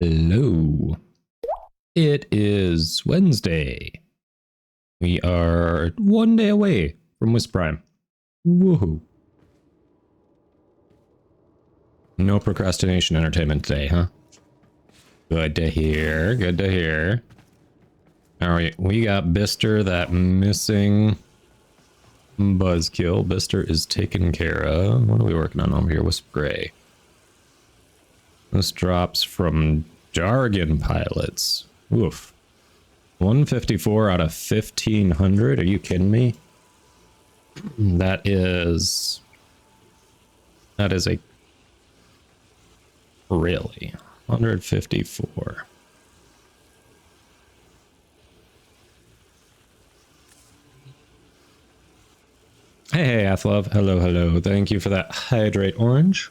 Hello. It is Wednesday. We are 1 day away from Wisp Prime. Woohoo. No procrastination entertainment today, huh? Good to hear. Good to hear. Alright, we got Bister, that missing buzzkill. Bister is taken care of. What are we working on over here? Wisp Gray. This drops from Jargon pilots. Oof. 154 out of 1500. Are you kidding me? That is a really 154. Hey, Athlove. Hello, hello. Thank you for that hydrate orange.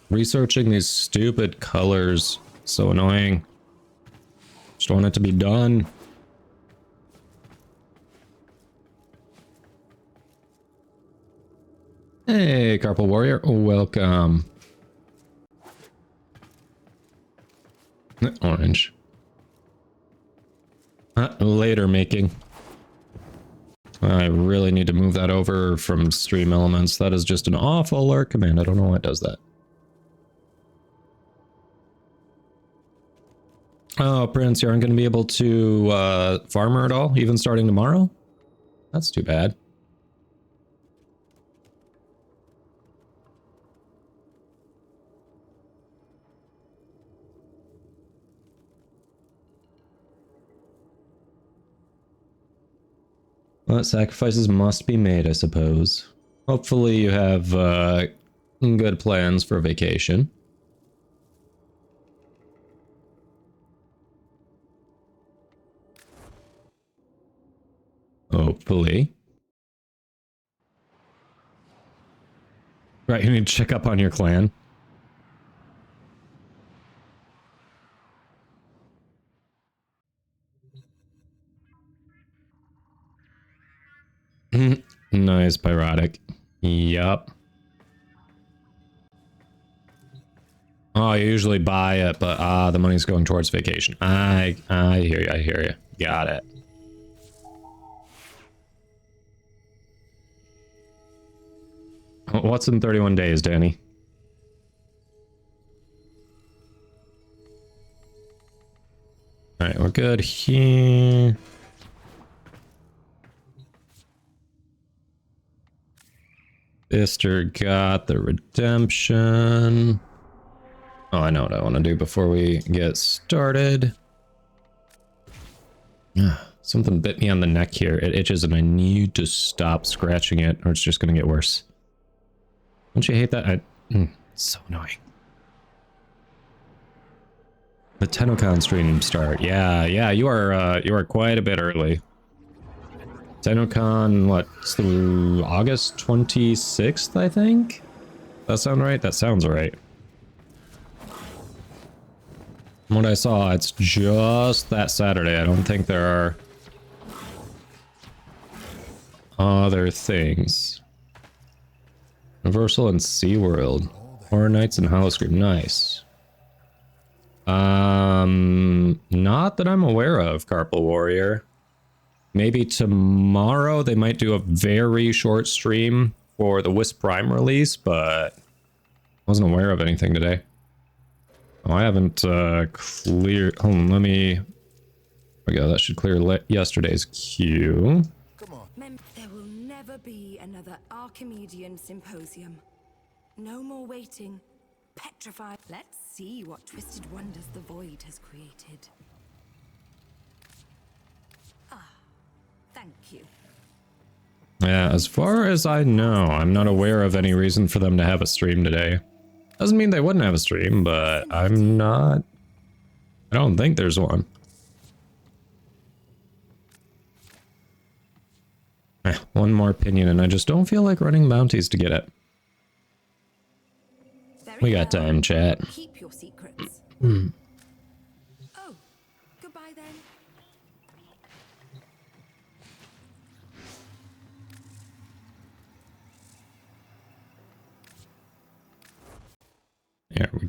Researching these stupid colors. So annoying. Just want it to be done. Hey, Carpal Warrior. Welcome. Orange. Later making. I really need to move that over from stream elements. That is just an awful alert command. I don't know why it does that. Oh, Prince, you aren't going to be able to farmer at all, even starting tomorrow? That's too bad. Well, sacrifices must be made, I suppose. Hopefully you have good plans for vacation. Hopefully. Right, you need to check up on your clan. Nice, Pyrotic. Yup. Oh, you usually buy it, but the money's going towards vacation. I hear you, I hear you. Got it. What's in 31 days, Danny? Alright, we're good here. Bister got the redemption. Oh, I know what I want to do before we get started. Something bit me on the neck here. It itches and I need to stop scratching it or it's just going to get worse. Don't you hate that? It's so annoying. The TennoCon stream start. Yeah, you are quite a bit early. TennoCon, what? It's the August 26th, I think? That sound right? That sounds right. From what I saw, it's just that Saturday. I don't think there are other things. Universal and SeaWorld. Horror Nights and Hollowscream. Nice. Not that I'm aware of, Carpal Warrior. Maybe tomorrow they might do a very short stream for the Wisp Prime release, but I wasn't aware of anything today. Oh, I haven't cleared. Hold on, let me. There we go. That should clear yesterday's queue. Come on. There will never be another Archimedean symposium. No more waiting. Petrified. Let's see what twisted wonders the void has created. Thank you. Yeah, as far as I know, I'm not aware of any reason for them to have a stream today. Doesn't mean they wouldn't have a stream, but I don't think there's one. One more opinion, and I just don't feel like running bounties to get it. We got time, chat. Keep your secrets. Oh, goodbye then.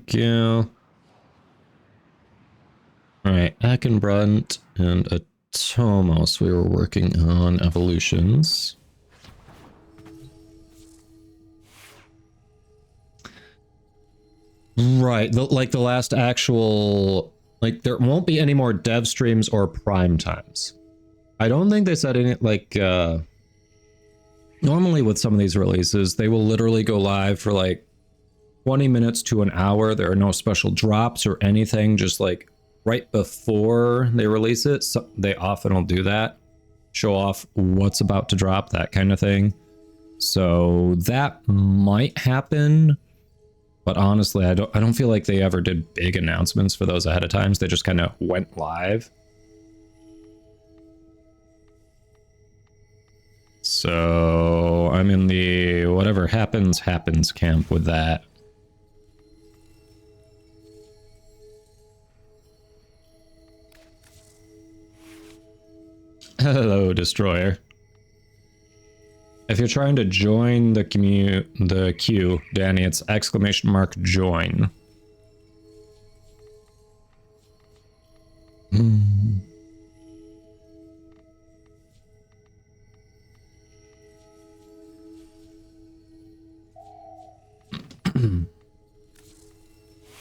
Thank you. Alright, Akenbrunt and Atomos. We were working on evolutions. Right, like the last actual... Like, there won't be any more dev streams or prime times. I don't think they said any, like, normally with some of these releases, they will literally go live for, like, 20 minutes to an hour. There are no special drops or anything, just, like, right before they release it. So they often will do that. Show off what's about to drop, that kind of thing. So that might happen. But honestly, I don't feel like they ever did big announcements for those ahead of time. They just kind of went live. So I'm in the whatever happens, happens camp with that. Hello, Destroyer. If you're trying to join the queue, Danny, it's !join.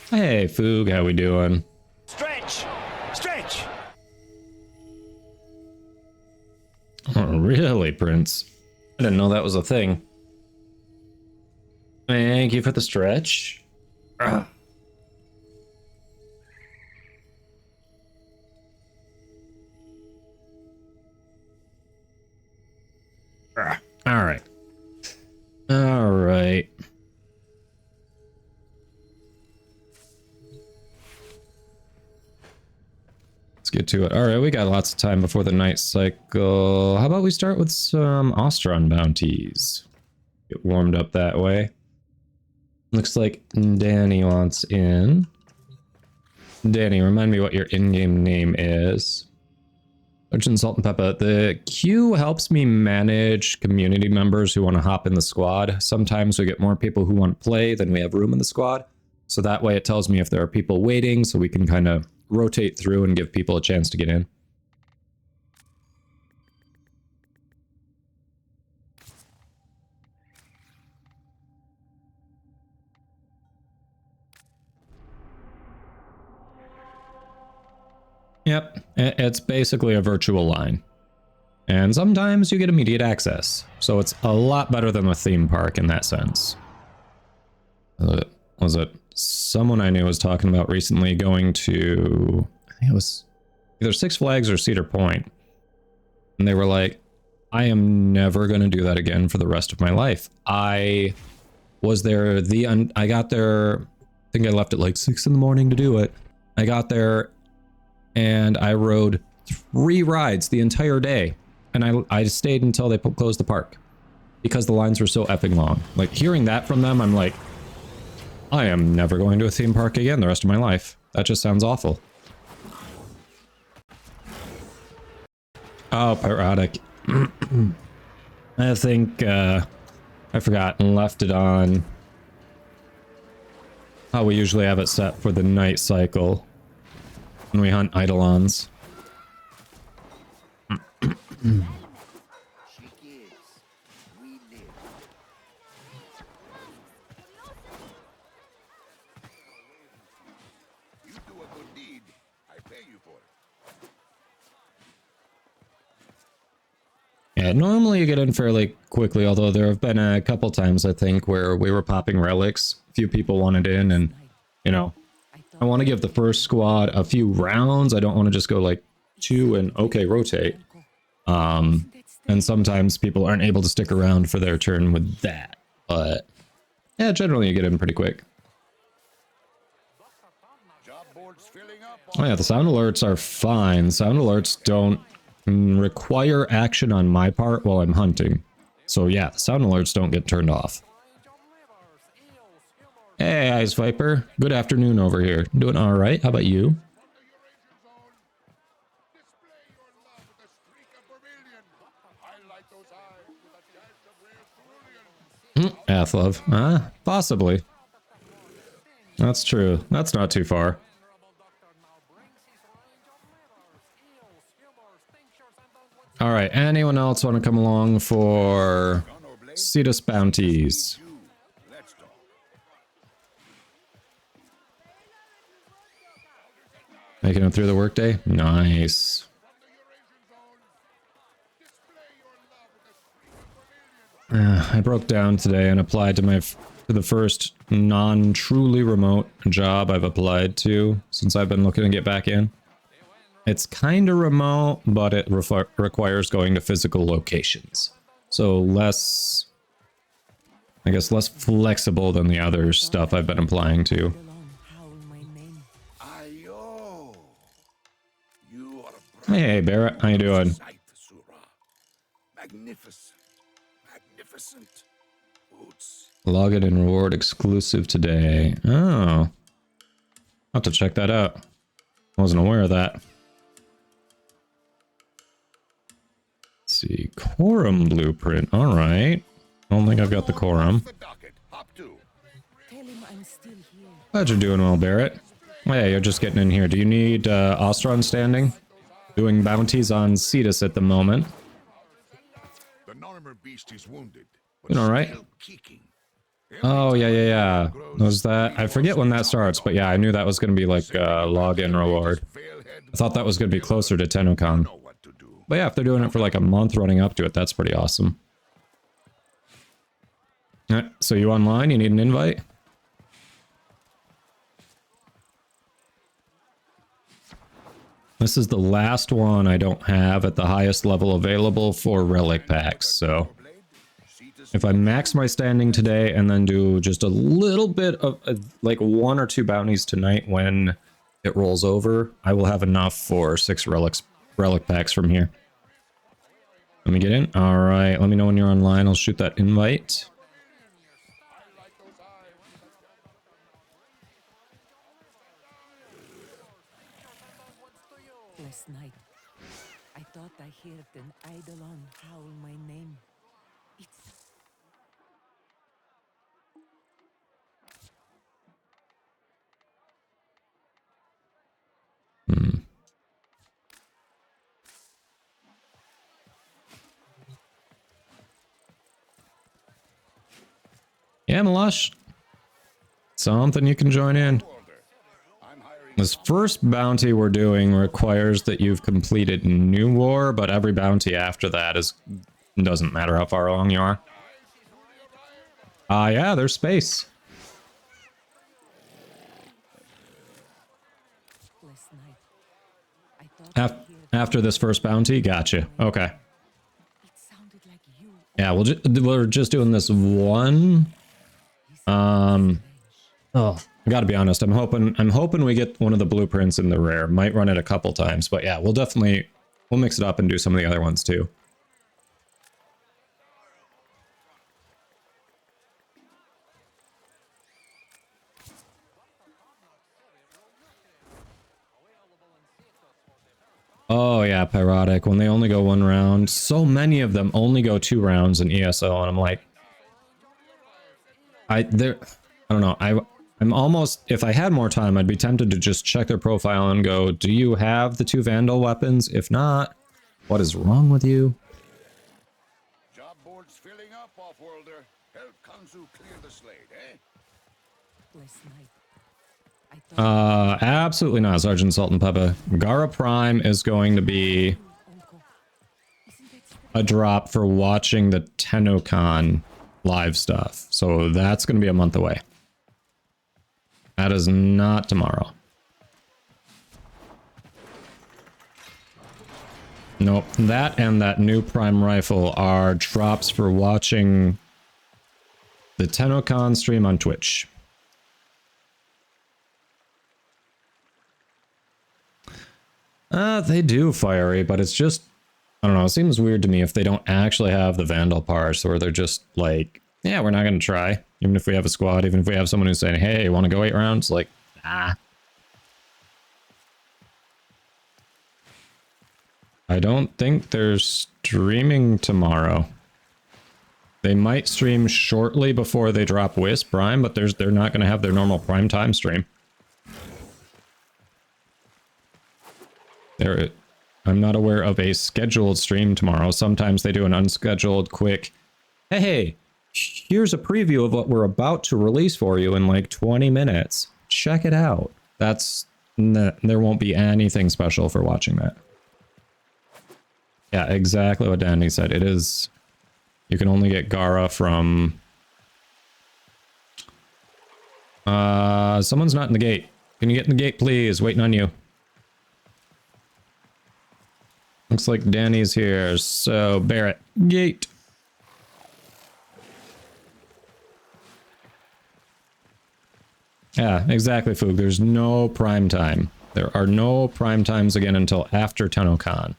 Hey, Foog, how we doing? Stretch! Stretch! Oh, really, Prince? I didn't know that was a thing. Thank you for the stretch. Ugh. All right. All right. Let's get to it. All right, we got lots of time before the night cycle. How about we start with some Ostron bounties? Get warmed up that way. Looks like Danny wants in. Danny, remind me what your in-game name is. Urchin Salt and Pepper. The queue helps me manage community members who want to hop in the squad. Sometimes we get more people who want to play than we have room in the squad. So that way it tells me if there are people waiting, so we can kind of rotate through and give people a chance to get in. Yep, it's basically a virtual line. And sometimes you get immediate access. So it's a lot better than a theme park in that sense. Was it someone I knew was talking about recently going to, I think it was either Six Flags or Cedar Point. And they were like, I am never going to do that again for the rest of my life. I was there, I got there, I think I left at like 6 in the morning to do it. I got there and I rode 3 rides the entire day. And I stayed until they closed the park because the lines were so effing long. Like, hearing that from them, I'm like, I am never going to a theme park again the rest of my life. That just sounds awful. Oh, Pyrotic. I think, I forgot and left it on how we usually have it set for the night cycle when we hunt Eidolons. Yeah, normally you get in fairly quickly, although there have been a couple times, I think, where we were popping relics. A few people wanted in, and, you know, I want to give the first squad a few rounds. I don't want to just go, like, 2 and, okay, rotate. And sometimes people aren't able to stick around for their turn with that. But, yeah, generally you get in pretty quick. Oh yeah, the sound alerts are fine. Sound alerts don't require action on my part while I'm hunting. So yeah, the sound alerts don't get turned off. Hey, Ice Viper. Good afternoon over here. Doing alright, how about you? Athlov. Possibly. That's true. That's not too far. All right, anyone else want to come along for Cetus bounties? Making it through the workday? Nice. I broke down today and applied to the first non-truly remote job I've applied to since I've been looking to get back in. It's kind of remote, but it requires going to physical locations. So less, I guess, less flexible than the other stuff I've been applying to. Hey, Barrett, how you doing? Magnificent. Magnificent. Login and reward exclusive today. Oh. I'll have to check that out. I wasn't aware of that. Let's see. Quorum blueprint. Alright. I don't think I've got the quorum. Glad you're doing well, Barrett. Oh, yeah, you're just getting in here. Do you need Ostron standing? Doing bounties on Cetus at the moment. The Narmer beast is wounded, Doing alright. Oh, yeah. Was that... I forget when that starts, but yeah, I knew that was going to be like a login reward. I thought that was going to be closer to TennoCon. But yeah, if they're doing it for like a month running up to it, that's pretty awesome. Alright, so you online? You need an invite? This is the last one I don't have at the highest level available for relic packs, so... If I max my standing today and then do just a little bit of, like 1 or 2 bounties tonight when it rolls over, I will have enough for 6 relic packs from here. Let me get in. Alright, let me know when you're online. I'll shoot that invite. Last night, I thought I heard an eidolon howl my name. It's... Yeah, Malash. Something you can join in. This first bounty we're doing requires that you've completed New War, but every bounty after that doesn't matter how far along you are. Yeah, there's space. After this first bounty, gotcha. Okay. Yeah, we're just doing this one. Oh, I gotta be honest. I'm hoping we get one of the blueprints in the rare. Might run it a couple times, but yeah, we'll mix it up and do some of the other ones too. Oh yeah, Pyrotic. When they only go 1 round, so many of them only go 2 rounds in ESO, and I'm like, I don't know. I'm almost, if I had more time, I'd be tempted to just check their profile and go, do you have the 2 Vandal weapons? If not, what is wrong with you? Job board's filling up, Offworlder. Help Kanzu clear the slate, eh? Last night, I thought... Absolutely not, Sergeant Salt and Pepper. Gara Prime is going to be a drop for watching the TennoCon live stuff. So that's going to be a month away. That is not tomorrow. Nope. That and that new Prime Rifle are drops for watching the TennoCon stream on Twitch. They do, Fiery, but it's just... I don't know, it seems weird to me if they don't actually have the Vandal parse, or they're just like, yeah, we're not going to try. Even if we have a squad, even if we have someone who's saying, hey, want to go 8 rounds? Like, nah. I don't think they're streaming tomorrow. They might stream shortly before they drop Wisp Prime, but they're not going to have their normal prime time stream. I'm not aware of a scheduled stream tomorrow. Sometimes they do an unscheduled quick, hey, here's a preview of what we're about to release for you in like 20 minutes. Check it out. There won't be anything special for watching that. Yeah, exactly what Danny said. It is, you can only get Gara from... someone's not in the gate. Can you get in the gate, please? Waiting on you. Looks like Danny's here, so Barrett, gate. Yeah, exactly, Foog. There's no prime time. There are no prime times again until after TennoCon.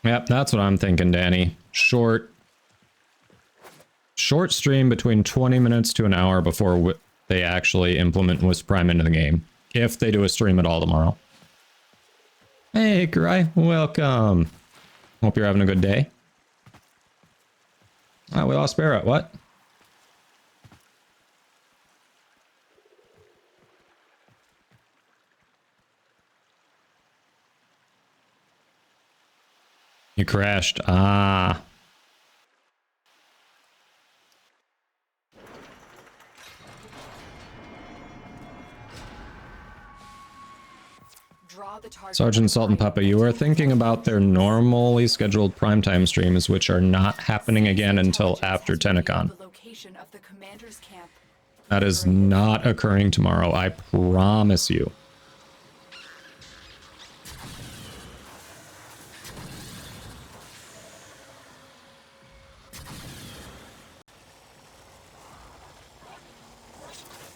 Yep, that's what I'm thinking, Danny. Short stream between 20 minutes to an hour before they actually implement Wisp Prime into the game. If they do a stream at all tomorrow. Hey, Karai, welcome. Hope you're having a good day. Ah, we lost Barrett. What? You crashed. Ah. Sergeant Salt and Peppa, you are thinking about their normally scheduled primetime streams, which are not happening again until after TennoCon. That is not occurring tomorrow, I promise you.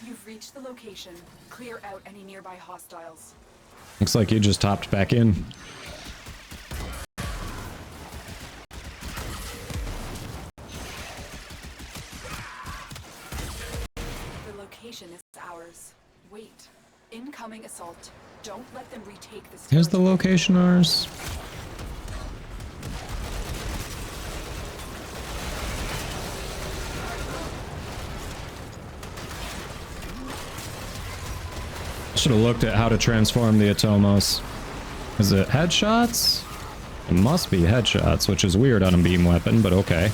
You've reached the location. Clear out any nearby hostiles. Looks like you just hopped back in. The location is ours. Wait. Incoming assault. Don't let them retake this. Is the location ours? Should have looked at how to transform the Atomos. Is it headshots? It must be headshots, which is weird on a beam weapon, but okay.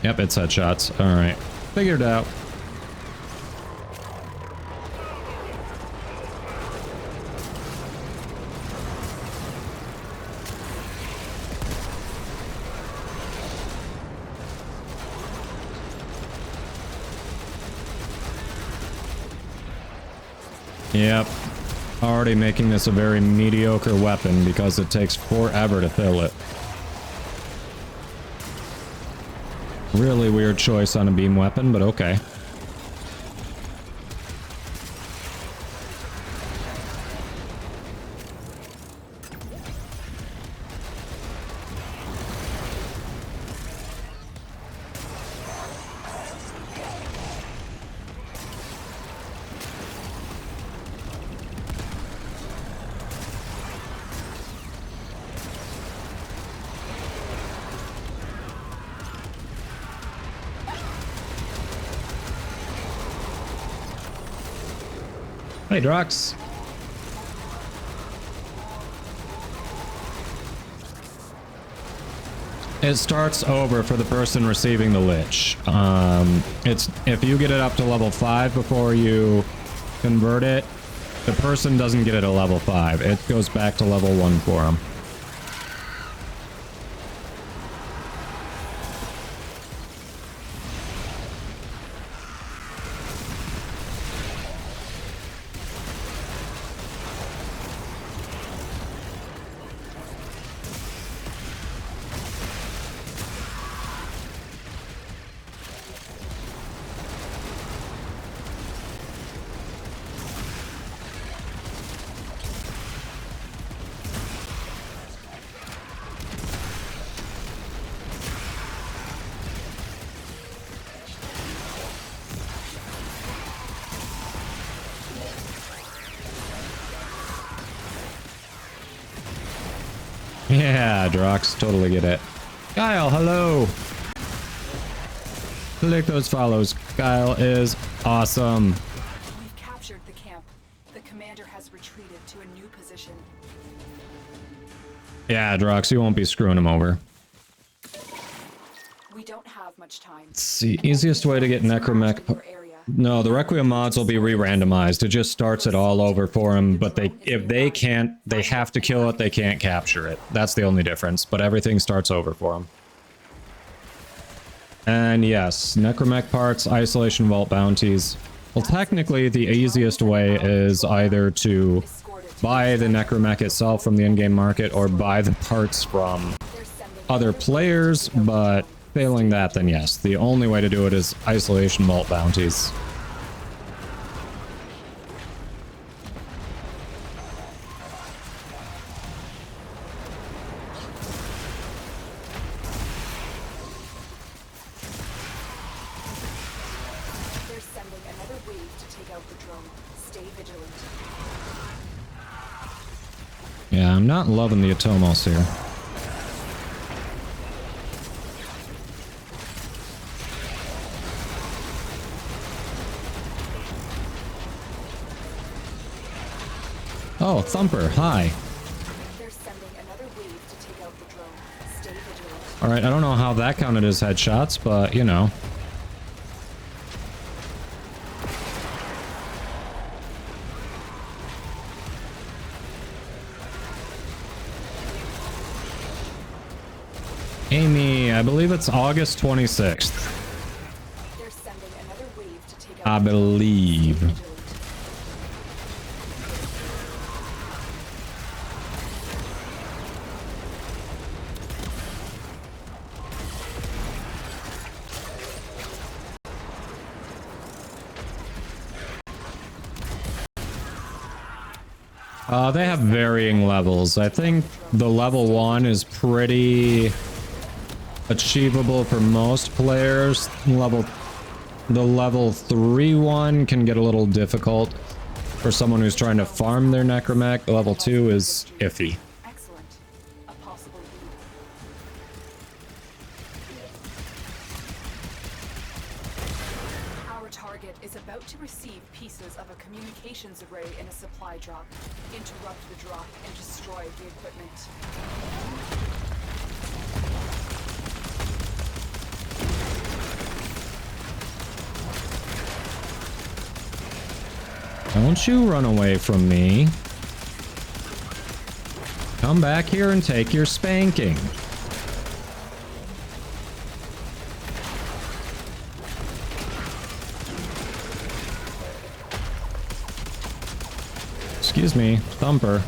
Yep, it's headshots. Alright. Figured out. Yep. Already making this a very mediocre weapon because it takes forever to fill it. Really weird choice on a beam weapon, but okay. Hey, Drox. It starts over for the person receiving the Lich. It's if you get it up to level 5 before you convert it, the person doesn't get it at level 5. It goes back to level 1 for them. Yeah, Drox, totally get it. Kyle, hello! Click those follows. Kyle is awesome. We've captured the camp. The commander has retreated to a new position. Yeah, Drox, you won't be screwing him over. We don't have much time. Let's see, easiest way to get Necromech... No, the Requiem mods will be re-randomized. It just starts it all over for him, but if they can't, they have to kill it, they can't capture it. That's the only difference, but everything starts over for them. And yes, Necromech parts, Isolation Vault bounties. Well, technically, the easiest way is either to buy the Necromech itself from the in-game market or buy the parts from other players, but failing that, then yes, the only way to do it is Isolation Vault bounties. They're sending another wave to take out the drone. Stay vigilant. Yeah, I'm not loving the Atomos here. Oh, Thumper, hi. They're sending another wave to take out the drone. Stay vigilant. Alright, I don't know how that counted as headshots, but, you know. Amy, I believe it's August 26th. They're sending another wave to take I out the drone. believe. Stay vigilant. They have varying levels. I think the level 1 is pretty achievable for most players. The level 3 one can get a little difficult for someone who's trying to farm their Necromech. The level 2 is iffy. Excellent. A possible lead. Our target is about to receive pieces of a communications array in a supply drop. Interrupt the drop and destroy the equipment. Don't you run away from me. Come back here and take your spanking. Excuse me, Thumper.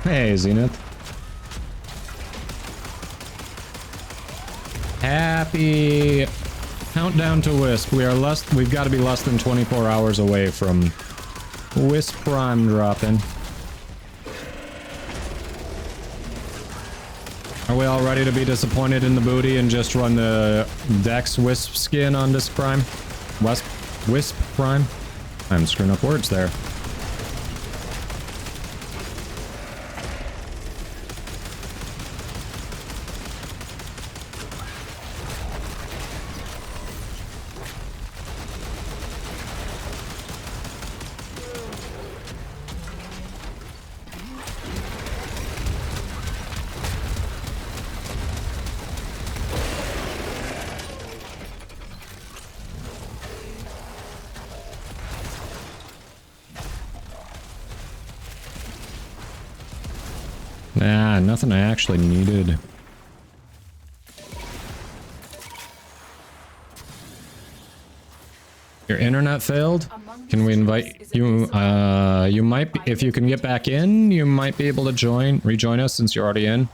Hey, Zenith. Happy countdown to Wisp. We've got to be less than 24 hours away from Wisp Prime dropping. Are we all ready to be disappointed in the booty and just run the Dex Wisp skin on this Prime? Wisp Prime? I'm screwing up words there. Nah, nothing I actually needed. Your internet failed? Can we invite you? You might be, if you can get back in, you might be able to rejoin us since you're already in.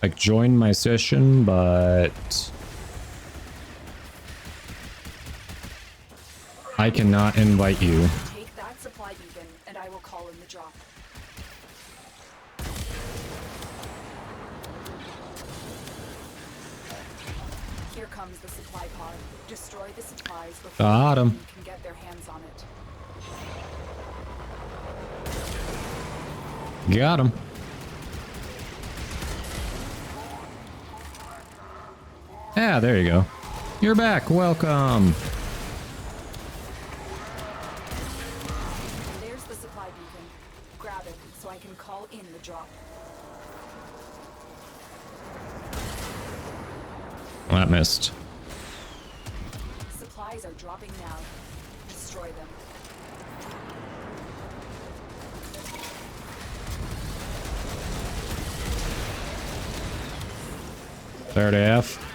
Like, join my session, but I cannot invite you. Take that supply beacon, and I will call in the drop. Here comes the supply pod. Destroy the supplies before Got him. anyone can get their hands on it. Got him. Yeah, there you go. You're back. Welcome. There's the supply beacon. Grab it so I can call in the drop. That missed. Supplies are dropping now. Destroy them. Third AF.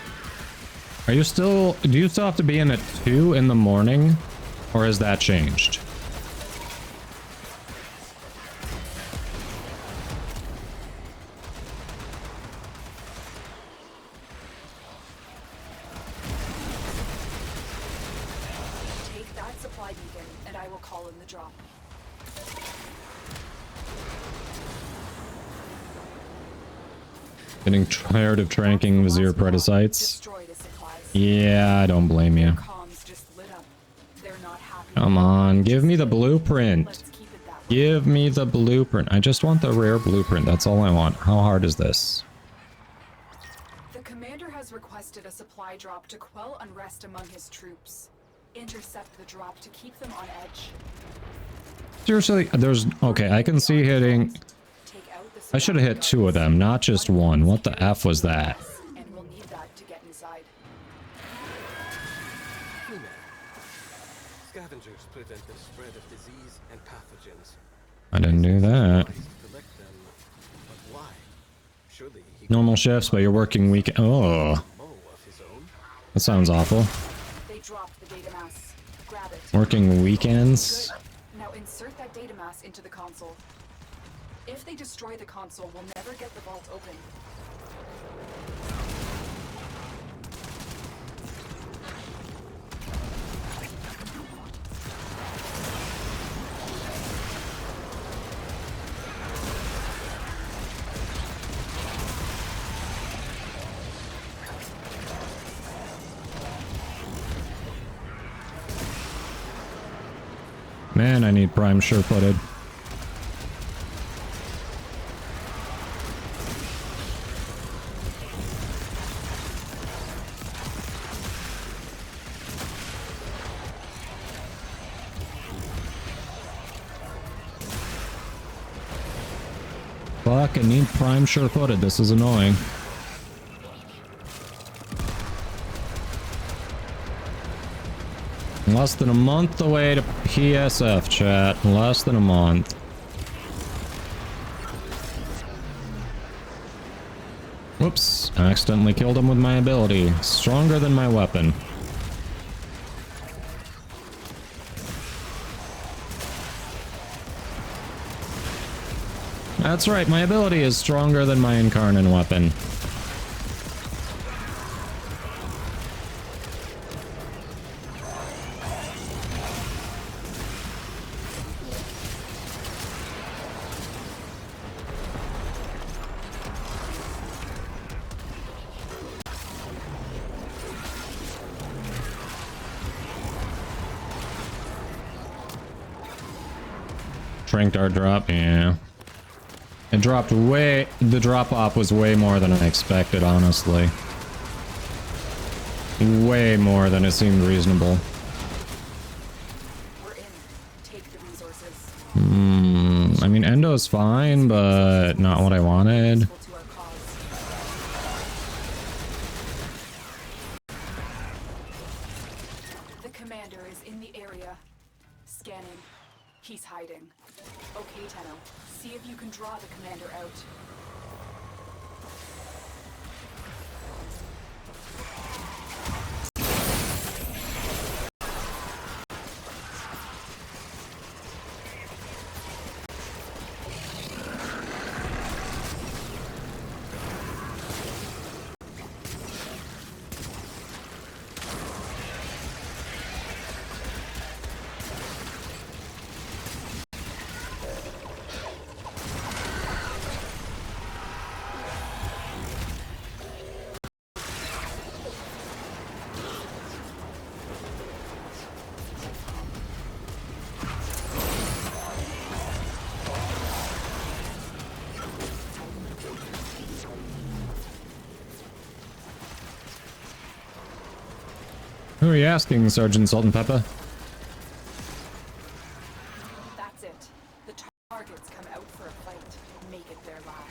Are you still... Do you still have to be in at 2 in the morning? Or has that changed? Take that supply beacon, and I will call in the drop. Getting tired of tranking Vizier Predicites? Destroy the supplies. Yeah, I don't blame you. Comms just lit up. They're not happy. Come on, give me the blueprint. Let's keep it that way. Give me the blueprint. I just want the rare blueprint. That's all I want. How hard is this? The commander has requested a supply drop to quell unrest among his troops. Intercept the drop to keep them on edge. Seriously, there's... Okay, I can see hitting... Take out the I should have hit 2 of them, not just 1. What the F was that? and we'll need that to get inside. Female. Scavengers prevent the spread of disease and pathogens. I didn't do that. Supplies to collect them. But why? Surely he Normal shifts, but you're working weekend. Oh, Mo of his own. that sounds awful. They dropped the data mass. Grab it. Working weekends? Good. Now insert that data mass into the console. If they destroy the console, we'll never get the vault open. Man, I need prime sure-footed. Fuck, I need prime sure-footed. This is annoying. Less than a month away to PSF, chat. Less than a month. Whoops. I accidentally killed him with my ability. Stronger than my weapon. That's right, my ability is stronger than my incarnate weapon. Tranked our drop, yeah. It dropped way... The drop-off was way more than I expected, honestly. Way more than it seemed reasonable. We're in. Take the resources. I mean, Endo's fine, but not what I wanted. Useful to our cause. The commander is in the area. Scanning. He's hiding. Okay, Tenno. See if you can draw the commander out. Who are you asking, Sergeant Salt and Pepper? That's it. The targets come out for a fight. Make it their last.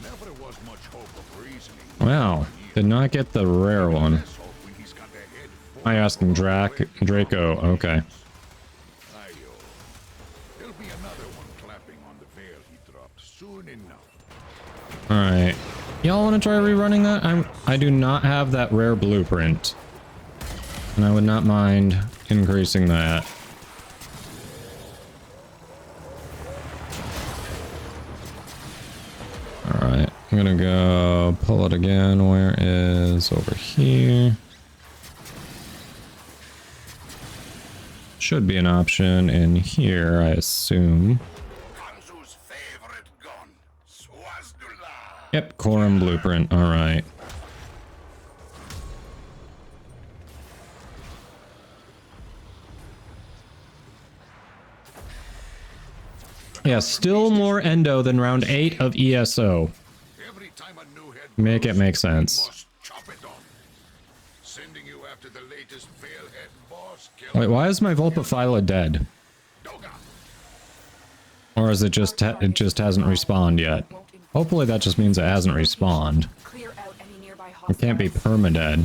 Never was much hope of reasoning. Wow, did not get the rare one. Less hope when he's got the head full I asking Draco. Okay. Ayo. There'll be another one clapping on the veil he dropped soon enough. All right. Y'all want to try rerunning that? I do not have that rare blueprint, and I would not mind increasing that. All right, I'm gonna go pull it again. Where is over here? Should be an option in here, I assume. Kansu's favorite gun, Swazdula. Yep, Quorum blueprint. All right. Yeah, still more endo than round 8 of ESO. Every time a new head Make it grows, make we sense. must chop it off. Sending you after the latest Veilhead boss killer. Wait, why is my Vulpaphyla dead? Doga. Or is it just hasn't respawned yet? Hopefully that just means it hasn't respawned. Clear out any nearby It hostiles. can't be permadead.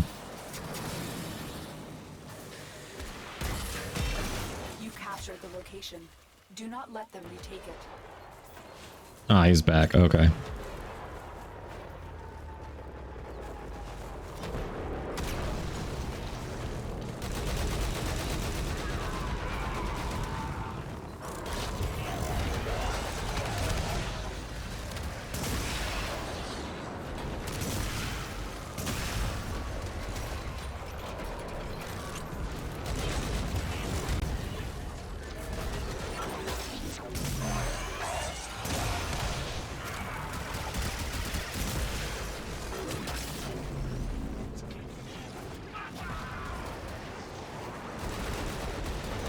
You captured the location. Do not let them retake it. Ah, he's back. Okay.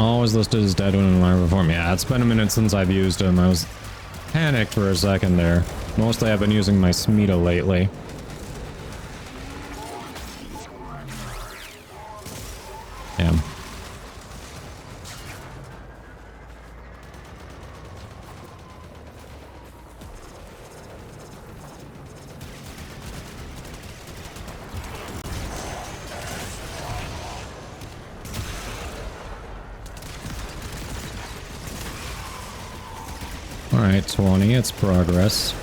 Always listed as dead when in line form. Yeah, it's been a minute since I've used him. I was panicked for a second there. Mostly I've been using my Smita lately. Damn. Alright, 20, it's progress.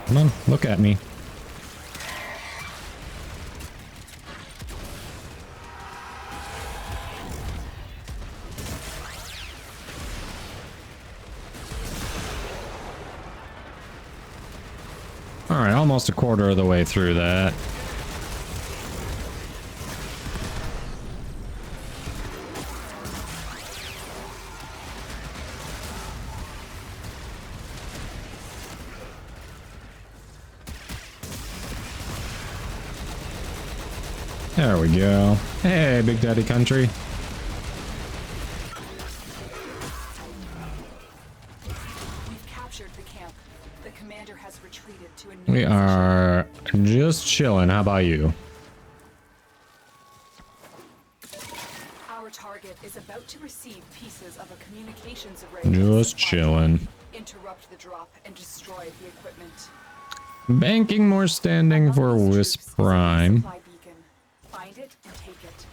Come on, look at me. Alright, almost a quarter of the way through that. There we go. Hey, Big Daddy Country. We've captured the camp. The commander has retreated to a new We position. are just chilling. How about you? About to receive pieces of a communications array. Just chilling. Interrupt the drop and destroy the equipment. Banking more standing for Among these Wisp troops is a Prime. supply beacon. Find it and take it.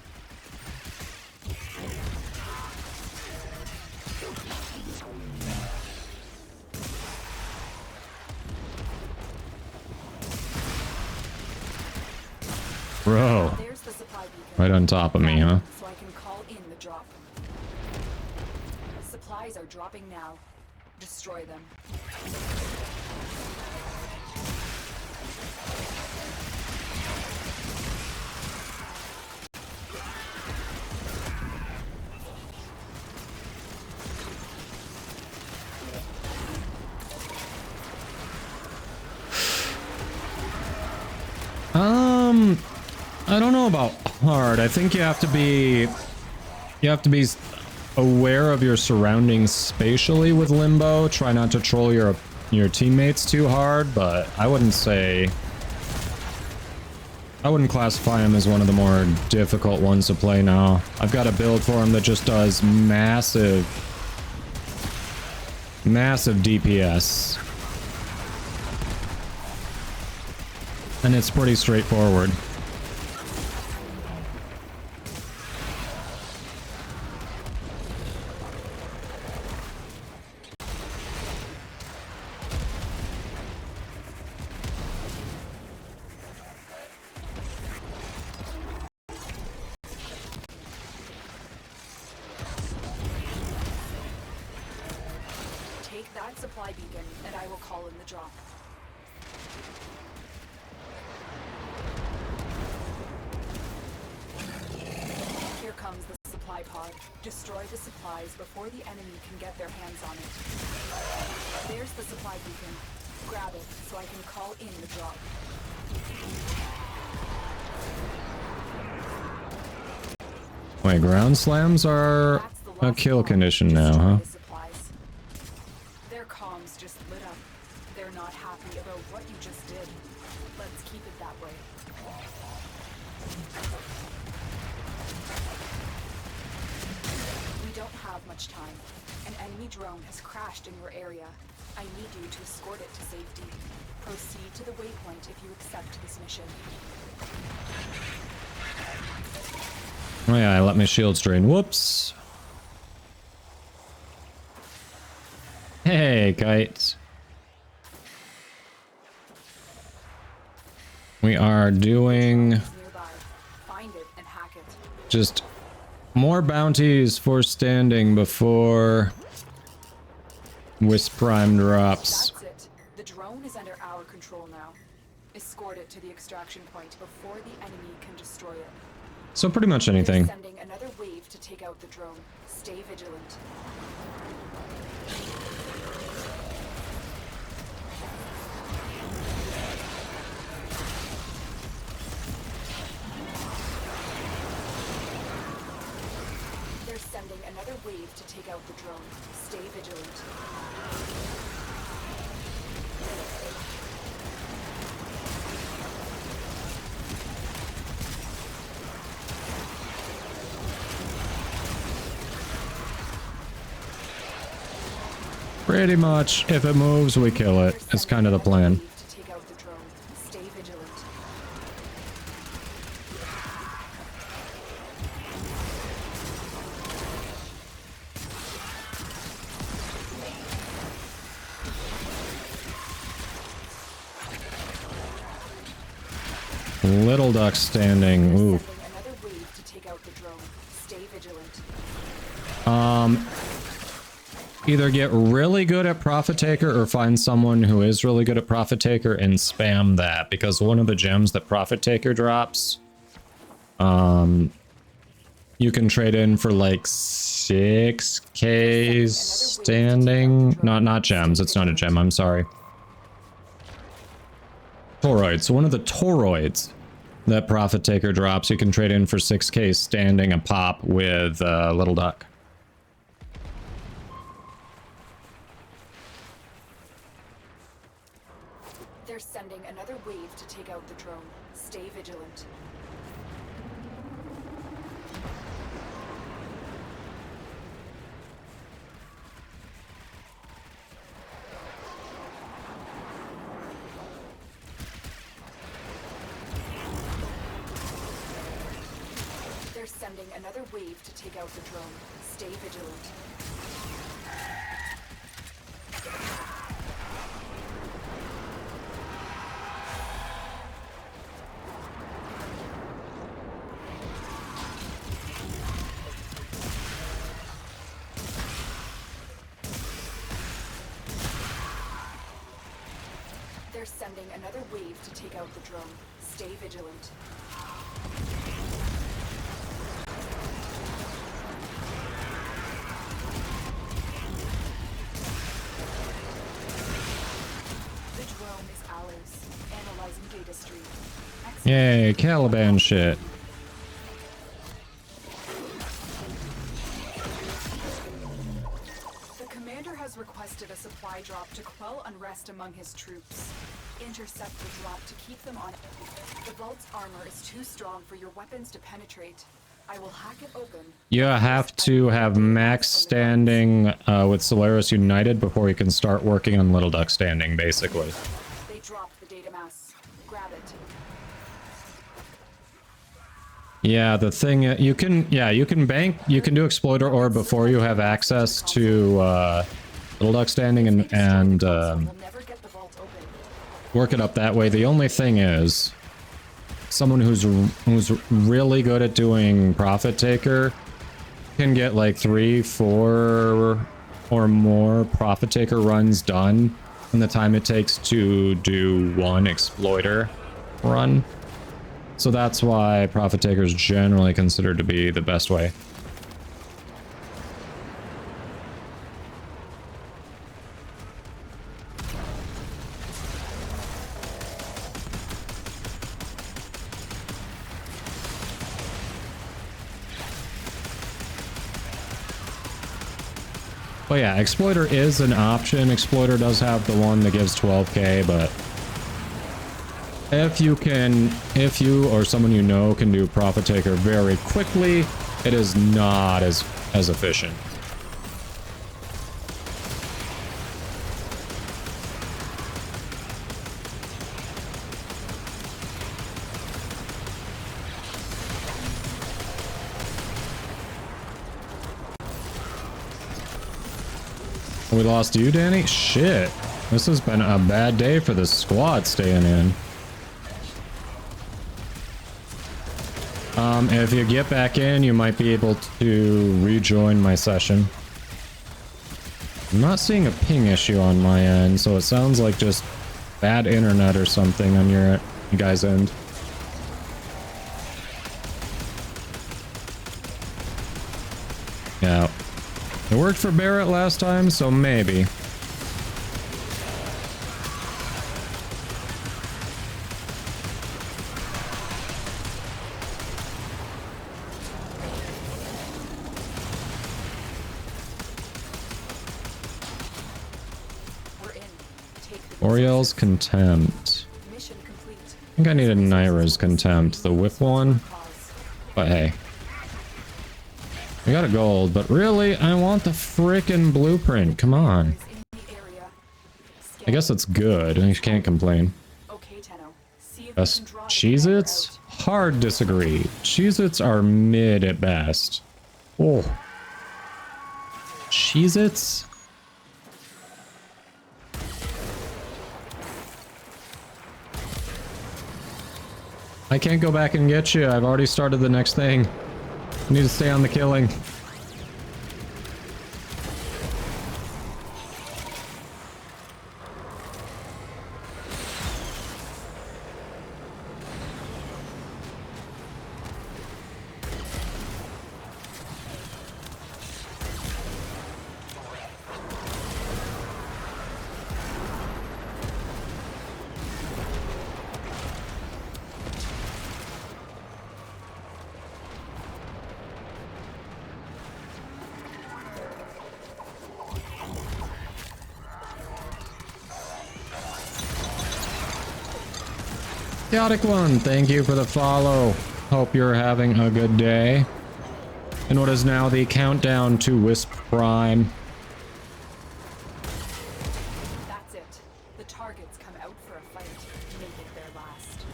Bro, There's the supply beacon. right on top of me, huh? So I can call in the drop. Supplies are dropping now. Destroy them. I don't know about hard. I think you have to be aware of your surroundings spatially with Limbo. Try not to troll your teammates too hard, but I wouldn't classify him as one of the more difficult ones to play now. I've got a build for him that just does massive DPS. And it's pretty straightforward. Take that supply beacon, and I will call in the drop. Here comes the supply pod. Destroy the supplies before the enemy can get their hands on it. There's the supply beacon. Grab it so I can call in the drop. Wait, ground slams are That's the a last kill pod. condition now, Destroy huh? the supplies. Their comms just lit up. They're not happy about what you just did. Let's keep it that way. We don't have much time. An enemy drone has crashed in your area. I need you to escort it to safety. Proceed to the waypoint if you accept this mission. Oh yeah, I let my shields drain. Whoops. Hey, kites. We are doing Nearby. Find it and hack it. just more bounties for standing before Wisp Prime drops. That's it. The drone is under our control now. Escort it to the extraction point before the enemy can destroy it. So pretty much They're anything. sending another wave to take out the drone. Stay vigilant. They're sending another wave to take out the drone. Stay vigilant. Pretty much, if it moves, we kill it. It's kind of the plan. To take out the drone. Stay vigilant. Little duck standing. Ooh. Sending another wave to take out the drone. Stay vigilant. Either get really good at Profit Taker or find someone who is really good at Profit Taker and spam that, because one of the gems that Profit Taker drops, you can trade in for like 6k standing. Not gems. It's not a gem. I'm sorry. Toroids. So one of the toroids that Profit Taker drops, you can trade in for 6k standing a pop with Little Duck. They're sending another wave to take out the drone. Stay vigilant. sending another wave to take out the drone. Stay vigilant. They're sending another wave to take out the drone. Stay vigilant. The drone is ours. Analyzing data stream. Yay, Caliban shit. The commander has requested a supply drop to quell unrest among his troops. Intercept the drop to keep them on. The vault's armor is too strong for your weapons to penetrate. I will hack it open. You have to have max standing with Solaris United before you can start working on Little Duck standing, basically. They dropped the data mass. Grab it. Yeah, the thing you can do Exploiter Orb before you have access to Little Duck standing and We'll never get the vault open. work it up that way. The only thing is, someone who's really good at doing Profit Taker can get like 3, 4 or more Profit Taker runs done in the time it takes to do one Exploiter run. So that's why Profit Taker is generally considered to be the best way. But yeah, Exploiter is an option. Exploiter does have the one that gives 12k, but if you or someone you know can do Profit Taker very quickly, it is not as efficient. We lost you, Danny? Shit. This has been a bad day for the squad staying in. If you get back in, you might be able to rejoin my session. I'm not seeing a ping issue on my end, so it sounds like just bad internet or something on your guys' end. Yeah. It worked for Barrett last time, so maybe. We're in. Take the Oriel's Contempt. mission complete. I think I need a Naira's Contempt, the whip one. Cause. But hey. I got a gold, but really, I want the frickin' blueprint. Come on. In the area. I guess it's good. I can't complain. Okay, Tenno. See if you Best can draw the Cheez-Its? out. Hard disagree. Cheez-Its are mid at best. Oh. Cheez-Its? I can't go back and get you. I've already started the next thing. I need to stay on the killing. Chaotic One, thank you for the follow. Hope you're having a good day. And what is now the countdown to Wisp Prime. That's it. The targets come out for a fight. Make it their last.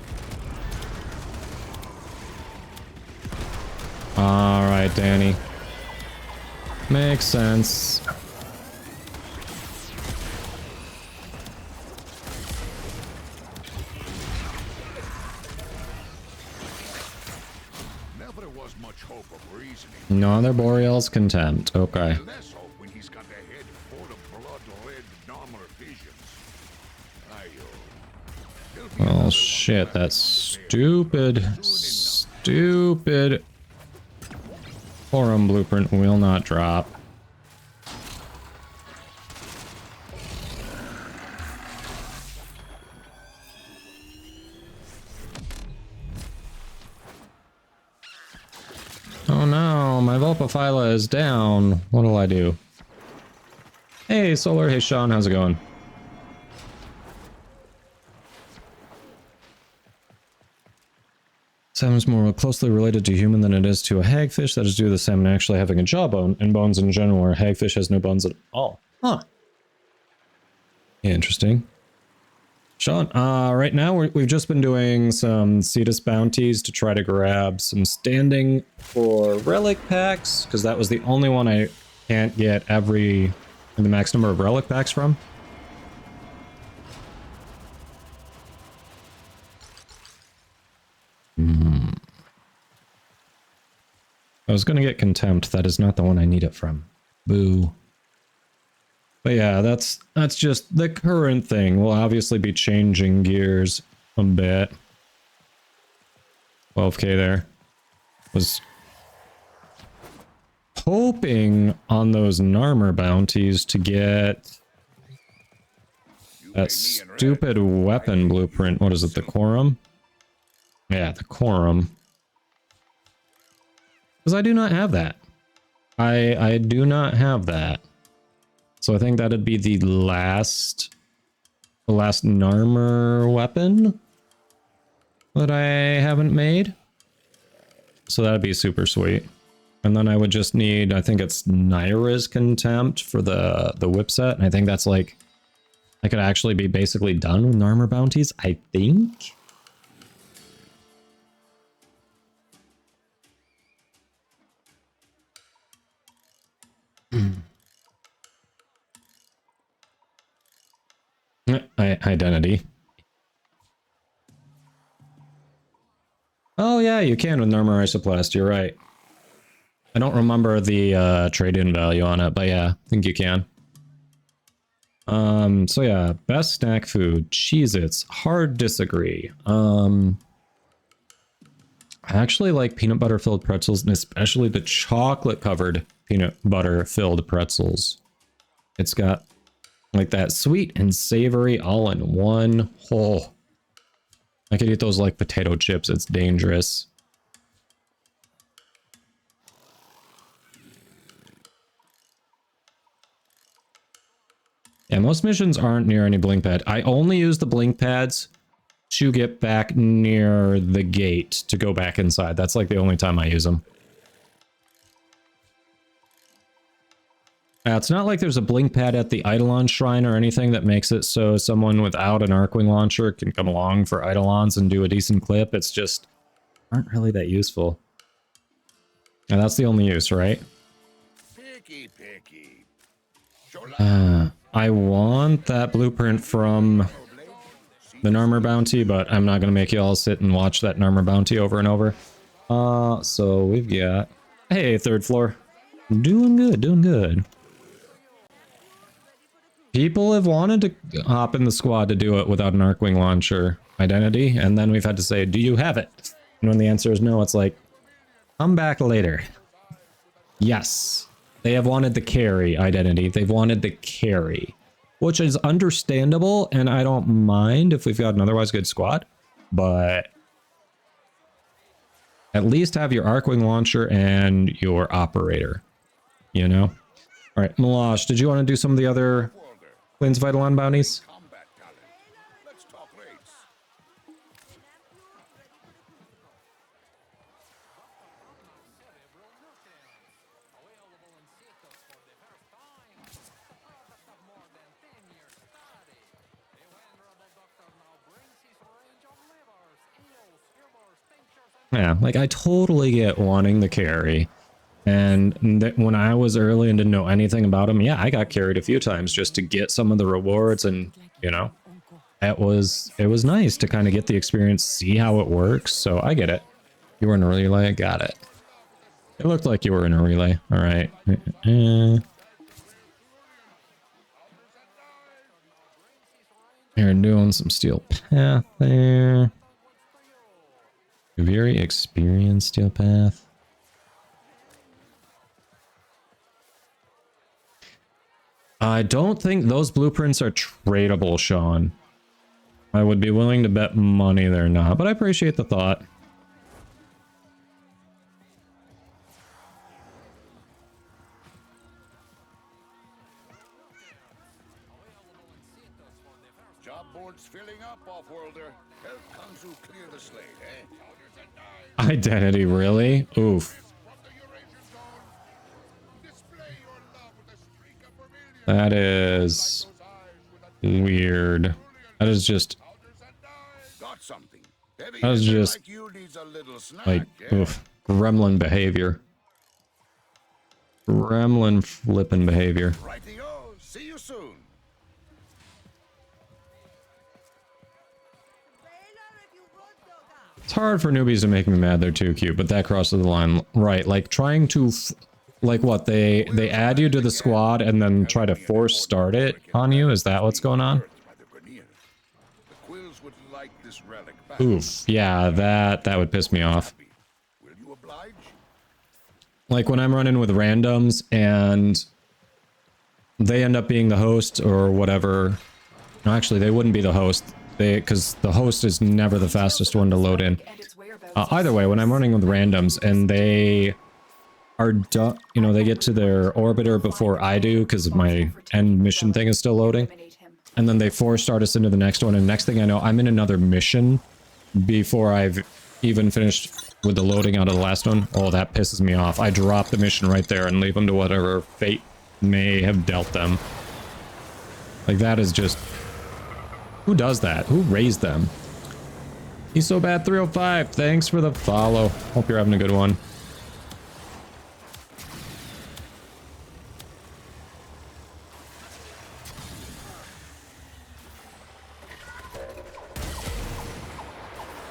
Alright, Danny. Makes sense. Never was much hope of reasoning. No other Boreal's contempt. Okay. Less hope when he's got the head full of blood-red normal visions. Oh shit, that's stupid. Stupid. Forum blueprint will not drop. Oh no, my Vulpaphyla is down. What'll I do? Hey Solar, hey Sean, how's it going? Salmon's more closely related to human than it is to a hagfish. That is due to the salmon actually having a jawbone and bones in general, where a hagfish has no bones at all. Huh. Interesting. Sean, right now we've just been doing some Cetus bounties to try to grab some standing for relic packs, because that was the only one I can't get the max number of relic packs from. I was going to get contempt. That is not the one I need it from. Boo. But yeah, that's just the current thing. We'll obviously be changing gears a bit. 12k there. Was hoping on those Narmer bounties to get that stupid weapon blueprint. What is it, the Quorum? Yeah, the Quorum. Because I do not have that. I do not have that. So I think that'd be the last Narmer weapon that I haven't made. So that'd be super sweet. And then I would just need, I think it's Naira's Contempt for the whip set. And I think that's like, I could actually be basically done with Narmer bounties, I think. Identity. Oh yeah, you can with Narmer Isoplast, you're right. I don't remember the trade-in value on it, but yeah, I think you can. So yeah, best snack food, Cheez-Its, hard disagree. I actually like peanut butter filled pretzels, and especially the chocolate covered peanut butter filled pretzels. It's got like that sweet and savory all in one whole. I could eat those like potato chips. It's dangerous. Yeah, most missions aren't near any blink pad. I only use the blink pads to get back near the gate to go back inside. That's like the only time I use them. It's not like there's a blink pad at the Eidolon Shrine or anything that makes it so someone without an Arcwing launcher can come along for Eidolons and do a decent clip. It's just aren't really that useful. And that's the only use, right? Picky, picky. I want that blueprint from the Narmer bounty, but I'm not going to make you all sit and watch that Narmer bounty over and over. So we've got... Hey, third floor. Doing good, doing good. People have wanted to hop in the squad to do it without an Arcwing launcher identity, and then we've had to say, do you have it? And when the answer is no, it's like, come back later. Yes. They have wanted the carry identity. They've wanted the carry, which is understandable, and I don't mind if we've got an otherwise good squad, but at least have your Arcwing launcher and your operator, you know? All right, Malash, did you want to do some of the other Clean's Vitalon bounties? Combat talent. Let's talk rates. Yeah, like I totally get wanting the carry. And when I was early and didn't know anything about him, yeah, I got carried a few times just to get some of the rewards, and you know, it was nice to kind of get the experience, see how it works. So I get it. You were in a relay, got it. It looked like you were in a relay. All right. You're doing some steel path there. Very experienced steel path. I don't think those blueprints are tradable, Sean. I would be willing to bet money they're not, but I appreciate the thought. Job board's filling up, off-worlder. Help Kanzu clear the slate, eh? Identity, really? Oof. That is weird. That is just... That is just... like, oof. Gremlin behavior. Gremlin flippin' behavior. Rightio, see you soon. It's hard for newbies to make me mad they're too cute, but that crosses the line. Right, like trying to... like what, they add you to the squad and then try to force start it on you? Is that what's going on? Oof, yeah, that would piss me off. Like when I'm running with randoms and they end up being the host or whatever. No, actually, they wouldn't be the host. Because the host is never the fastest one to load in. Either way, when I'm running with randoms and they are done, you know, they get to their orbiter before I do because my end mission thing is still loading. And then they force start us into the next one, and next thing I know, I'm in another mission before I've even finished with the loading out of the last one. Oh, that pisses me off. I drop the mission right there and leave them to whatever fate may have dealt them. Like, that is just... who does that? Who raised them? He's so bad 305. Thanks for the follow. Hope you're having a good one.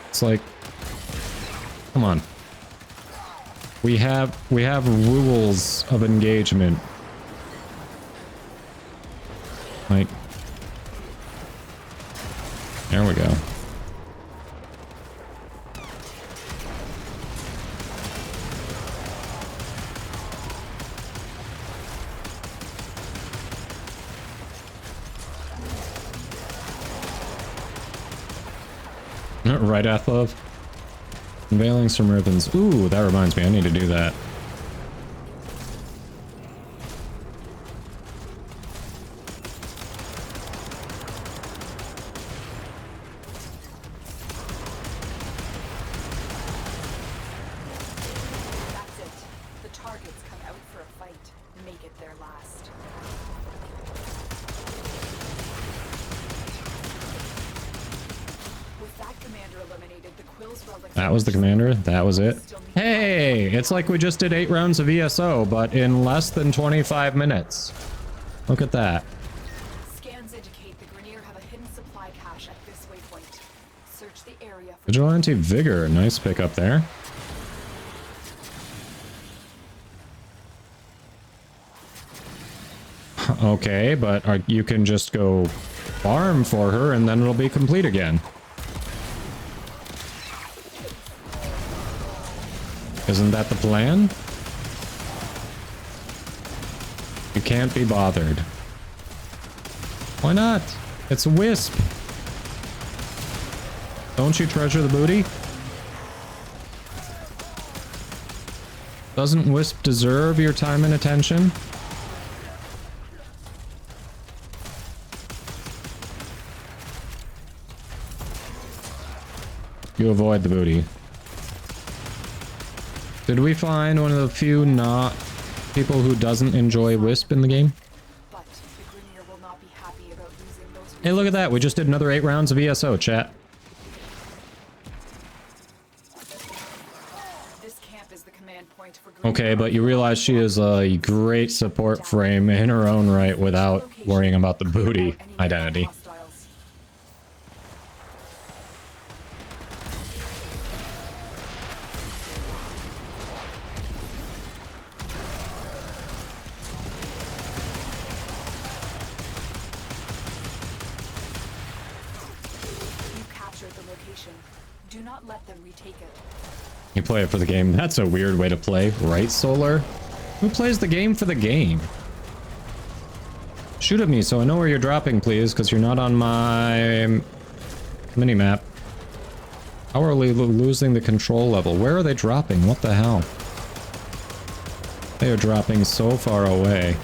It's like, come on. We have rules of engagement. Like, there we go. Right, Athlov? Unveiling some ribbons. Ooh, that reminds me, I need to do that. That's it. The targets come out for a fight. Make it their last. With that commander eliminated, the Quill's relic... That was the commander? That was it? Hey! It's like we just did 8 rounds of ESO, but in less than 25 minutes. Look at that. Scans indicate the Grenier have a hidden supply cache at this waypoint. Search the area for... Vigilante Vigor. Nice pickup there. Okay, but you can just go farm for her and then it'll be complete again. Isn't that the plan? You can't be bothered. Why not? It's a Wisp. Don't you treasure the booty? Doesn't Wisp deserve your time and attention? You avoid the booty. Did we find one of the few not people who doesn't enjoy Wisp in the game? But the Grenier will not be happy about losing those... Hey, look at that. We just did another 8 rounds of ESO, chat. Okay, but you realize she is a great support frame in her own right without worrying about the booty identity. Hostiles. You captured the location. Do not let them retake it. You play it for the game. That's a weird way to play, right, Solar? Who plays the game for the game? Shoot at me so I know where you're dropping, please, because you're not on my minimap. How are we losing the control level? Where are they dropping? What the hell? They are dropping so far away.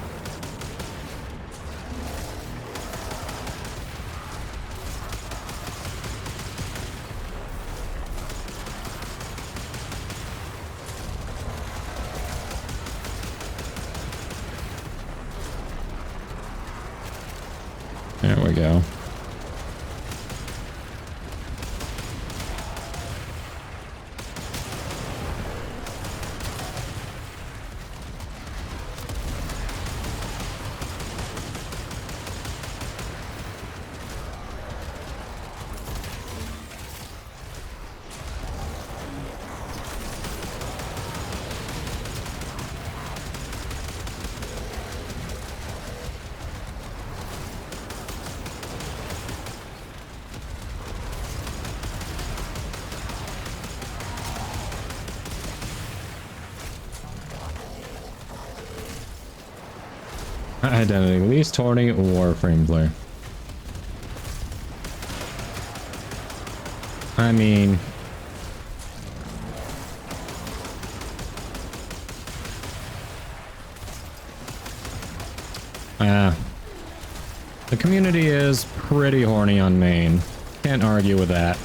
There we go. Identity, least horny Warframe player. I mean... the community is pretty horny on main. Can't argue with that.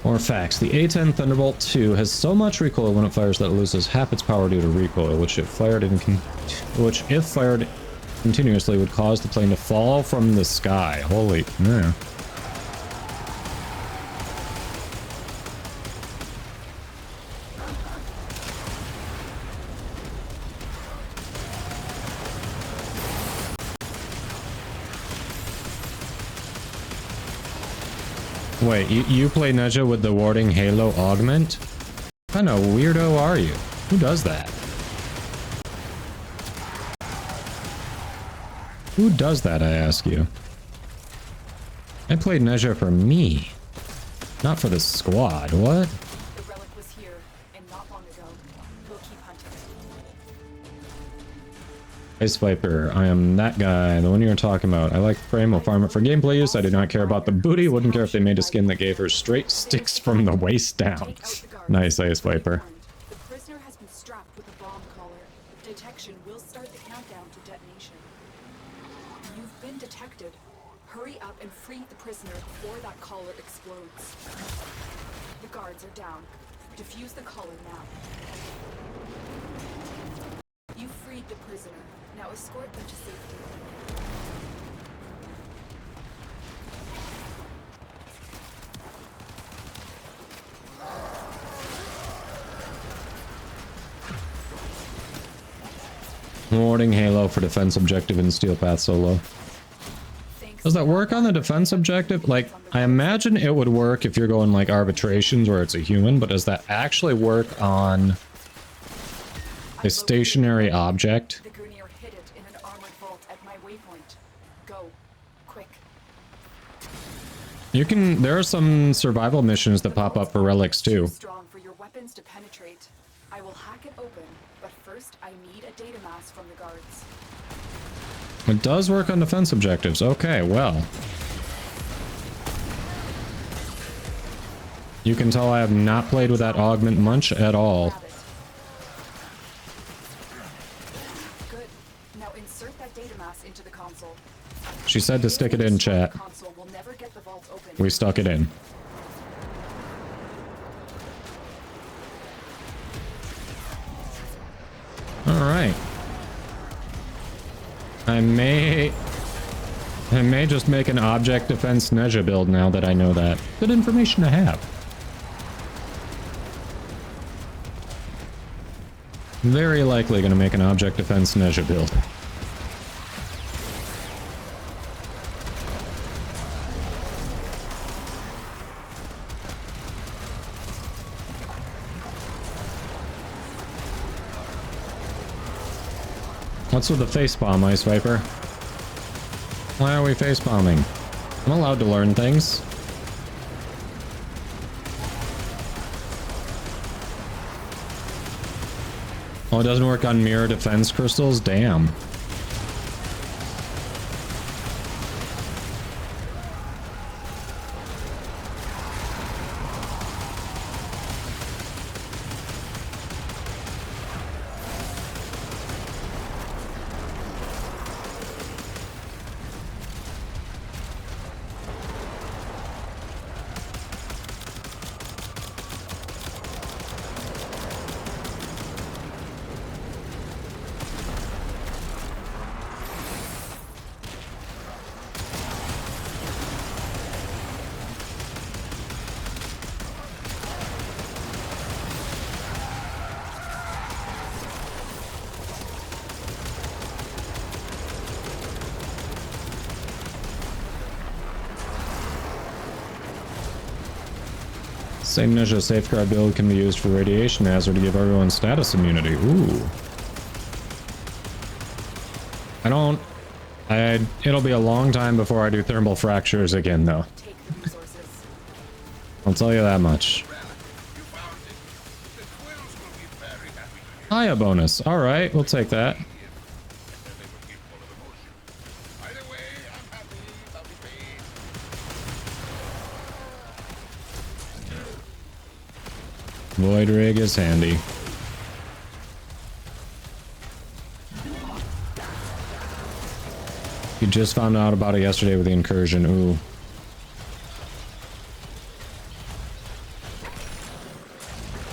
More facts. The A10 Thunderbolt 2 has so much recoil when it fires that it loses half its power due to recoil, which if fired continuously would cause the plane to fall from the sky. Holy, yeah. Wait, you play Neja with the warding Halo augment? What kind of weirdo are you? Who does that? Who does that, I ask you? I played Neja for me, not for the squad. What? The relic was here, and not long ago. We'll keep hunting. Ice Viper, I am that guy, the one you're talking about. I like the frame, will farm it for gameplay use. I do not care about the booty. Wouldn't care if they made a skin that gave her straight sticks from the waist down. Nice, Ice Viper. The prisoner has been strapped with a bomb collar. Detection will start the countdown to detonation. You've been detected. Hurry up and free the prisoner before that collar explodes. The guards are down. Defuse the collar now. You freed the prisoner. Now escort them to safety. Warding Halo for defense objective in Steel Path solo. Does that work on the defense objective? Like, I imagine it would work if you're going like arbitrations where it's a human, but does that actually work on a stationary object? The Grineer hid it in an armored vault at my waypoint. Go. Quick. You can, there are some survival missions that pop up for relics too. Strong for your weapons to penetrate. I will hack it open, but first I need a data mass from the guards. It does work on defense objectives. Okay, well. You can tell I have not played with that augment much at all. Have it. Good. Now insert that data mass into the console. She said to stick it in, chat. Console will never get the vault open. We stuck it in. Alright. I may I may just make an object defense Neja build now that I know that. Good information to have. Very likely gonna make an object defense Neja build. What's with the face bomb, Ice Viper? Why are we face bombing? I'm allowed to learn things. Oh, it doesn't work on mirror defense crystals? Damn. Same Ninja Safeguard build can be used for radiation hazard to give everyone status immunity. Ooh. It'll be a long time before I do thermal fractures again, though. Take the resources. I'll tell you that much. Hiya bonus. Alright, we'll take that. Void rig is handy. You just found out about it yesterday with the incursion. Ooh.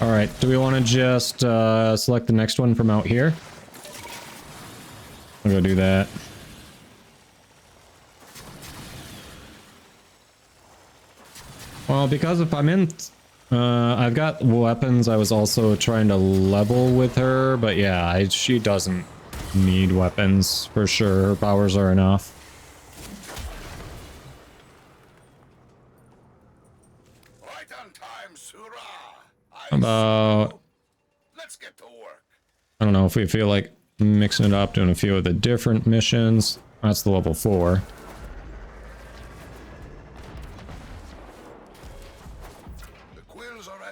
Alright, do we want to just select the next one from out here? I'll go do that. Well, because if I'm in... I've got weapons. I was also trying to level with her, but yeah, she doesn't need weapons for sure. Her powers are enough. Right on time, Surah. Let's get to work. I don't know if we feel like mixing it up, doing a few of the different missions. That's the level 4.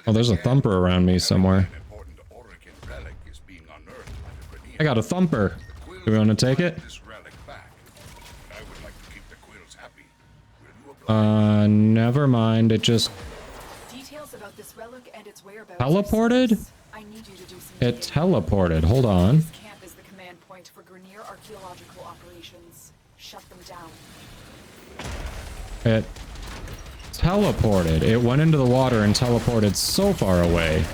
Oh, there's a thumper around me somewhere. I got a thumper. Do we want to take it? Never mind. It just Details about this relic and its whereabouts. teleported? I need you to do some It teleported. Hold on. This camp is the command point for Grenier archaeological operations. Shut them down. It teleported. It went into the water and teleported so far away.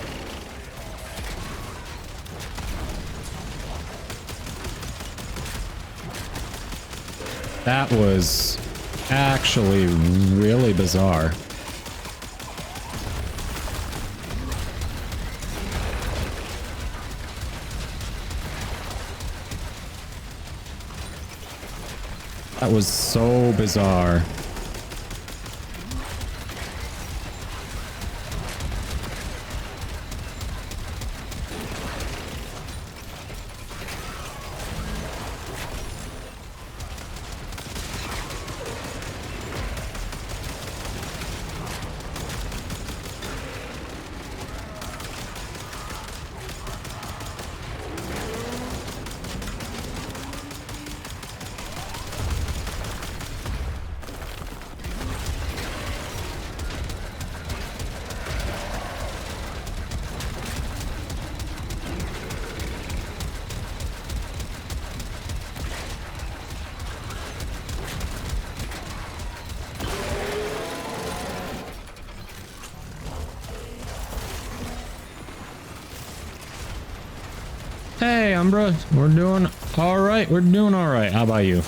That was actually really bizarre. That was so bizarre. Hey, Umbra, we're doing all right. We're doing all right. How about you?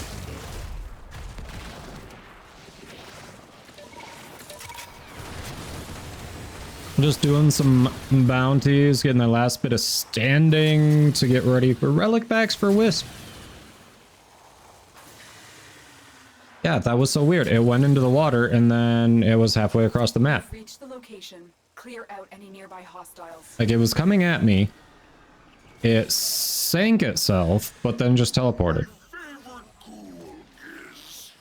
Just doing some bounties, getting the last bit of standing to get ready for relic packs for Wisp. Yeah, that was so weird. It went into the water and then it was halfway across the map. Reach the location. Clear out any nearby hostiles. Like, it was coming at me. It sank itself, but then just teleported. Favorite ghoul is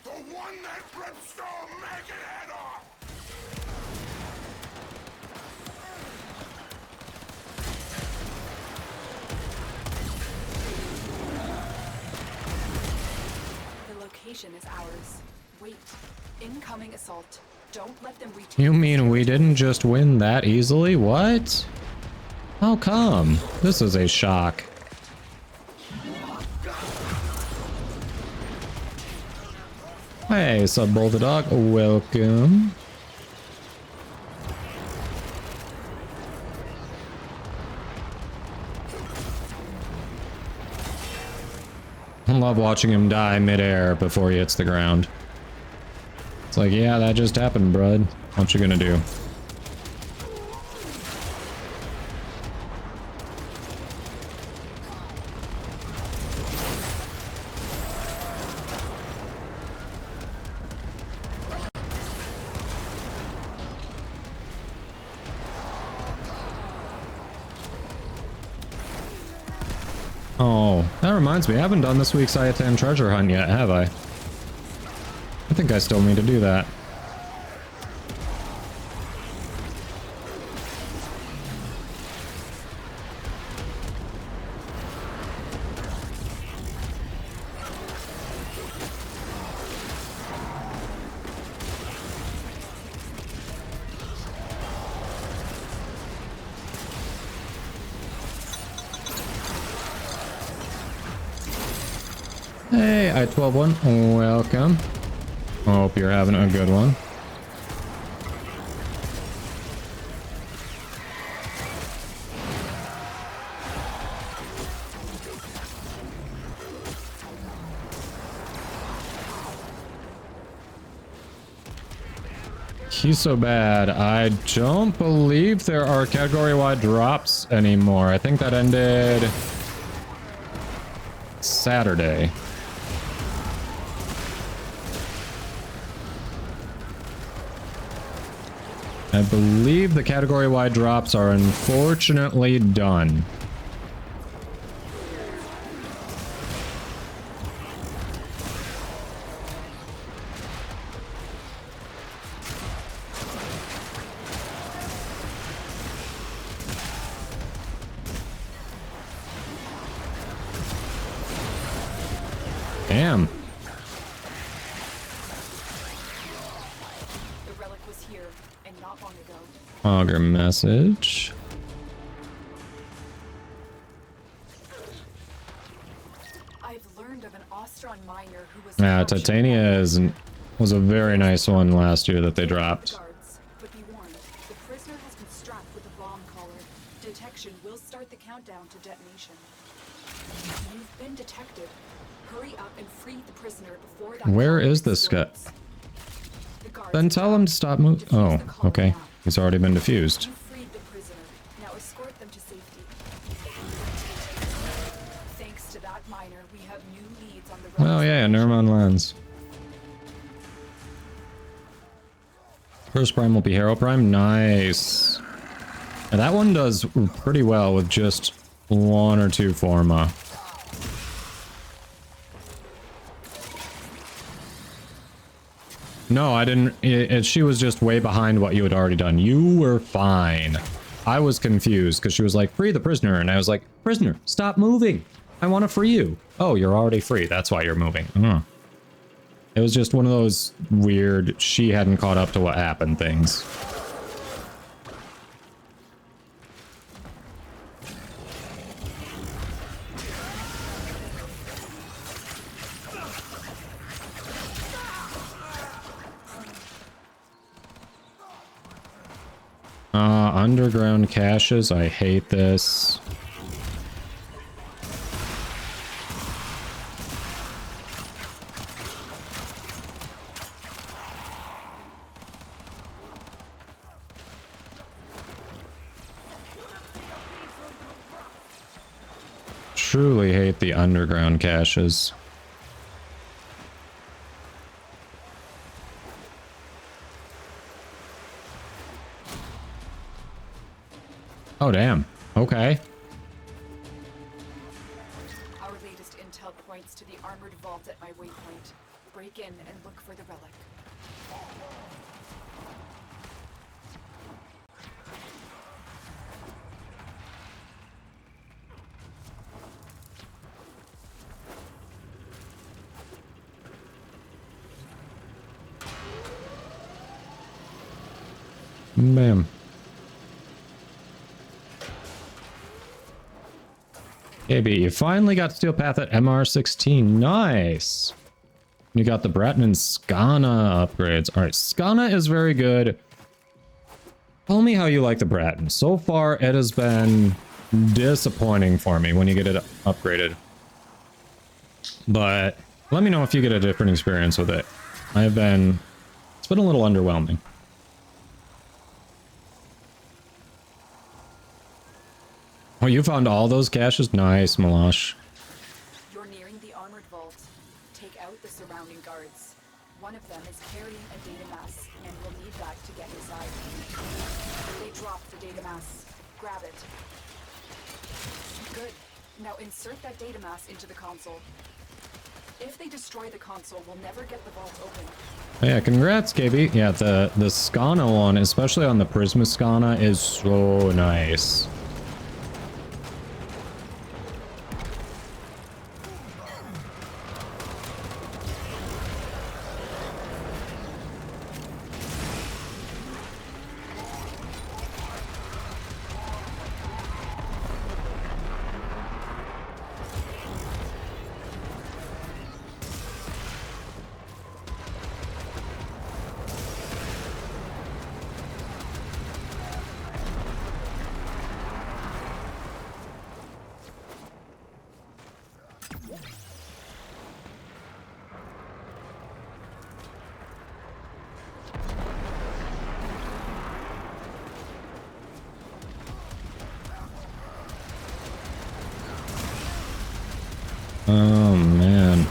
the one that rips the maggot head off. The location is ours. Wait. Incoming assault. Don't let them reach. You mean we didn't just win that easily? What? How come? This is a shock. Hey, sub Bulldog, welcome. I love watching him die midair before he hits the ground. It's like, yeah, that just happened, bud. What you gonna do? Oh, that reminds me, I haven't done this week's Ayatan treasure hunt yet, have I? I think I still need to do that. Hey, I-12-1, welcome. Hope you're having a good one. He's so bad. I don't believe there are category-wide drops anymore. I think that ended Saturday. I believe the category-wide drops are unfortunately done. Damn. The relic was here, and not long ago. Auger message. I've learned of an Ostron miner who was. Yeah, Titania was a very nice one last year that they dropped. Guards, but be warned, the prisoner has been strapped with a bomb collar. Detection will start the countdown to detonation. You've been detected. Hurry up and free the prisoner before that. Where collar is this guy? explodes. The guards Then tell him to stop moving. Oh, defuse the collar okay. now. He's already been diffused. You freed the prisoner. Now escort them to safety. Thanks to that miner, we have new leads on the Oh yeah, Neuromon Lens. First prime will be Hero Prime. Nice. And that one does pretty well with just 1 or 2 Forma. No, I didn't. She was just way behind what you had already done. You were fine. I was confused because she was like, free the prisoner. And I was like, prisoner, stop moving. I want to free you. Oh, you're already free. That's why you're moving. It was just one of those weird, she hadn't caught up to what happened things. Underground caches. I hate this. truly hate the underground caches. Oh, damn. Okay. Our latest intel points to the armored vault at my waypoint. Break in and look for the relic. Bam. KB, you finally got Steel Path at MR16. Nice. You got the Breton and Skana upgrades. All right, Skana is very good. Tell me how you like the Breton. So far, it has been disappointing for me when you get it upgraded. But let me know if you get a different experience with it. It's been a little underwhelming. Oh, you found all those caches? Nice, Malash. You're nearing the armored vault. Take out the surrounding guards. One of them is carrying a data mass, and we'll need that to get inside. They dropped the data mass. Grab it. Good. Now insert that data mass into the console. If they destroy the console, we'll never get the vault open. Yeah, congrats, KB. Yeah, the Skana one, especially on the Prisma Skana, is so nice. Oh, man.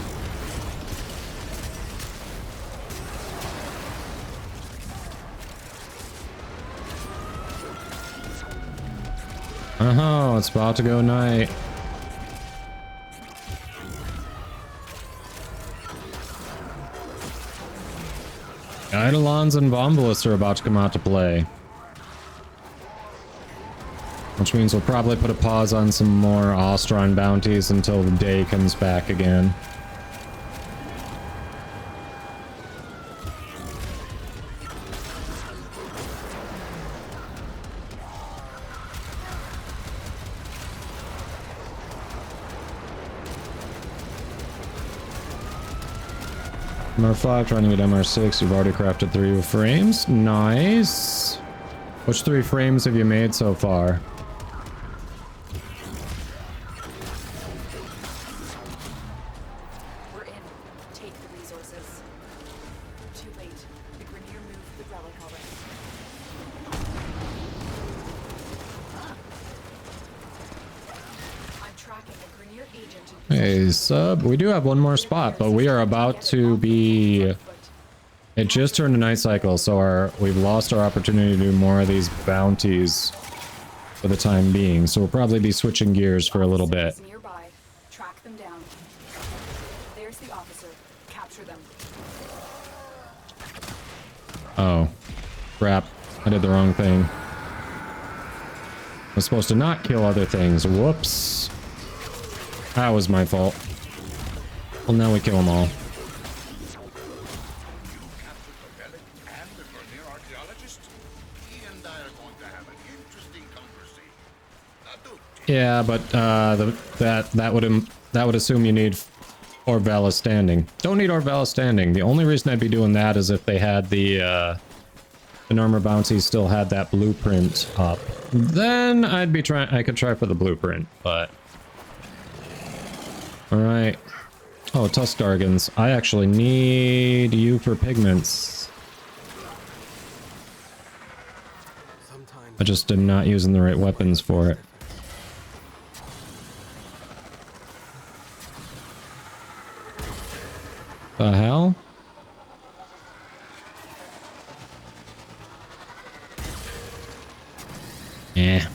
Oh, it's about to go night. Eidolons and Bombalus are about to come out to play. Which means we'll probably put a pause on some more Ostron bounties until the day comes back again. MR5 trying to get MR6. You've already crafted 3 frames. Nice. Which 3 frames have you made so far? We're in. Take the resources. Too late. The Grenier moved the relic already. I'm tracking a Grenier agent in Hey, sub. We do have one more spot, but we are about to be... It just turned a night cycle, so we've lost our opportunity to do more of these bounties for the time being. So we'll probably be switching gears for a little bit. Nearby. Track them down. There's the officer. Capture them. Oh. Crap. I did the wrong thing. I was supposed to not kill other things. Whoops. That was my fault. Well, now we kill them all. Yeah, but that would assume you need Orvala standing. Don't need Orvala standing. The only reason I'd be doing that is if they had the armor bounties still had that blueprint up. Then I'd be trying. I could try for the blueprint, but all right. Oh, Tuskargans. I actually need you for pigments. I just am not using the right weapons for it. The hell? Yeah.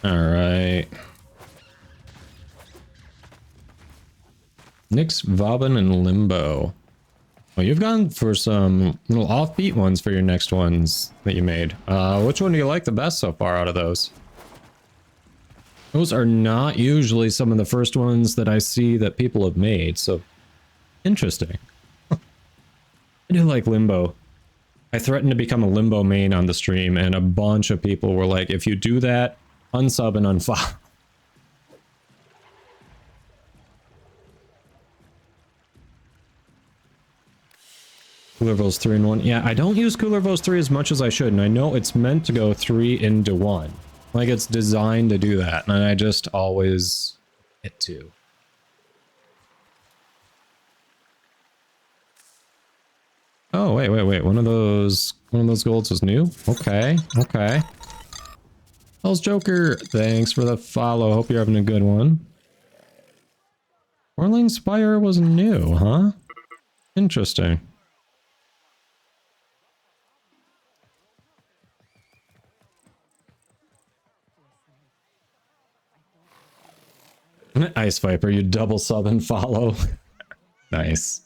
All right. Nyx, Vauban, and Limbo. Well, you've gone for some little offbeat ones for your next ones that you made. Which one do you like the best so far out of those? Those are not usually some of the first ones that I see that people have made, so interesting. I do like Limbo. I threatened to become a Limbo main on the stream, and a bunch of people were like, if you do that, unsub and unfollow. Cooler Vo's 3 in 1. Yeah, I don't use Cooler Vo's 3 as much as I should, and I know it's meant to go 3 into 1. Like, it's designed to do that, and I just always hit 2. Oh, wait. One of those golds was new? Okay. Hell's Joker, thanks for the follow. Hope you're having a good one. Orlean Spire was new, huh? Interesting. Ice Viper, you double sub and follow. Nice.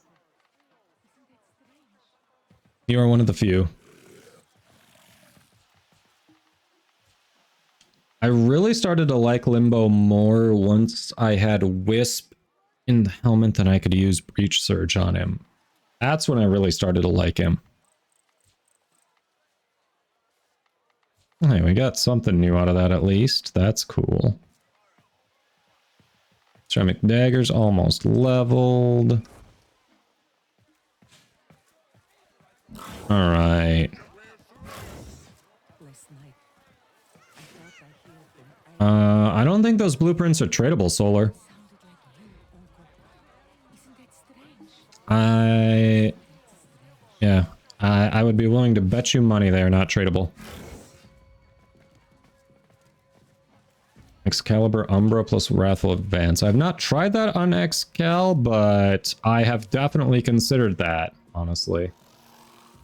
You are one of the few. I really started to like Limbo more once I had Wisp in the helmet that I could use Breach Surge on him. That's when I really started to like him. Hey, we got something new out of that at least. That's cool. Ceramic Dagger's almost leveled. Alright. I don't think those blueprints are tradable, Solar. Yeah. I would be willing to bet you money they are not tradable. Excalibur Umbra plus Wrathful Advance. I've not tried that on Excal, but I have definitely considered that, honestly.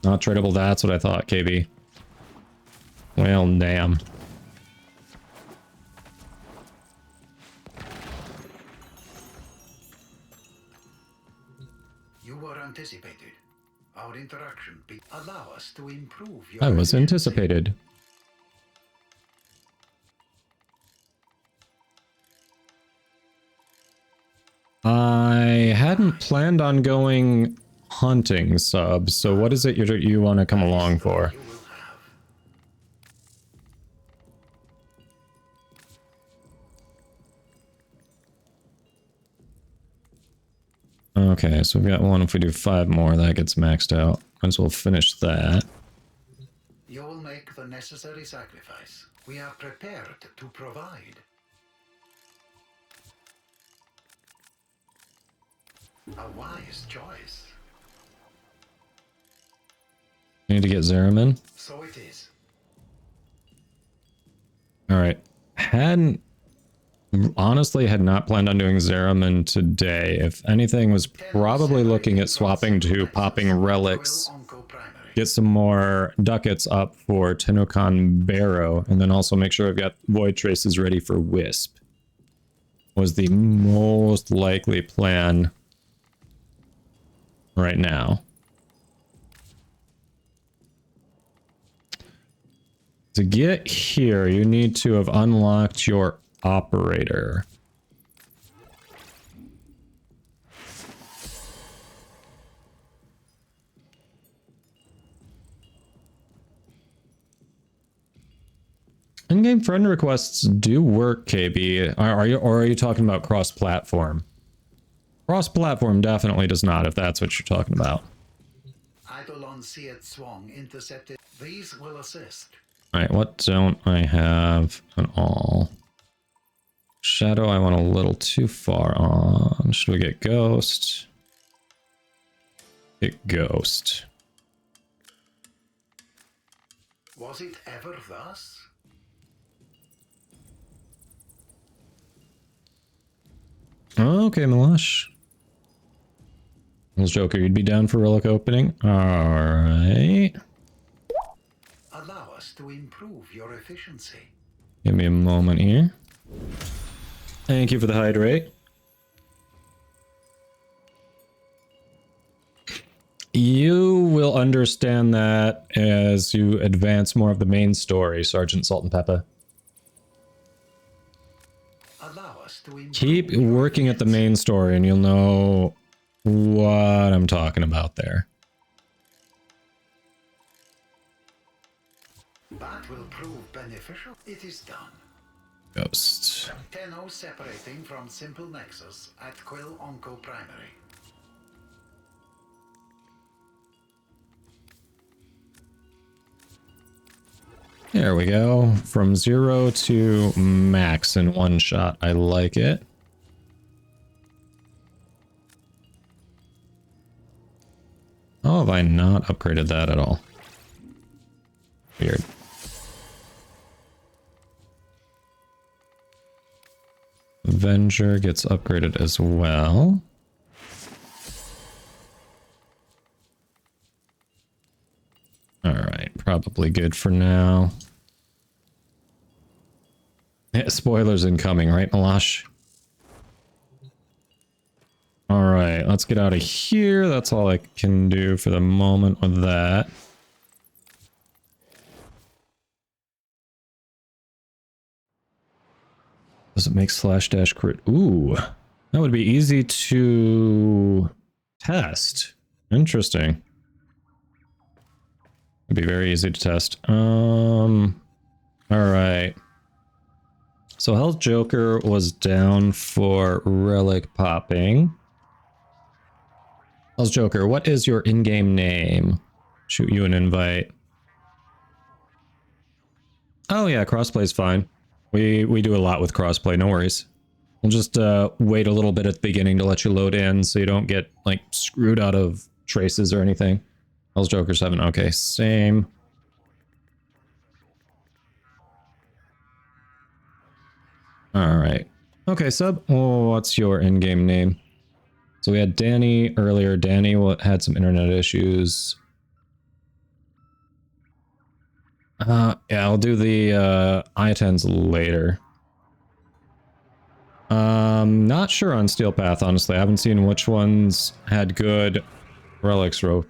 Not tradable, that's what I thought, KB. Well, damn. You were anticipated. Our interaction allow us to improve your I was efficiency. anticipated. I hadn't planned on going hunting subs, so what is it you want to come along for? Okay, so we've got one. If we do 5 more, that gets maxed out. Might as well finish that. You will make the necessary sacrifice. We are prepared to provide. A wise choice. Need to get Zeramin. So it is. Alright. Honestly, had not planned on doing Zeramin today. If anything, was probably looking at swapping to popping relics. Get some more ducats up for Tenokan Barrow, and then also make sure I've got Void Traces ready for Wisp. Was the most likely plan right now. To get here, you need to have unlocked your operator. In-game friend requests do work, KB. Are you talking about cross-platform? Cross-platform definitely does not, if that's what you're talking about. Eidolon Seat Swang intercepted. These will assist. Alright, what don't I have at all? Shadow I want a little too far on. Should we get Ghost? Ghost. Was it ever thus? Okay, Milosh. Joker, you'd be down for relic opening? Alright. Allow us to improve your efficiency. Give me a moment here. Thank you for the hydrate. You will understand that as you advance more of the main story, Sergeant Salt and Pepper. Allow us to improve Keep your working at the main story and you'll know what I'm talking about there. That will prove beneficial. It is done. Ghost. Tenno separating from simple nexus at Quill Onco Primary. There we go. From 0 to max in one shot. I like it. How have I not upgraded that at all? Weird. Avenger gets upgraded as well. Alright, probably good for now. Yeah, spoilers incoming, right, Milosh? Alright, let's get out of here. That's all I can do for the moment with that. Does it make slash dash crit? Ooh, that would be easy to test. Interesting. It'd be very easy to test. Alright. So Health Joker was down for relic popping. Health Joker, what is your in-game name? Shoot you an invite. Oh yeah, crossplay's fine. We do a lot with crossplay, no worries. We'll just wait a little bit at the beginning to let you load in so you don't get like screwed out of traces or anything. Hell's Joker 7, okay, same. Alright. Okay, sub, what's your in-game name? So we had Danny earlier. Danny had some internet issues. Yeah, I'll do the I-10s later. Not sure on Steel Path, honestly. I haven't seen which ones had good relics rope.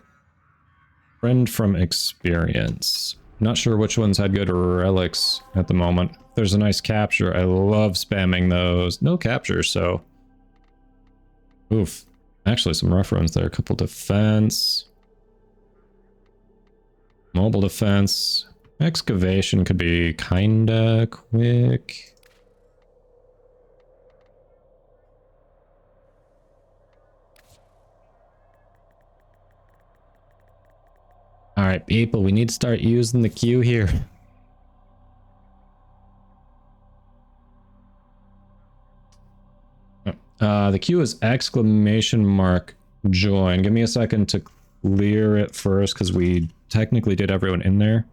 Friend from experience. Not sure which ones had good relics at the moment. There's a nice capture. I love spamming those. No capture, so... Oof. Actually, some rough runs there. A couple defense. Mobile defense. Excavation could be kinda quick. Alright, people, we need to start using the queue here. The queue is exclamation mark join. Give me a second to clear it first, because we technically did everyone in there.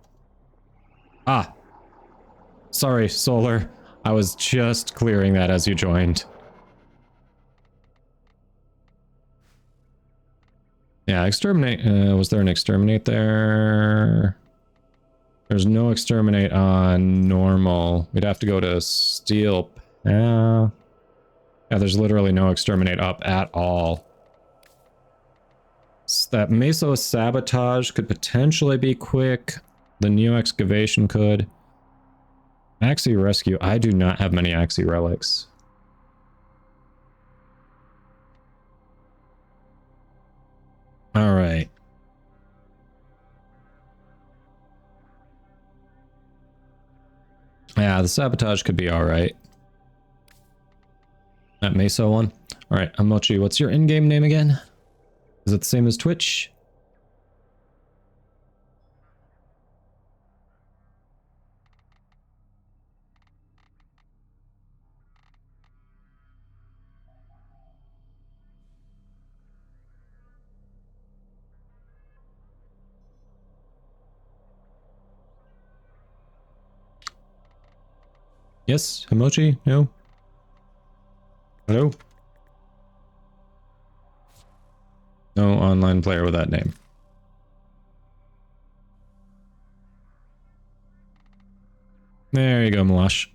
Ah! Sorry, Solar. I was just clearing that as you joined. Yeah, exterminate. Was there an exterminate there? There's no exterminate on normal. We'd have to go to steel. Yeah, there's literally no exterminate up at all. That Meso sabotage could potentially be quick. The Neo excavation could. Axie rescue. I do not have many Axie relics. All right. Yeah, the sabotage could be all right. That Meso one. All right, Amochi, what's your in-game name again? Is it the same as Twitch? Yes? Himochi? No? Hello? No online player with that name. There you go, Malash.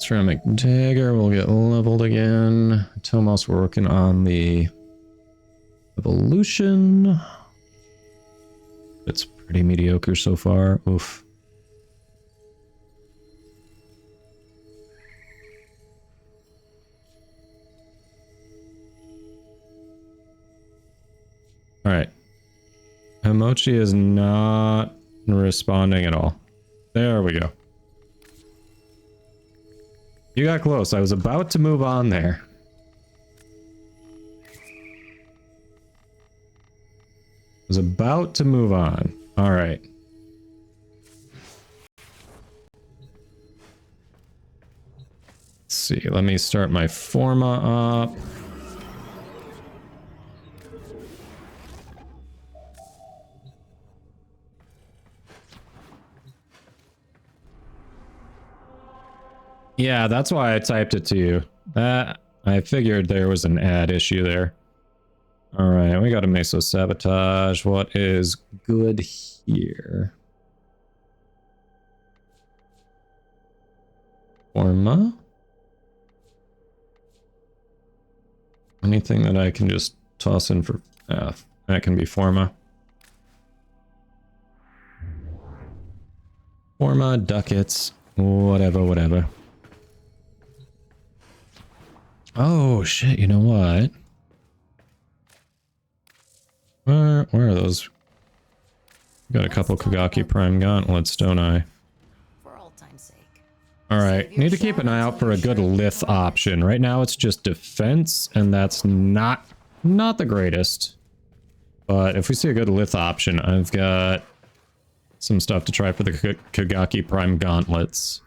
Ceramic dagger will get leveled again. Tomos working on the evolution. It's pretty mediocre so far. Oof. Alright. Himochi is not responding at all. There we go. You got close. I was about to move on there. Was about to move on. All right. Let's see. Let me start my Forma up. Yeah, that's why I typed it to you. I figured there was an ad issue there. All right, we got a Meso Sabotage. What is good here? Forma? Anything that I can just toss in for... that can be Forma. Forma, ducats, whatever, whatever. Oh, shit, you know what? Where are those? Got a couple Kagaki Prime Gauntlets, don't I? For all time's sake. Alright, need to keep an eye out for a good lith option. Right now it's just defense, and that's not the greatest. But if we see a good lith option, I've got some stuff to try for the Kagaki Prime Gauntlets.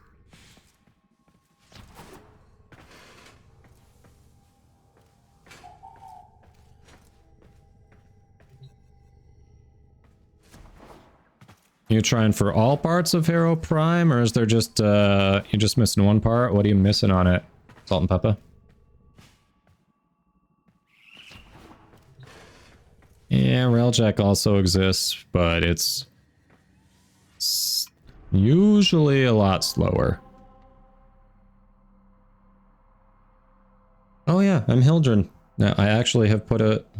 You trying for all parts of Hero Prime, or is there just, you're just missing one part? What are you missing on it? Salt and pepper? Yeah, Railjack also exists, but it's usually a lot slower. Oh yeah, I'm Hildren. Now, I actually have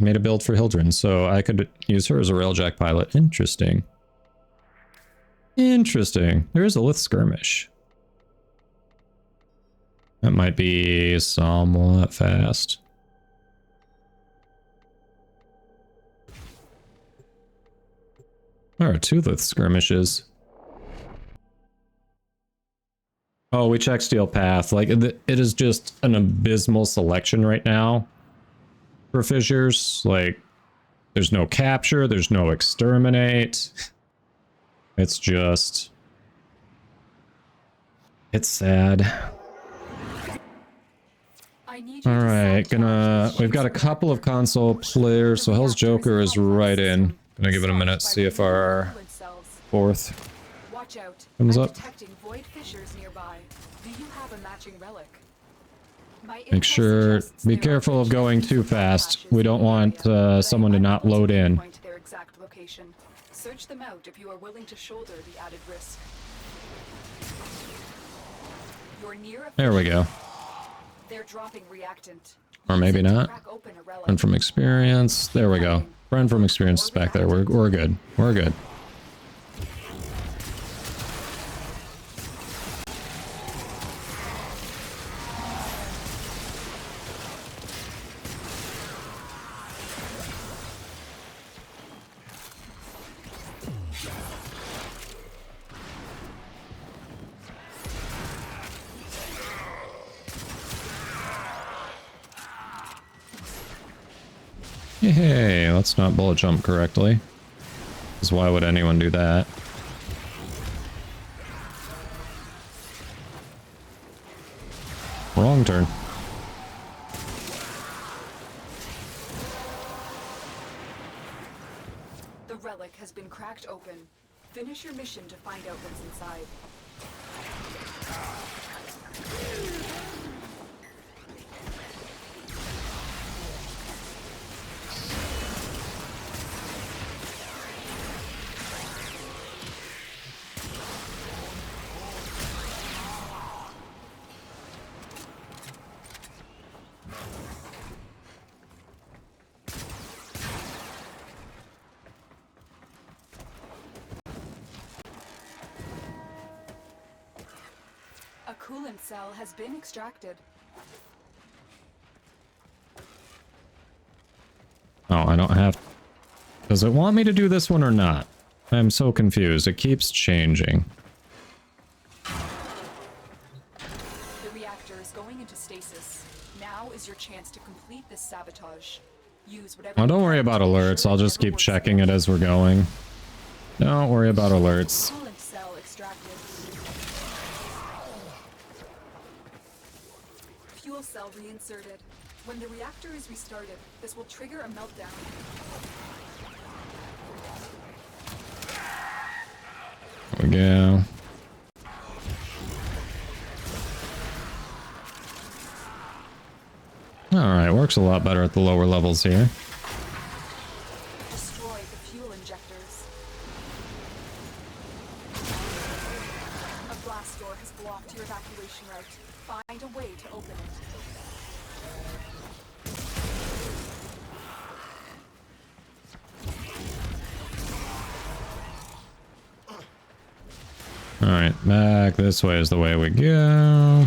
made a build for Hildren, so I could use her as a Railjack pilot. Interesting. Interesting. There is a Lith Skirmish. That might be somewhat fast. There are 2 Lith Skirmishes. Oh, we checked Steel Path. Like, it is just an abysmal selection right now for fissures. Like, there's no capture, there's no exterminate. It's just... it's sad. Alright, we've got a couple of console players, so Hell's Joker is right in. Gonna give it a minute, see if our 4th comes up. Make sure, be careful of going too fast. We don't want someone to not load in. Search them out if you are willing to shoulder the added risk. There we go. They're dropping reactant. Or maybe not. Friend from experience. There we go. Friend from experience is back there. We're good. We're good. Hey, let's not bullet jump correctly. Because why would anyone do that? Wrong turn. The relic has been cracked open. Finish your mission to find out what's inside. A coolant cell has been extracted. Oh, I don't have... Does it want me to do this one or not? I'm so confused. It keeps changing. The reactor is going into stasis. Now is your chance to complete this sabotage. Use whatever. Oh, don't worry about alerts. I'll just keep checking it as we're going. Don't worry about alerts. Coolant cell extracted. Fuel cell reinserted. When the reactor is restarted, this will trigger a meltdown. There we go. Alright, works a lot better at the lower levels here. Destroy the fuel injectors. A blast door has blocked your evacuation route. Find a way to open it. Alright, back this way is the way we go.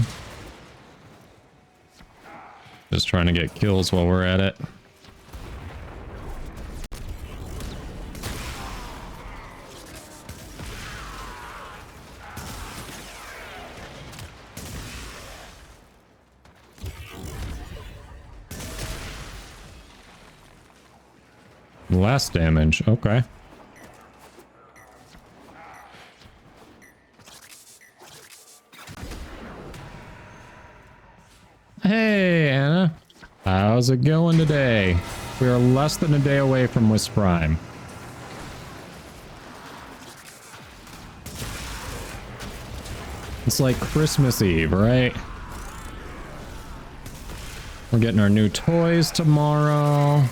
Just trying to get kills while we're at it. Less damage, okay. Hey, Anna. How's it going today? We are less than a day away from Wisp Prime. It's like Christmas Eve, right? We're getting our new toys tomorrow.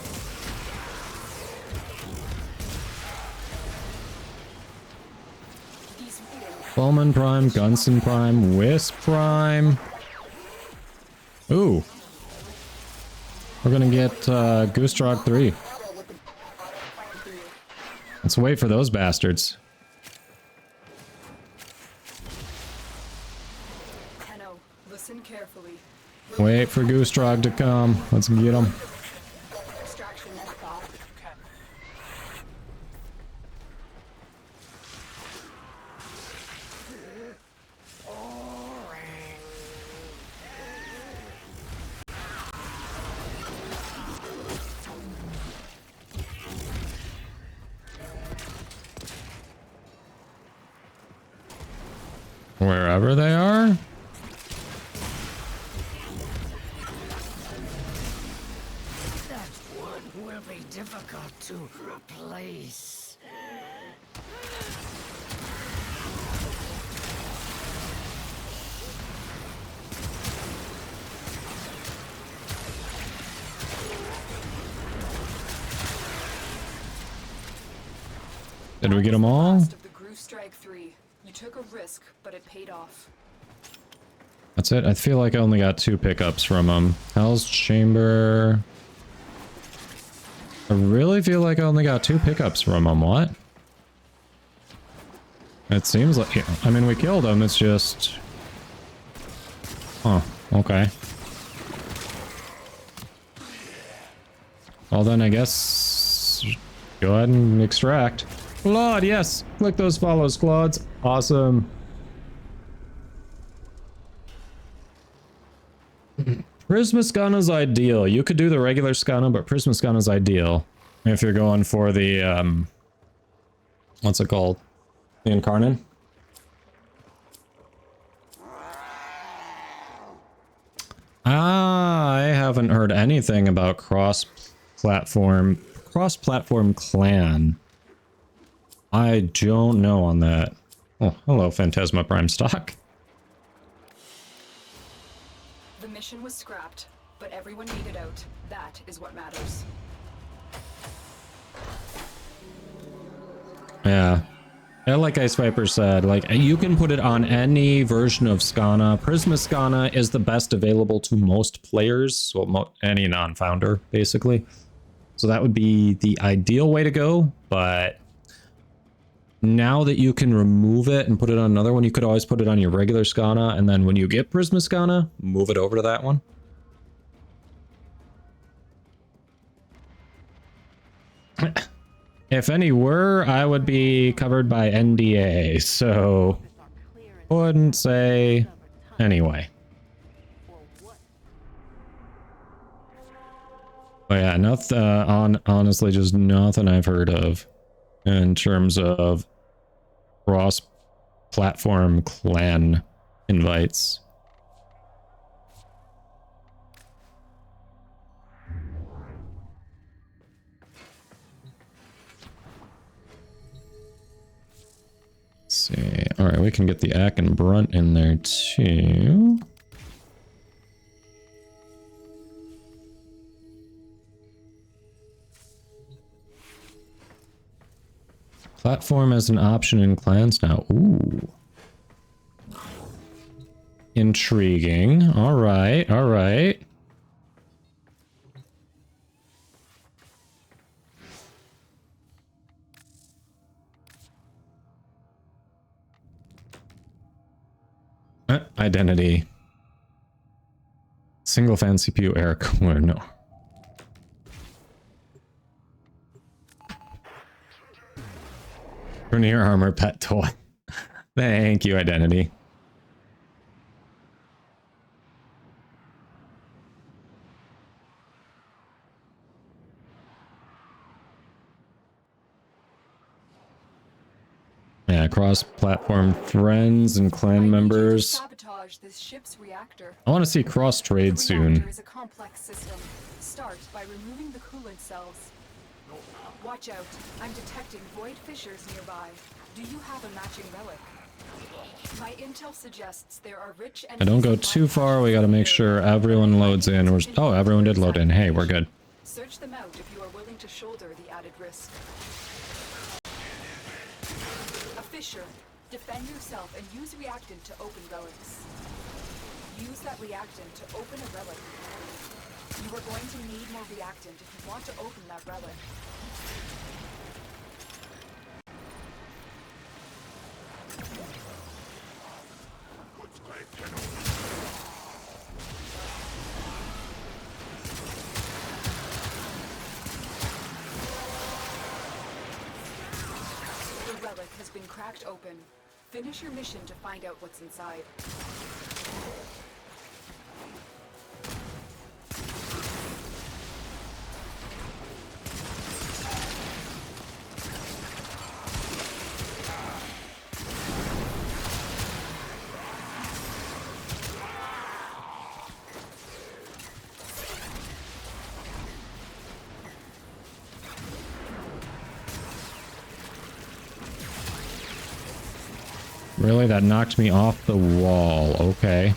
Bowman Prime, Gunson Prime, Wisp Prime. Ooh. We're gonna get Goose Drog 3. Let's wait for those bastards. Tenno, listen carefully. Wait for Goose Drog to come. Let's get them. Extraction and thaw. Wherever they are. That one will be difficult to replace. Did we get them all? Last of the Groove Strike 3. You took a risk, but it paid off. That's it. I feel like I only got 2 pickups from them. Hell's Chamber. I really feel like I only got 2 pickups from them. What? It seems like... Yeah, I mean, we killed them. It's just... Huh. Okay. Well, then I guess... Go ahead and extract. Claude, yes! Click those follows, Claudes. Awesome. Prismaskana's ideal. You could do the regular Skana, but Prismaskana's ideal. If you're going for the, what's it called? The Incarnate? I haven't heard anything about cross-platform clan. I don't know on that. Oh, hello, Phantasma Prime stock. The mission was scrapped, but everyone made it out. That is what matters. Yeah. Yeah, like Ice Viper said, like, you can put it on any version of Skana. Prismaskana is the best available to most players, well, any non-founder, basically. So that would be the ideal way to go, but now that you can remove it and put it on another one, you could always put it on your regular Skana, and then when you get Prismaskana, move it over to that one. If any were, I would be covered by NDA, so wouldn't say anyway. But yeah, nothing, honestly, just nothing I've heard of in terms of cross-platform clan invites. Let's see. All right, we can get the Ack and Brunt in there too. Platform as an option in clans now. Ooh. Intriguing. All right, all right. Identity. Single fan CPU air cooler. No. Vernier armor pet toy. Thank you, Identity. Yeah, cross-platform friends and clan members. Sabotage this ship's reactor. I want to see cross-trade The soon. reactor is a complex system. Start by removing the coolant cells. Watch out. I'm detecting void fissures nearby. Do you have a matching relic? My intel suggests there are rich I don't go too far. We got to make sure everyone loads in. Oh, everyone did load in. Hey, we're good. Search them out if you are willing to shoulder the added risk. A fissure. Defend yourself and use reactant to open relics. Use that reactant to open a relic. You are going to need more reactant if you want to open that relic. The relic has been cracked open. Finish your mission to find out what's inside. Really? That knocked me off the wall. Okay.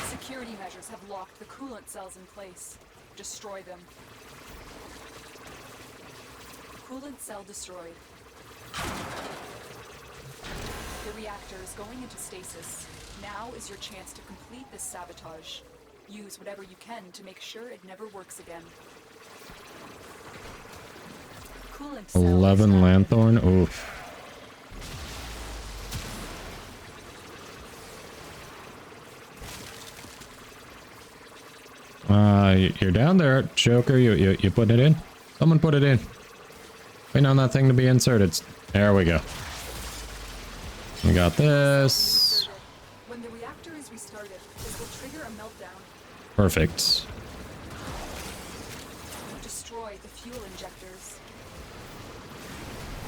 Security measures have locked the coolant cells in place. Destroy them. Coolant cell destroyed. The reactor is going into stasis. Now is your chance to complete this sabotage. Use whatever you can to make sure it never works again. 11 Lanthorn. Oof. You're down there, Joker. You put it in? Someone put it in. Waiting on that thing to be inserted. There we go. We got this. When the reactor is restarted, this will trigger a meltdown. Perfect. Destroy the fuel injectors.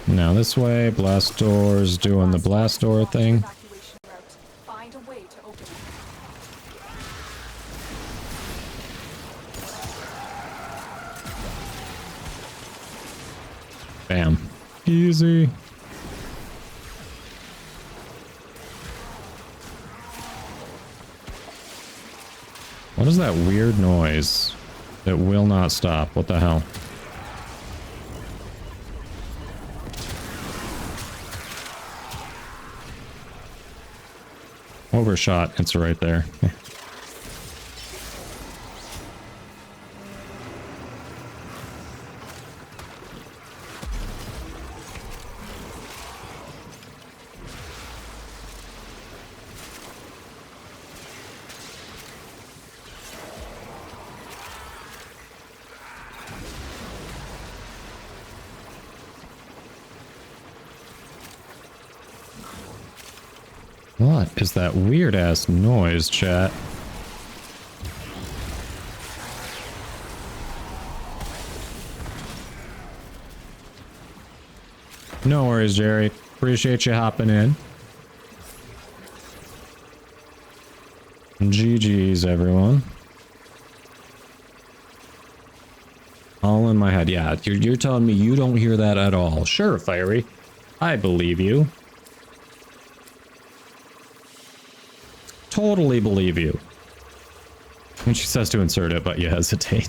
Now this way, blast doors doing the blast door thing. Evacuation route. Find a way to open it. Bam. Easy. What is that weird noise? It will not stop. What the hell? Overshot. It's right there. What is that weird ass noise, chat? No worries, Jerry. Appreciate you hopping in. GG's, everyone. All in my head. Yeah, you're telling me you don't hear that at all. Sure, Fiery. I believe you. Totally believe you. When she says to insert it, but you hesitate.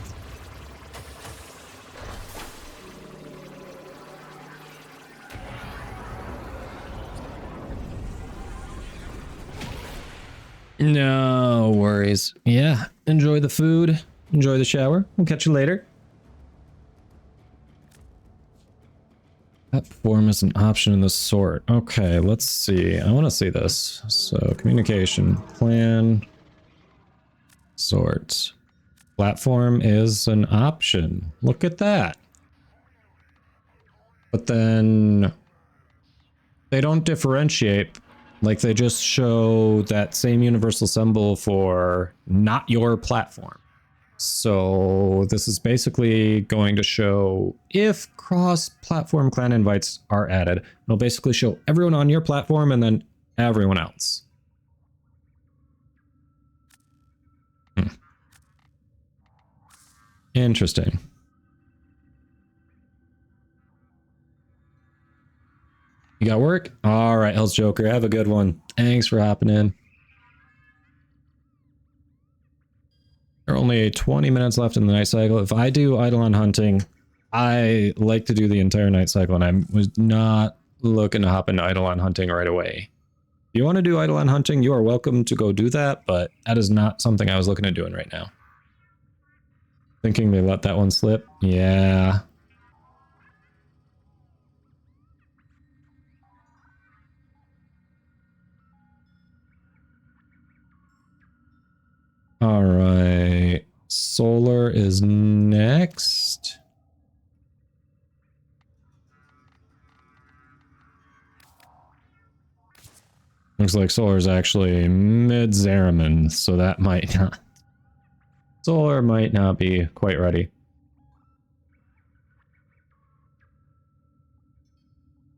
No worries. Yeah, enjoy the food. Enjoy the shower. We'll catch you later. That form is an option in the sort. Okay, let's see. I want to see this. So, communication, plan, sort. Platform is an option. Look at that. But then they don't differentiate. Like, they just show that same universal symbol for not your platform. So this is basically going to show if cross-platform clan invites are added. It'll basically show everyone on your platform and then everyone else. Interesting. You got work? All right, Hell's Joker, have a good one. Thanks for hopping in. There are only 20 minutes left in the night cycle. If I do Eidolon hunting, I like to do the entire night cycle, and I was not looking to hop into Eidolon hunting right away. If you want to do Eidolon hunting, you are welcome to go do that, but that is not something I was looking at doing right now. Thinking they let that one slip? Yeah. All right. Solar is next. Looks like Solar is actually mid-Zeraman, so that might not... Solar might not be quite ready.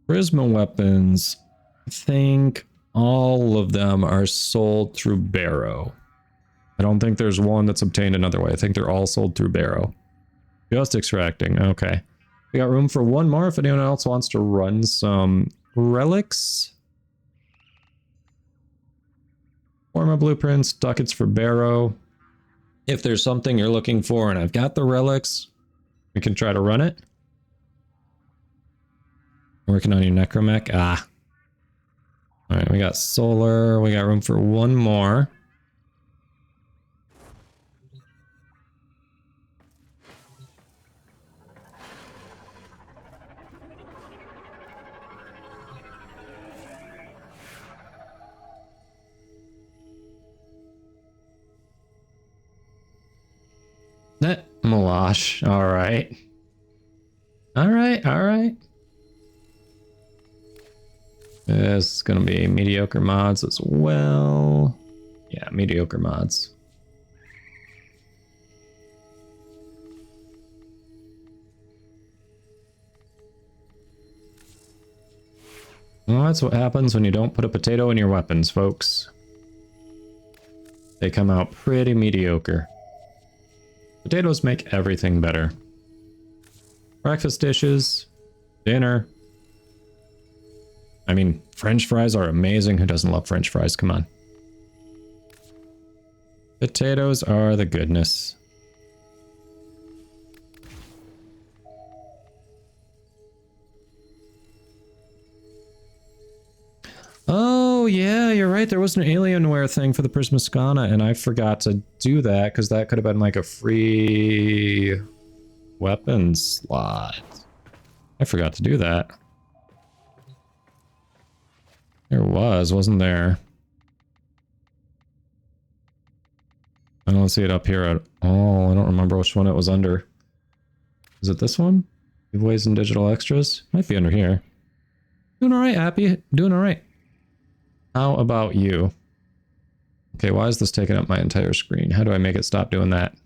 Prisma weapons, I think all of them are sold through Barrow. I don't think there's one that's obtained another way. I think they're all sold through Barrow. Just extracting. Okay. We got room for one more if anyone else wants to run some relics. Forma blueprints, ducats for Barrow. If there's something you're looking for and I've got the relics, we can try to run it. Working on your necromech. Ah. Alright, we got solar. We got room for one more. Malash. All right. All right. All right. This is going to be mediocre mods as well. Yeah, mediocre mods. Well, that's what happens when you don't put a potato in your weapons, folks. They come out pretty mediocre. Potatoes make everything better. Breakfast dishes, dinner. I mean, French fries are amazing. Who doesn't love French fries? Come on. Potatoes are the goodness. Oh, yeah, you're right. There was an Alienware thing for the Prismascana, and I forgot to do that because that could have been like a free weapon slot. I forgot to do that. There was, wasn't there? I don't see it up here at all. I don't remember which one it was under. Is it this one? Giveaways and digital extras? Might be under here. Doing alright, Happy. Doing alright. How about you? Okay, why is this taking up my entire screen? How do I make it stop doing that?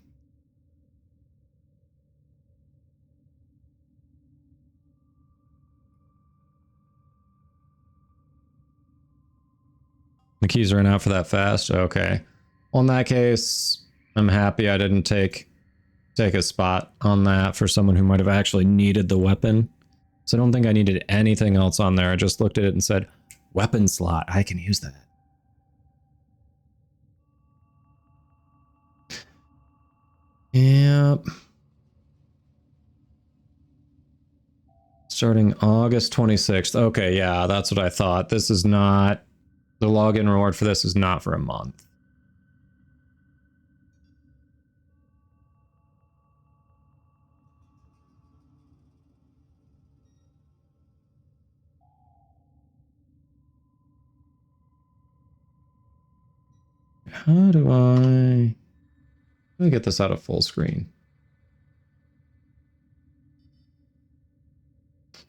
The keys ran out for that fast? Okay. Well, in that case, I'm happy I didn't take a spot on that for someone who might have actually needed the weapon. So I don't think I needed anything else on there. I just looked at it and said, weapon slot, I can use that. Yep. Starting August 26th. Okay, yeah, that's what I thought. This is not... The login reward for this is not for a month. How do I get this out of full screen?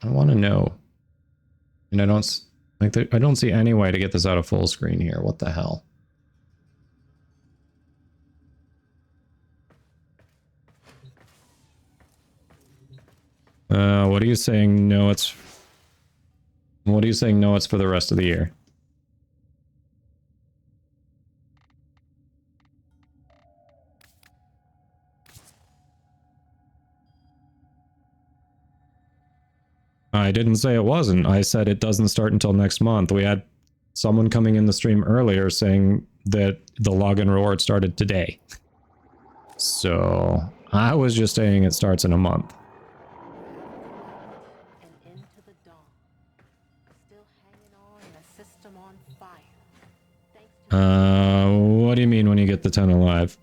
I want to know. And I don't I don't see any way to get this out of full screen here. What the hell? What are you saying? No, it's... What are you saying? No, it's for the rest of the year. I didn't say it wasn't. I said it doesn't start until next month. We had someone coming in the stream earlier saying that the login reward started today. So I was just saying it starts in a month. And into the dawn. Still hanging on and a system on fire. Thanks to What do you mean when you get the 10 alive?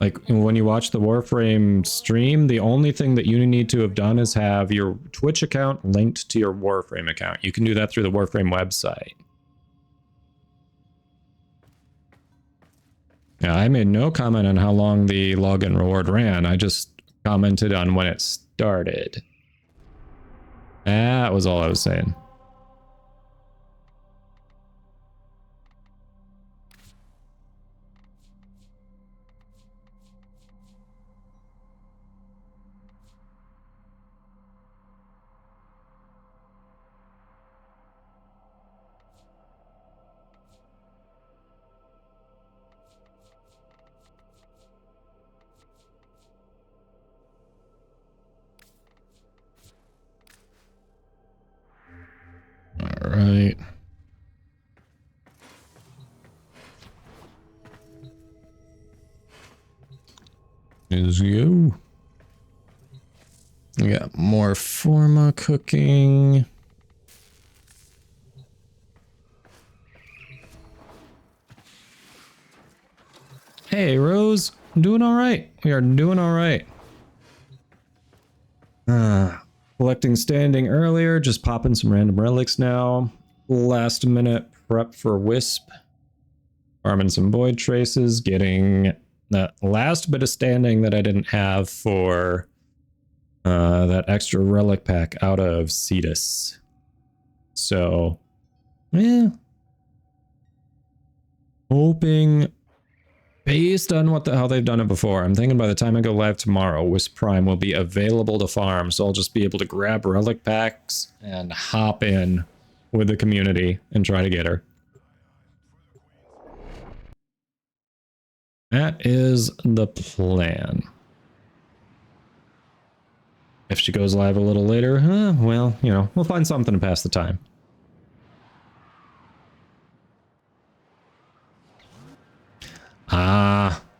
Like, when you watch the Warframe stream, the only thing that you need to have done is have your Twitch account linked to your Warframe account. You can do that through the Warframe website. Yeah, I made no comment on how long the login reward ran. I just commented on when it started. That was all I was saying. All right. Is you. We got more Forma cooking. Hey, Rose. I'm doing all right. We are doing all right. Collecting standing earlier, just popping some random relics now. Last minute prep for Wisp. Farming some void traces, getting that last bit of standing that I didn't have for that extra relic pack out of Cetus. So Yeah. Hoping, based on how they've done it before, I'm thinking by the time I go live tomorrow, Wisp Prime will be available to farm, so I'll just be able to grab relic packs and hop in with the community and try to get her. That is the plan. If she goes live a little later, well, you know, we'll find something to pass the time.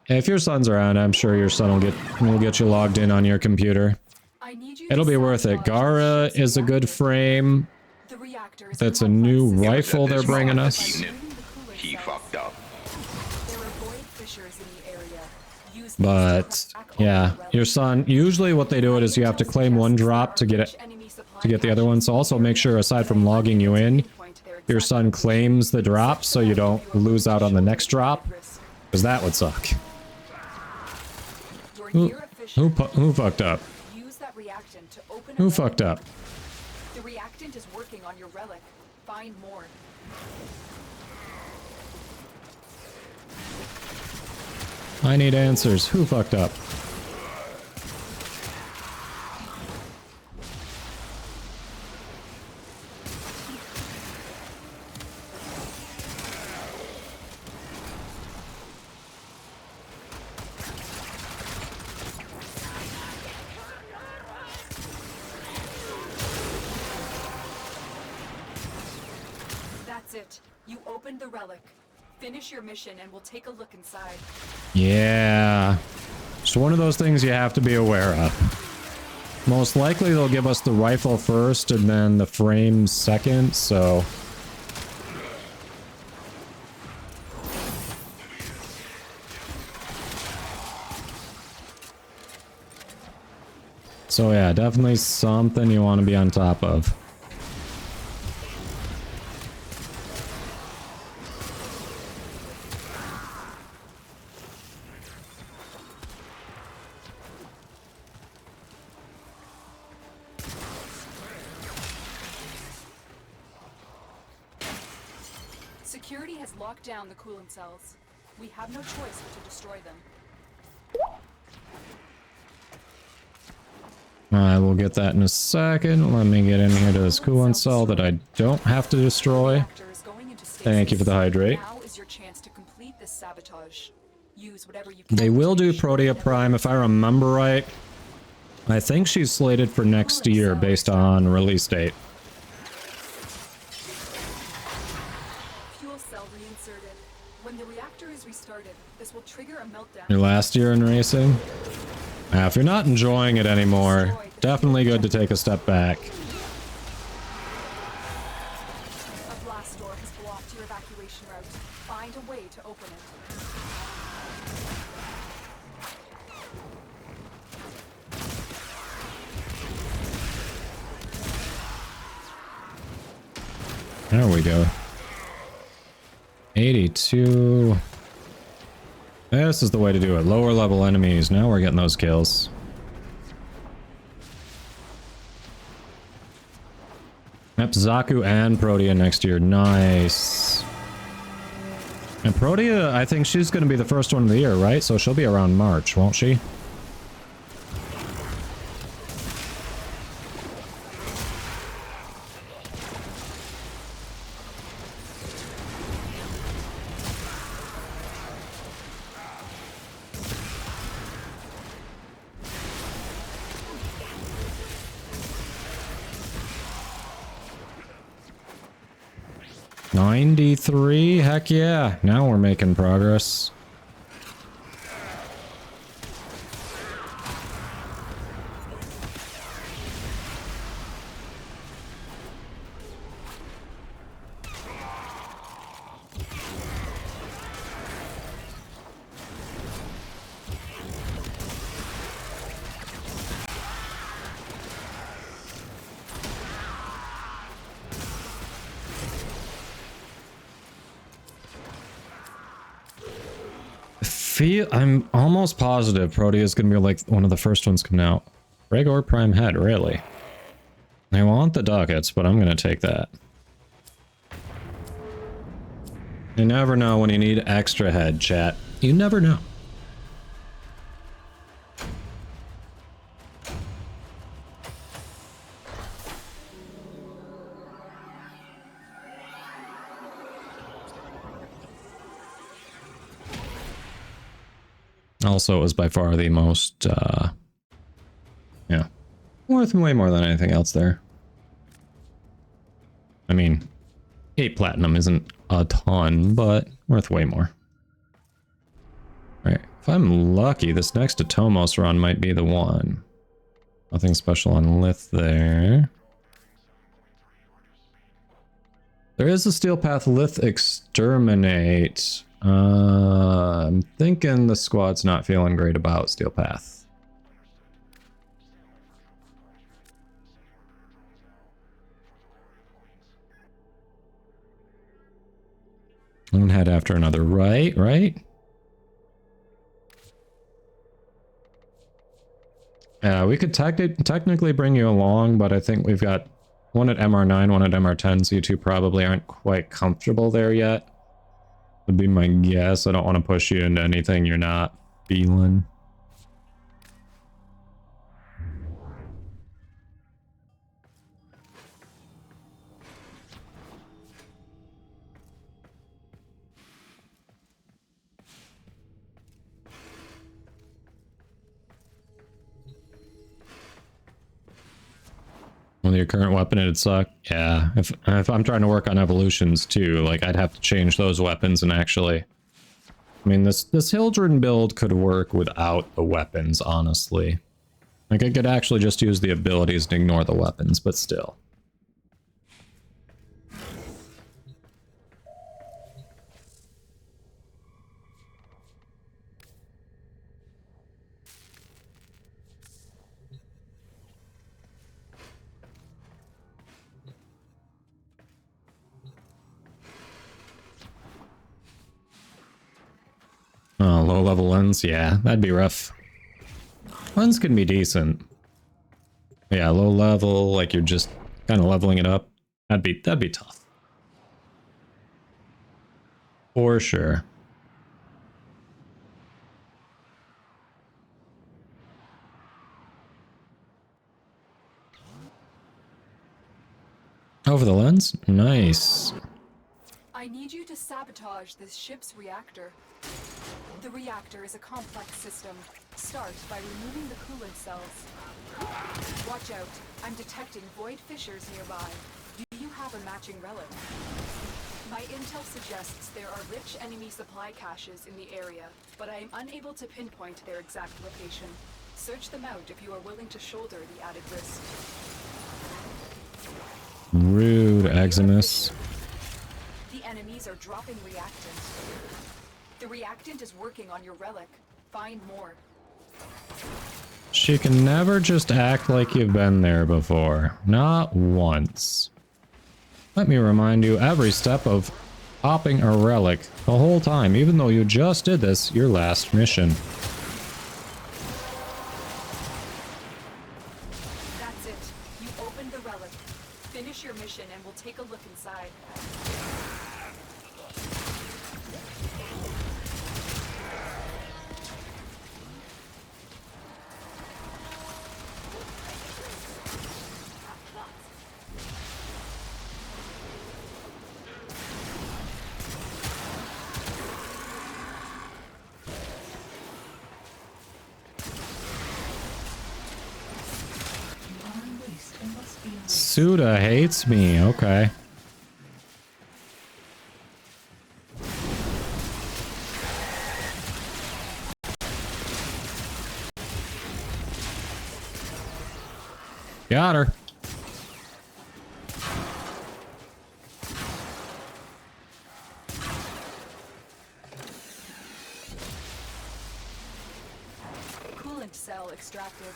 If your son's around, I'm sure your son will get you logged in on your computer. It'll be worth it. Gara is a good frame. That's a new rifle they're bringing us. He fucked up. But yeah, your son, usually what they do it is you have to claim one drop to get the other one. So also make sure, aside from logging you in, your son claims the drop so you don't lose out on the next drop, because that would suck. Who fucked up? Who fucked up? The reactant is working on your relic. Find more. I need answers. Who fucked up? That's it. You opened the relic. Finish your mission and we'll take a look inside. Yeah. It's one of those things you have to be aware of. Most likely they'll give us the rifle first and then the frame second, so... So yeah, definitely something you want to be on top of. Security has locked down the coolant cells. We have no choice but to destroy them. I will get that in a second. Let me get in here to this coolant cell that I don't have to destroy. Thank you for the hydrate. Now is your chance to complete this sabotage. Use whatever you can. They will do Protea Prime if I remember right. I think she's slated for next year based on release date. Fuel cell reinserted. When the reactor is restarted, this will trigger a meltdown. Your last year in racing? If you're not enjoying it anymore, definitely good to take a step back. A blast door has blocked your evacuation route. Find a way to open it. There we go. 82. This is the way to do it. Lower level enemies. Now we're getting those kills. Yep, Zaku and Protea next year. Nice. And Protea, I think she's going to be the first one of the year, right? So she'll be around March, won't she? $93? Heck yeah. Now we're making progress. I'm almost positive Protea is going to be like one of the first ones coming out. Regular Prime Head, really? I want the ducats, but I'm going to take that. You never know when you need extra head, chat. You never know. Also, it was by far the most, yeah, worth way more than anything else there. I mean, 8 platinum isn't a ton, but worth way more. Right, if I'm lucky, this next Atomos run might be the one. Nothing special on Lith there. There is a Steel Path Lith Exterminate. I'm thinking the squad's not feeling great about Steel Path. One head after another, right? Yeah, we could technically bring you along, but I think we've got one at MR9, one at MR10, so you two probably aren't quite comfortable there yet. Would be my guess. I don't want to push you into anything you're not feeling. With your current weapon, it'd suck. Yeah, if I'm trying to work on evolutions too, like I'd have to change those weapons and actually... I mean, this Hildren build could work without the weapons, honestly. Like, I could actually just use the abilities and ignore the weapons, but still. Oh, low level lens? Yeah, that'd be rough. Lens can be decent. Yeah, low level, like you're just kind of leveling it up. That'd be tough. For sure. Over the lens? Nice. I need you to sabotage this ship's reactor. The reactor is a complex system. Start by removing the coolant cells. Watch out. I'm detecting void fissures nearby. Do you have a matching relic? My intel suggests there are rich enemy supply caches in the area, but I am unable to pinpoint their exact location. Search them out if you are willing to shoulder the added risk. Rude, Eximus. The enemies are dropping reactant. The reactant is working on your relic. Find more. She can never just act like you've been there before. Not once. Let me remind you every step of popping a relic the whole time, even though you just did this your last mission. That's it. You opened the relic. Finish your mission and we'll take a look inside. Suda hates me, okay. Got her. Coolant cell extracted.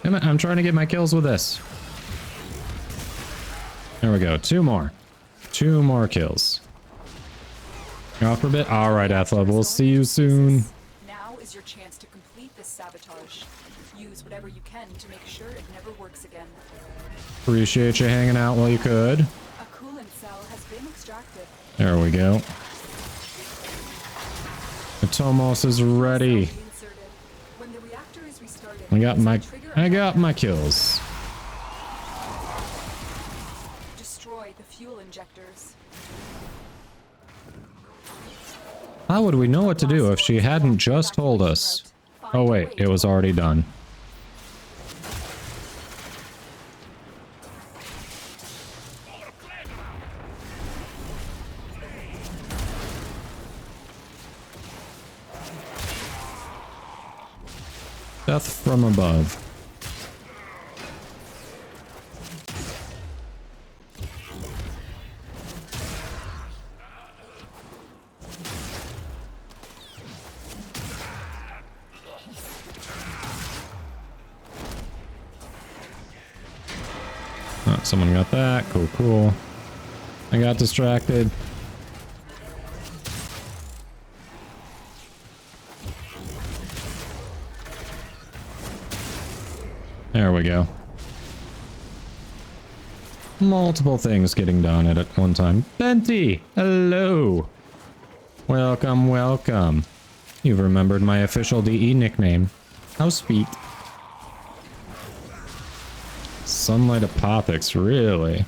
Damn it, I'm trying to get my kills with this. There we go, 2 more. 2 more kills. You're off for a bit? Alright, Athleb, we'll see you soon. Now is your chance to complete this sabotage. Use whatever you can to make sure it never works again. Appreciate you hanging out while you could. A coolant cell has been extracted. There we go. The Tomos is ready. When the reactor is restarted, I got my kills. destroy the fuel injectors. How would we know what to do if she hadn't just told us? Oh wait, it was already done. Death from above. Oh, someone got that. Cool, cool. I got distracted. There we go. Multiple things getting done at one time. Benti! Hello! Welcome, welcome. You've remembered my official DE nickname. How sweet. Sunlight Apothix, really?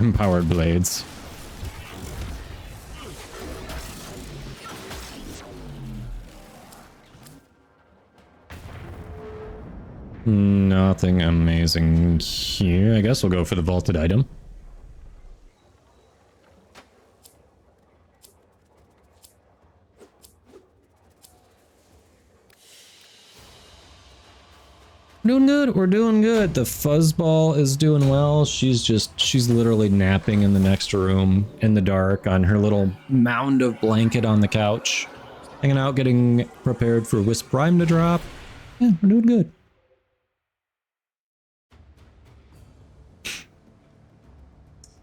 Empowered blades. Nothing amazing here. I guess we'll go for the vaulted item. Doing good. We're doing good. The fuzzball is doing well. She's literally napping in the next room in the dark on her little mound of blanket on the couch. Hanging out, getting prepared for Wisp Prime to drop. Yeah, we're doing good.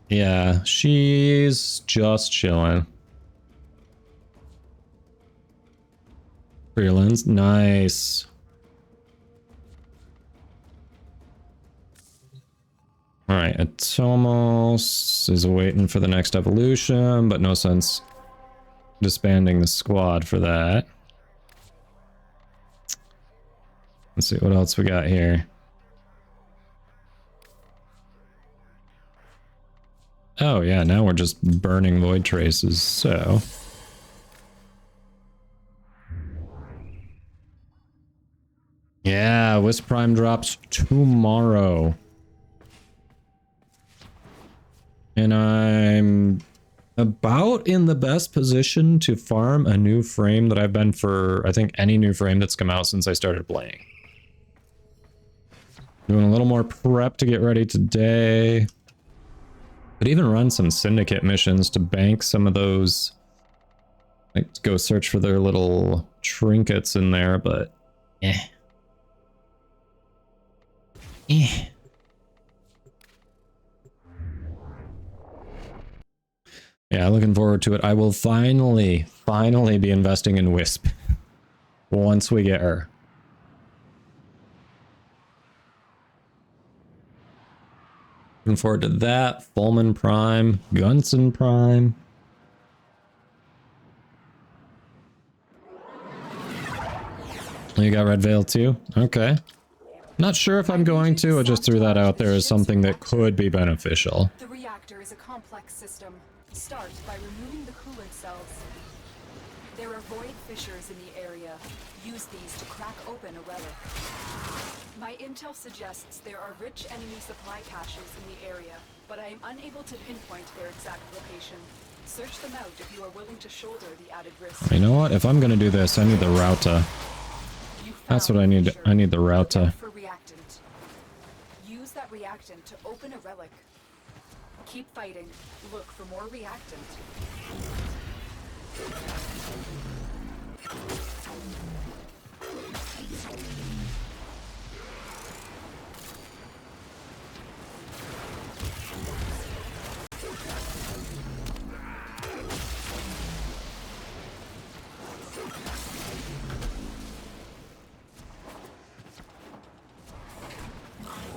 Yeah, she's just chilling. Freelance, nice. Alright, Atomos is waiting for the next evolution, but no sense disbanding the squad for that. Let's see what else we got here. Oh yeah, now we're just burning void traces, so... Yeah, Wisp Prime drops tomorrow. And I'm about in the best position to farm a new frame that I've been for, I think, any new frame that's come out since I started playing. Doing a little more prep to get ready today. Could even run some syndicate missions to bank some of those. Like, go search for their little trinkets in there, but... Yeah, looking forward to it. I will finally be investing in Wisp. Once we get her. Looking forward to that. Fulman Prime. Gunson Prime. You got Red Veil too? Okay. Not sure if I'm going to. I just threw that out there as something that could be beneficial. The reactor is a complex system. Start by removing the coolant cells. There are void fissures in the area. Use these to crack open a relic. My intel suggests there are rich enemy supply caches in the area, but I am unable to pinpoint their exact location. Search them out if you are willing to shoulder the added risk. You know what? If I'm gonna do this, I need the Rauta. That's what I need. I need the Rauta. For reactant. Use that reactant to open a relic. Keep fighting. Look for more reactant.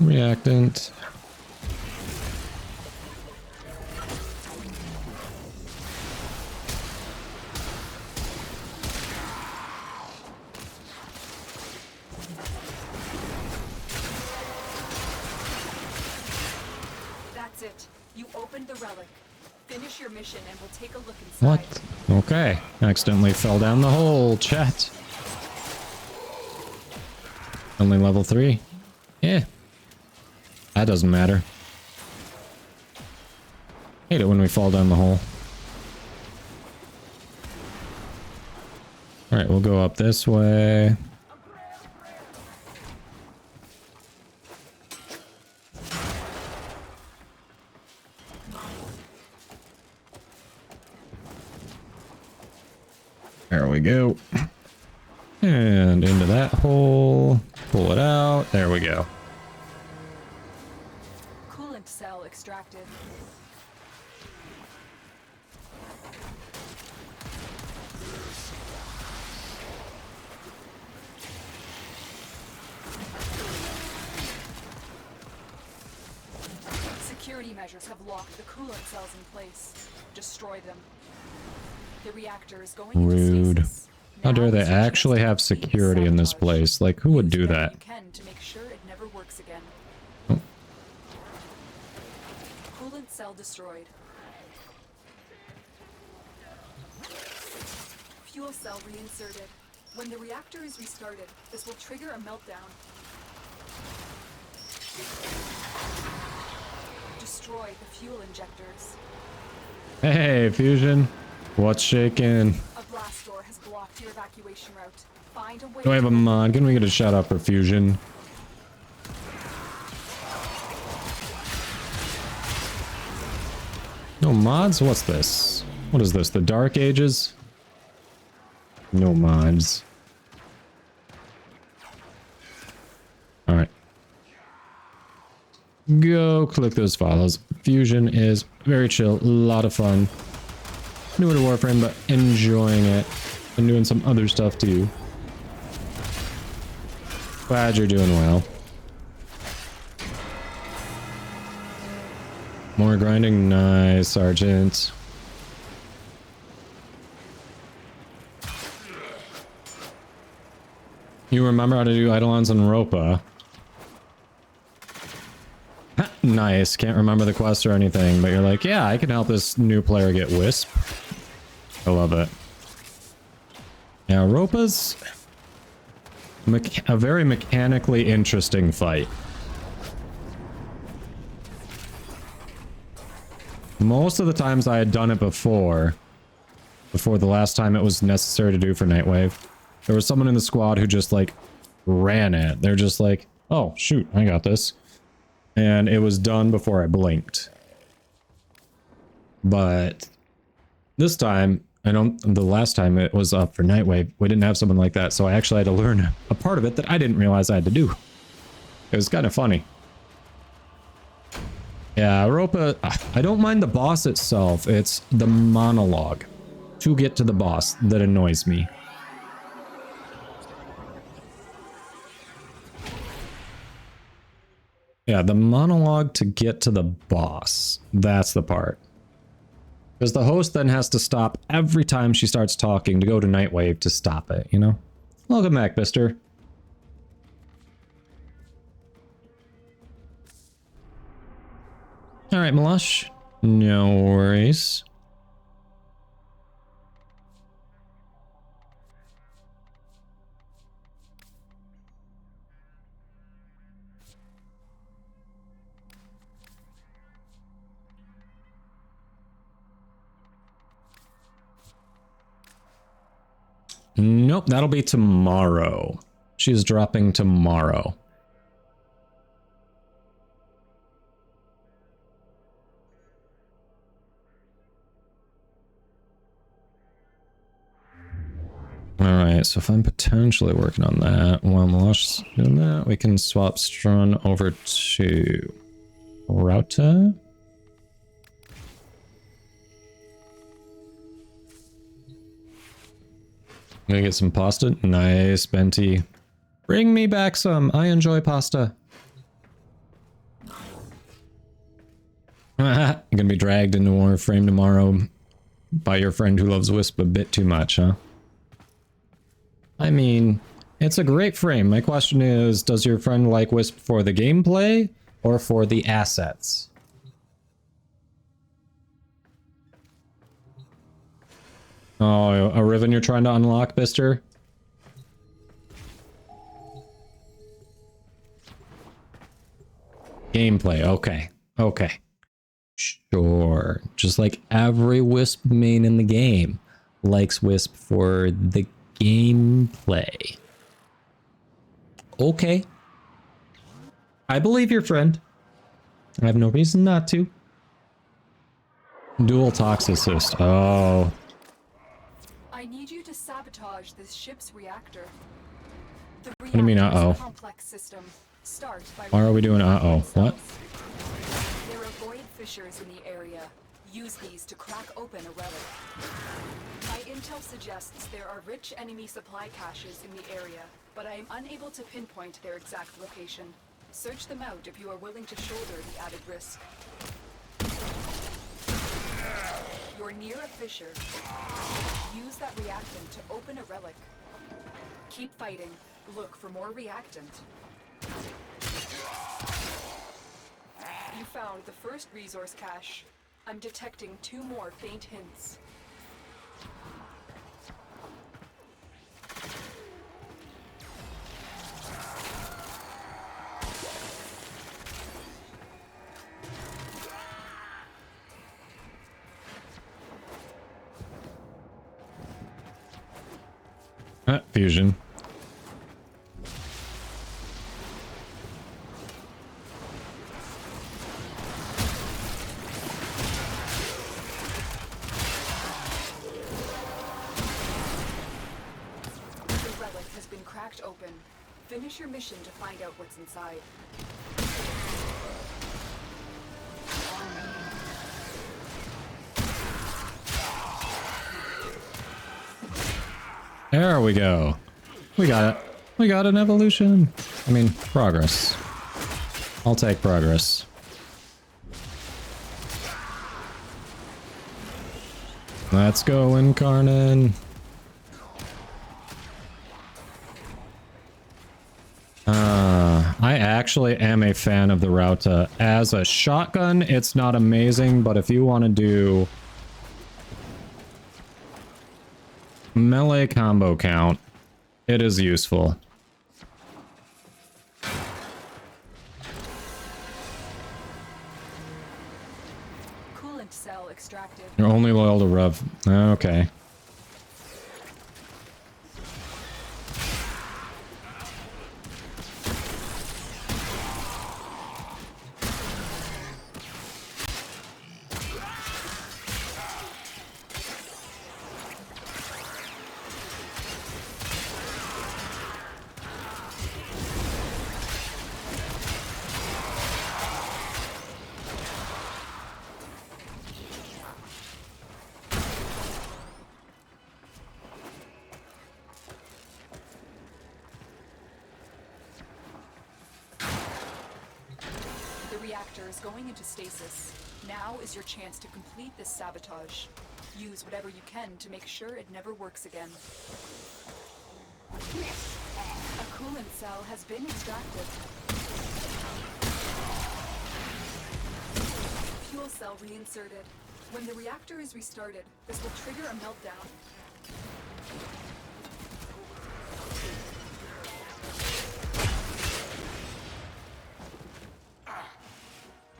Reactant. That's it. You opened the relic. Finish your mission and we'll take a look inside. What? Okay. Accidentally fell down the hole, chat. Only level 3. Yeah. That doesn't matter. Hate it when we fall down the hole. Alright, we'll go up this way. There we go. And into that hole. Pull it out. There we go. Coolant cell extracted. Security measures have locked the coolant cells in place. Destroy them. The reactor is going into Rude. stasis. How Now dare they is your actually chance have to security in this sabotage. place? Like, who would do Use whatever that? you can to make sure it never works again. Oh. Coolant cell destroyed. Fuel cell reinserted. When the reactor is restarted, this will trigger a meltdown. Destroy the fuel injectors. Hey, Fusion. What's shaking? A blast door has blocked your evacuation route. Find a way. Do I have a mod? Can we get a shout out for Fusion? No mods? What's this? What is this? The Dark Ages? No mods. Alright. Go click those follows. Fusion is very chill, a lot of fun. Newer to Warframe, but enjoying it. And doing some other stuff too. Glad you're doing well. More grinding? Nice, Sergeant. You remember how to do Eidolons and Ropa? Nice. Can't remember the quest or anything, but you're like, yeah, I can help this new player get Wisp. I love it. Yeah, Ropa's a very mechanically interesting fight. Most of the times I had done it before the last time it was necessary to do for Nightwave, there was someone in the squad who just like ran it. They're just like, oh shoot, I got this. And it was done before I blinked. But this time, the last time it was up for Nightwave, we didn't have someone like that, so I actually had to learn a part of it that I didn't realize I had to do. It was kind of funny. Yeah, Ropa, I don't mind the boss itself, it's the monologue to get to the boss that annoys me. Yeah, the monologue to get to the boss. That's the part. Because the host then has to stop every time she starts talking to go to Nightwave to stop it, you know? Welcome back, Bister. Alright, Melush. No worries. Nope, that'll be tomorrow. She's dropping tomorrow. Alright, so if I'm potentially working on that, while Melush's doing that, we can swap Strun over to Rauta. Gonna get some pasta. Nice, Benti. Bring me back some. I enjoy pasta. You're gonna be dragged into Warframe tomorrow by your friend who loves Wisp a bit too much, huh? I mean, it's a great frame. My question is, does your friend like Wisp for the gameplay or for the assets? Oh, a Riven you're trying to unlock, Bister? Gameplay, okay. Okay. Sure. Just like every Wisp main in the game likes Wisp for the gameplay. Okay. I believe your friend. I have no reason not to. Dual toxicist. Oh. I need you to sabotage this ship's reactor. The What do you mean, uh-oh? Complex system. Start by Why are we doing uh-oh? What? There are void fissures in the area. Use these to crack open a relic. My intel suggests there are rich enemy supply caches in the area, but I am unable to pinpoint their exact location. Search them out if you are willing to shoulder the added risk. You're near a fissure. Use that reactant to open a relic. Keep fighting. Look for more reactant. You found the first resource cache. I'm detecting 2 more faint hints. Fusion. Open. Finish your mission to find out what's inside. There we go. We got it. We got an evolution. I mean, progress. I'll take progress. Let's go, Incarnate. I actually am a fan of the Rauta. As a shotgun, it's not amazing, but if you want to do melee combo count, it is useful. Coolant cell extracted. You're only loyal to Rev. Okay. Going into stasis. Now is your chance to complete this sabotage. Use whatever you can to make sure it never works again. A coolant cell has been extracted. Fuel cell reinserted. When the reactor is restarted, this will trigger a meltdown.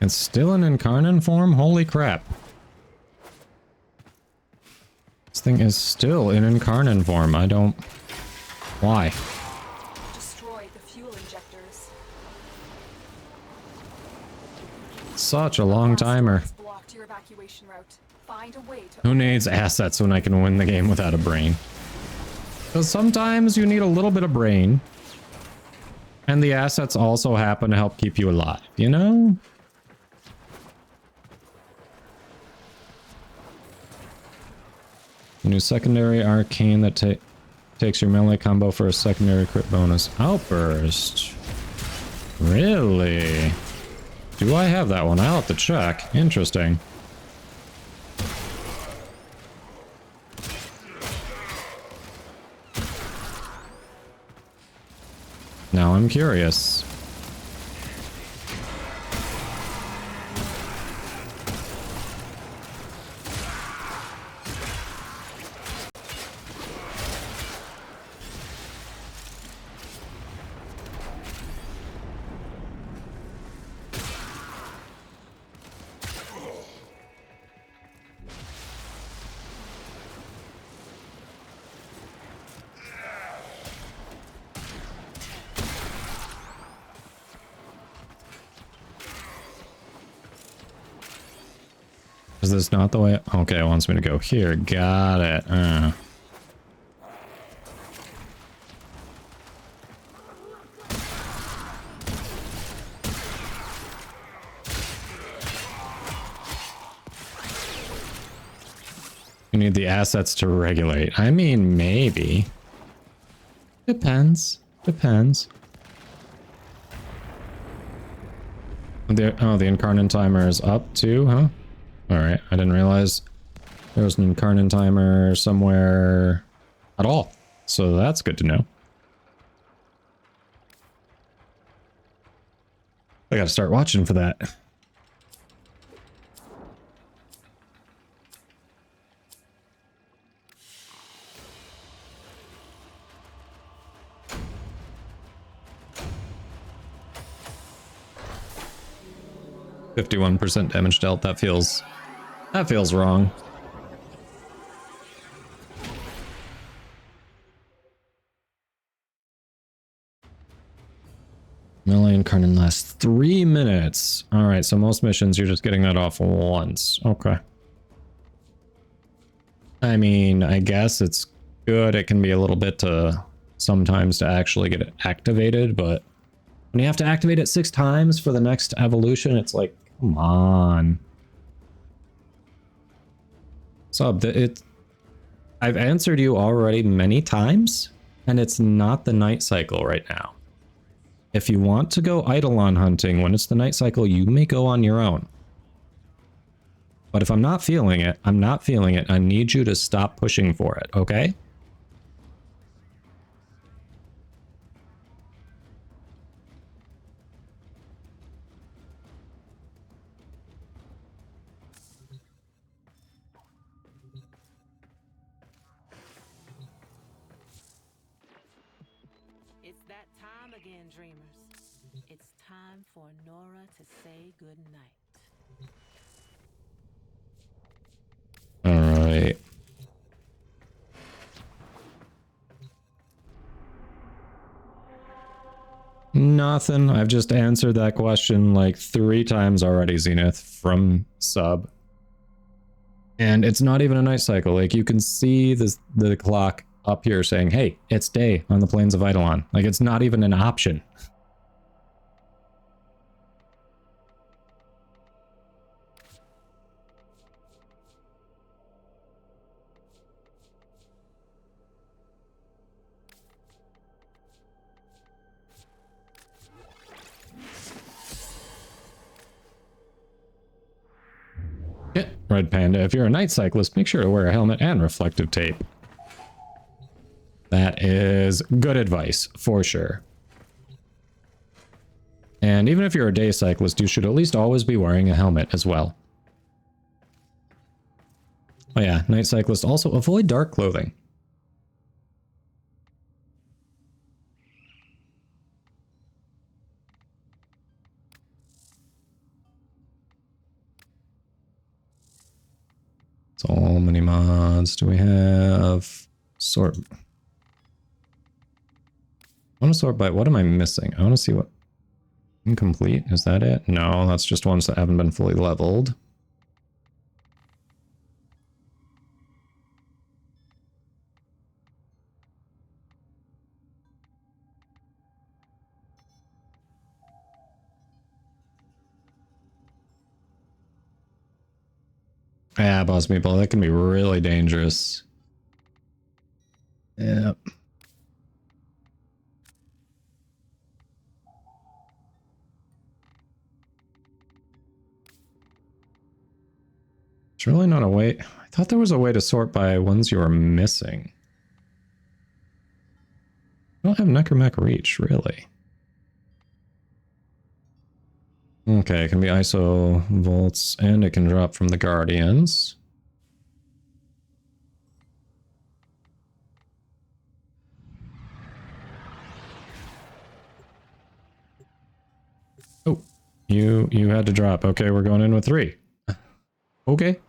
It's still in Incarnate form? Holy crap. This thing is still in Incarnate form. I don't... Why? Destroy the fuel injectors. Such a long timer. Blocked your evacuation route. Find a way to... Who needs assets when I can win the game without a brain? Because sometimes you need a little bit of brain. And the assets also happen to help keep you alive, you know? New secondary arcane that takes your melee combo for a secondary crit bonus. Outburst. Really? Do I have that one? I'll have to check. Interesting. Now I'm curious. Is this not the way? Okay, it wants me to go here. Got it. You need the assets to regulate. I mean, maybe. Depends. Depends. Oh, the incarnate timer is up too, huh? Alright, I didn't realize there was an incarnate timer somewhere at all. So that's good to know. I gotta start watching for that. %51 damage dealt. That feels wrong. Melee incarnate lasts 3 minutes. Alright, so most missions you're just getting that off once. Okay. I mean, I guess it's good. It can be a little bit sometimes to actually get it activated, but when you have to activate it 6 times for the next evolution, it's like, come on. Sub, I've answered you already many times, and it's not the night cycle right now. If you want to go Eidolon hunting when it's the night cycle, you may go on your own. But if I'm not feeling it, I'm not feeling it. I need you to stop pushing for it, okay? It's that time again, dreamers. It's time for Nora to say goodnight. Alright. Nothing. I've just answered that question like 3 times already, Zenith, from sub. And it's not even a night cycle. Like, you can see the clock up here saying, hey, it's day on the plains of Eidolon. Like, it's not even an option. Yeah, Red Panda, if you're a night cyclist, make sure to wear a helmet and reflective tape. That is good advice, for sure. And even if you're a day cyclist, you should at least always be wearing a helmet as well. Oh yeah, night cyclists also avoid dark clothing. So many mods do we have? Sort. I want to sort by, what am I missing? I want to see what... Incomplete, is that it? No, that's just ones that haven't been fully leveled. Yeah, boss meatball, that can be really dangerous. Yep. It's really not a way... I thought there was a way to sort by ones you were missing. I don't have Necromech Reach, really. Okay, it can be ISO volts, and it can drop from the Guardians. Oh, you had to drop. Okay, we're going in with 3. Okay.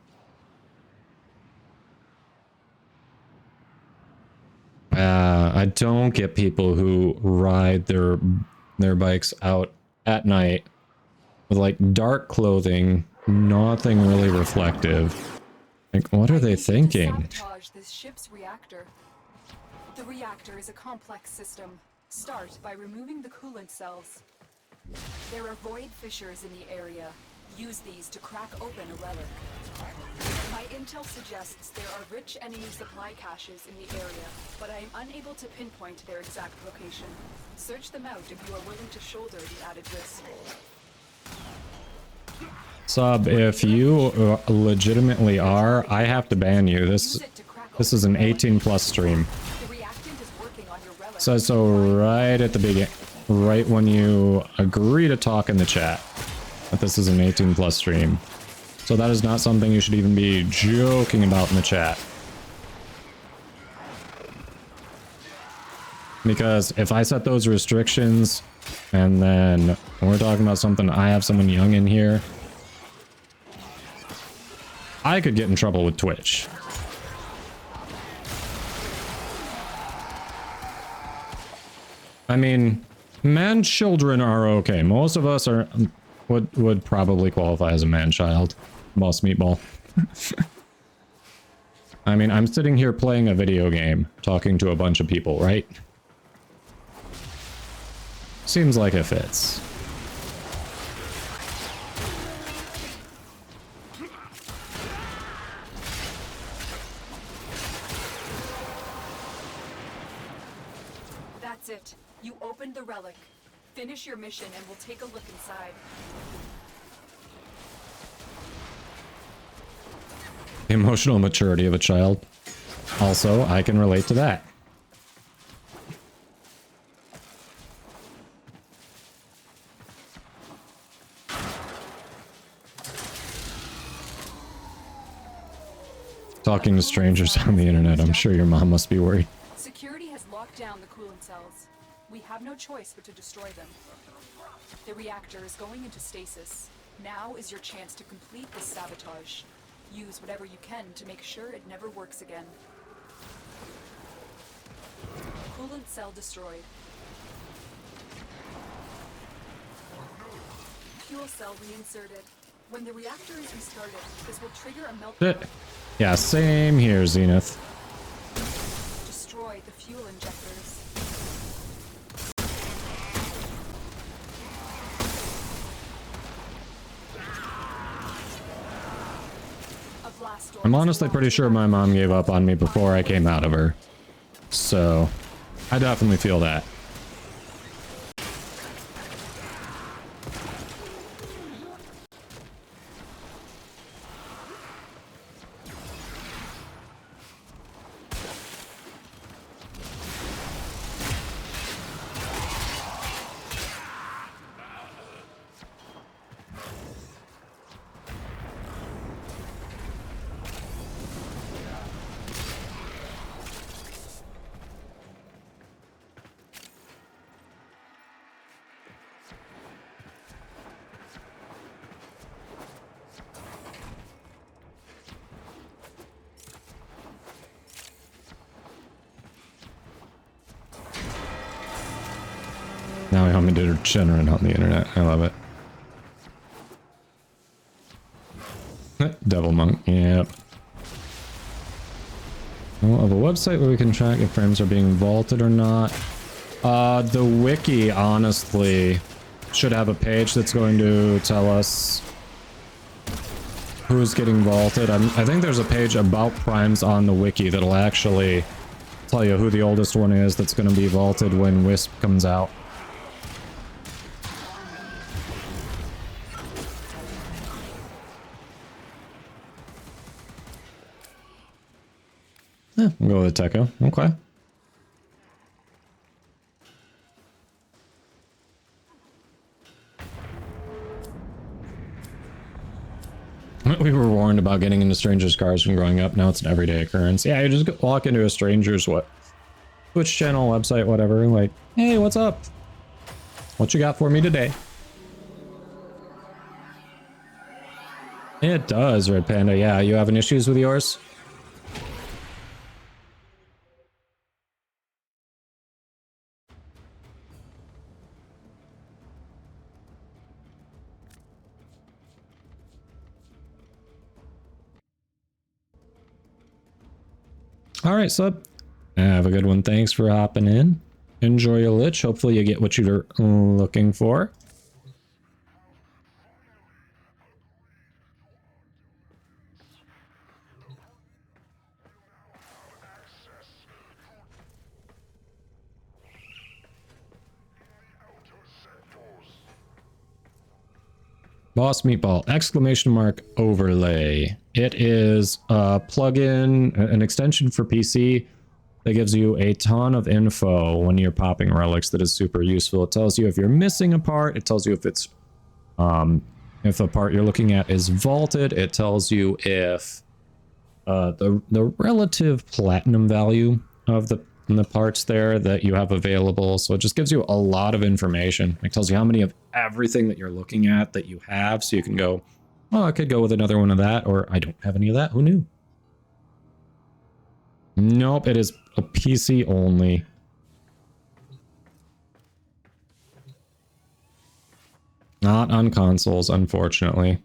I don't get people who ride their bikes out at night with like dark clothing, nothing really reflective. Like, what are they thinking? Sabotage this ship's reactor. The reactor is a complex system. Start by removing the coolant cells. There are void fissures in the area. Use these to crack open a relic. My intel suggests there are rich enemy supply caches in the area, but I am unable to pinpoint their exact location. Search them out if you are willing to shoulder the added risk. Sub, if you legitimately are, I have to ban you. This is an 18+ stream. The reactant is working on your relic. Says so right at the beginning, right when you agree to talk in the chat, that this is an 18+ stream. So that is not something you should even be joking about in the chat. Because if I set those restrictions, and then we're talking about something, I have someone young in here, I could get in trouble with Twitch. I mean, man-children are okay. Most of us are would probably qualify as a man-child. Boss Meatball. I mean, I'm sitting here playing a video game, talking to a bunch of people, right? Seems like it fits. That's it. You opened the relic. Finish your mission and we'll take a look inside. The emotional maturity of a child. Also, I can relate to that. Talking to strangers on the internet, I'm sure your mom must be worried. Security has locked down the coolant cells. We have no choice but to destroy them. The reactor is going into stasis. Now is your chance to complete this sabotage. Use whatever you can to make sure it never works again. Coolant cell destroyed. Fuel cell reinserted. When the reactor is restarted, this will trigger a meltdown. Yeah, same here, Zenith. Destroy the fuel injectors. I'm honestly pretty sure my mom gave up on me before I came out of her. So, I definitely feel that. Now we want me to degenerate on the internet. I love it. Devil Monk, yep. Well, of a website where we can track if frames are being vaulted or not. The wiki, honestly, should have a page that's going to tell us who's getting vaulted. I think there's a page about primes on the wiki that'll actually tell you who the oldest one is that's going to be vaulted when Wisp comes out. Yeah, we'll go with Techo. Okay. We were warned about getting into strangers' cars from growing up. Now it's an everyday occurrence. Yeah, you just walk into a stranger's Twitch channel, website, whatever. Like, hey, what's up? What you got for me today? It does, Red Panda. Yeah, you having issues with yours? All right, sub. Have a good one. Thanks for hopping in. Enjoy your lich. Hopefully you get what you're looking for. Boss Meatball, exclamation mark overlay. It is a plugin, an extension for PC that gives you a ton of info when you're popping relics that is super useful. It tells you if you're missing a part. It tells you if it's, if a part you're looking at is vaulted. It tells you if the relative platinum value of the parts there that you have available. So it just gives you a lot of information. It tells you how many of everything that you're looking at that you have. So you can go, oh, I could go with another one of that, or I don't have any of that. Who knew? Nope, it is a PC only. Not on consoles, unfortunately.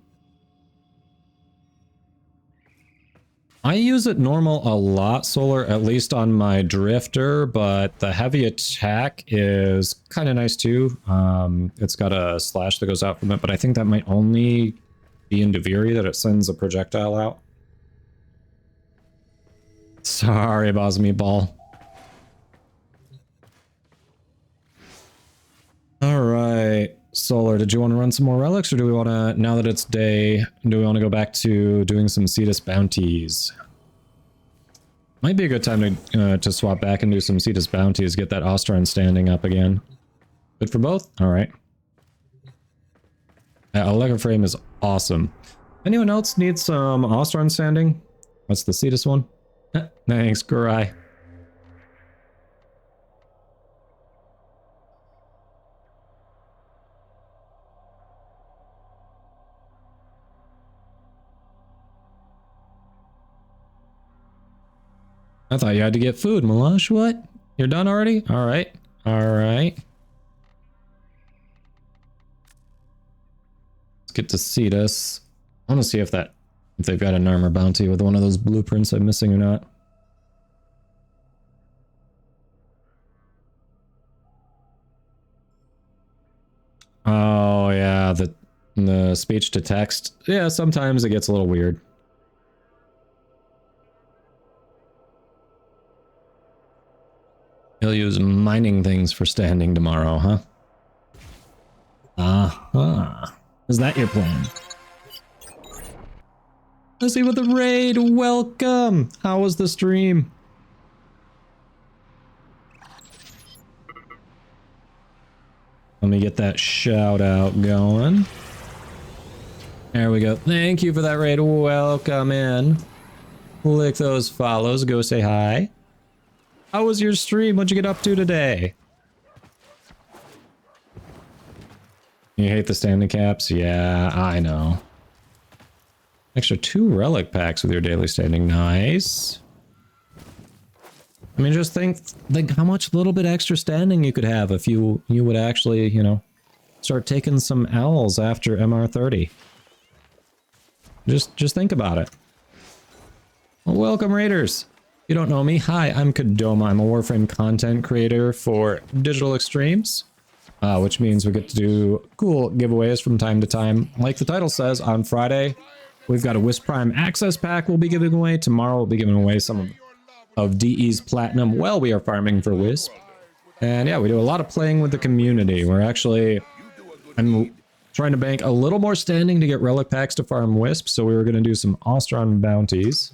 I use it normal a lot, Solar, at least on my Drifter, but the heavy attack is kind of nice too. It's got a slash that goes out from it, but I think that might only be in Deviri that it sends a projectile out. Sorry, Boss Meatball. All right, Solar, did you want to run some more relics, or do we want to, now that it's day, do we want to go back to doing some Cetus bounties? Might be a good time to swap back and do some Cetus bounties, get that Ostron standing up again. Good for both? All right. Allegra frame is awesome. Anyone else need some Ostron standing? What's the Cetus one? Thanks, Gurai. I thought you had to get food, Malash. What? You're done already? All right. All right. Let's get to Cetus. I want to see if they've got an armor bounty with one of those blueprints I'm missing or not. Oh yeah, the speech to text. Yeah, sometimes it gets a little weird. He'll use mining things for standing tomorrow, huh? Uh-huh. Is that your plan? Let's see what the raid. Welcome. How was the stream? Let me get that shout out going. There we go. Thank you for that raid. Welcome in. Click those follows. Go say hi. How was your stream? What'd you get up to today? You hate the standing caps? Yeah, I know. Extra 2 relic packs with your daily standing. Nice. I mean, just think how much little bit extra standing you could have if you would actually, you know, start taking some L's after MR30. Just think about it. Well, welcome, Raiders. You don't know me. Hi, I'm Kadoma. I'm a Warframe content creator for Digital Extremes, which means we get to do cool giveaways from time to time. Like the title says, on Friday, we've got a Wisp Prime Access Pack we'll be giving away. Tomorrow, we'll be giving away some of DE's Platinum while we are farming for Wisp. And yeah, we do a lot of playing with the community. I'm trying to bank a little more standing to get relic packs to farm Wisp, so we were going to do some Ostron bounties.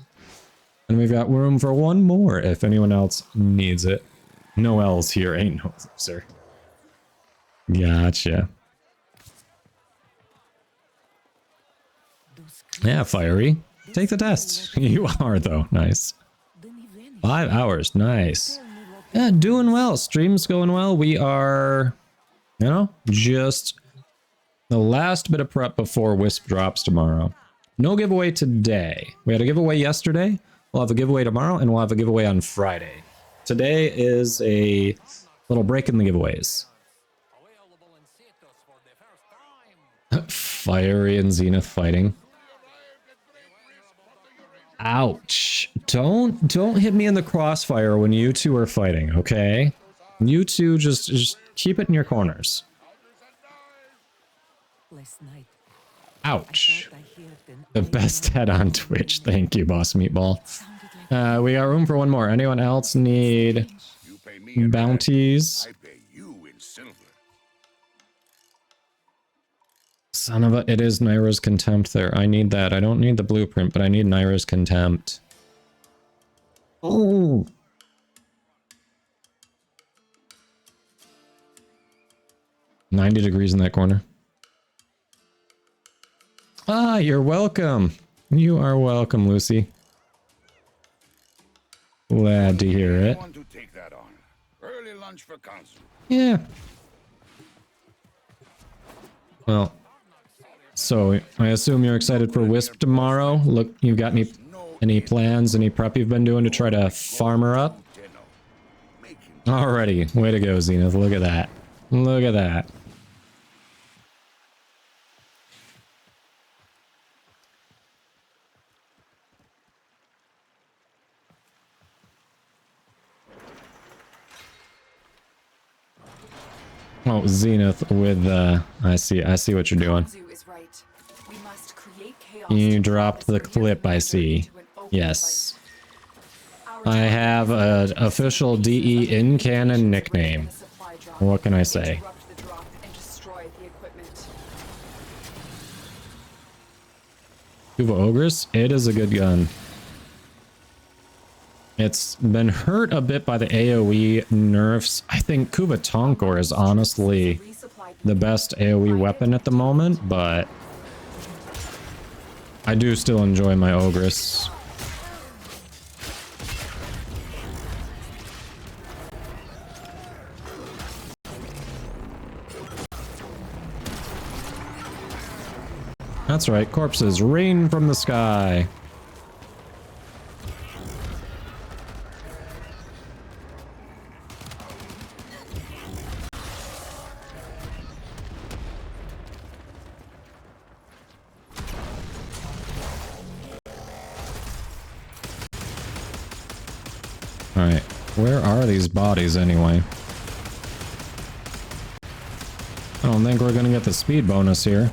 And we've got room for one more if anyone else needs it. No L's here, ain't no loser. Gotcha. Yeah, fiery. Take the test. You are, though. Nice. 5 hours. Nice. Yeah, doing well. Stream's going well. We are, you know, just the last bit of prep before Wisp drops tomorrow. No giveaway today. We had a giveaway yesterday. We'll have a giveaway tomorrow, and we'll have a giveaway on Friday. Today is a little break in the giveaways. Fiery and Zenith fighting. Ouch. Don't hit me in the crossfire when you two are fighting, okay? You two just keep it in your corners. Last night, Ouch. The best head on Twitch. Thank you, Boss Meatball. We got room for one more. Anyone else need bounties? Son of a... It is Naira's Contempt there. I need that. I don't need the blueprint, but I need Naira's Contempt. Oh! "90 degrees in that corner." Ah, you're welcome. You are welcome, Lucy. Glad to hear it. Yeah. Well, so I assume you're excited for Wisp tomorrow. Look, you got any plans, any prep you've been doing to try to farm her up? Alrighty, way to go, Zenith. Look at that. Look at that. Oh, Zenith with I see what you're doing. You dropped the clip, I see. Yes. I have an official DE in-canon nickname. What can I say? Kuva Ogress? It is a good gun. It's been hurt a bit by the AoE nerfs. I think Kuva Tonkor is honestly the best AoE weapon at the moment, but I do still enjoy my Ogress. That's right, corpses rain from the sky. Alright, where are these bodies anyway? I don't think we're gonna get the speed bonus here.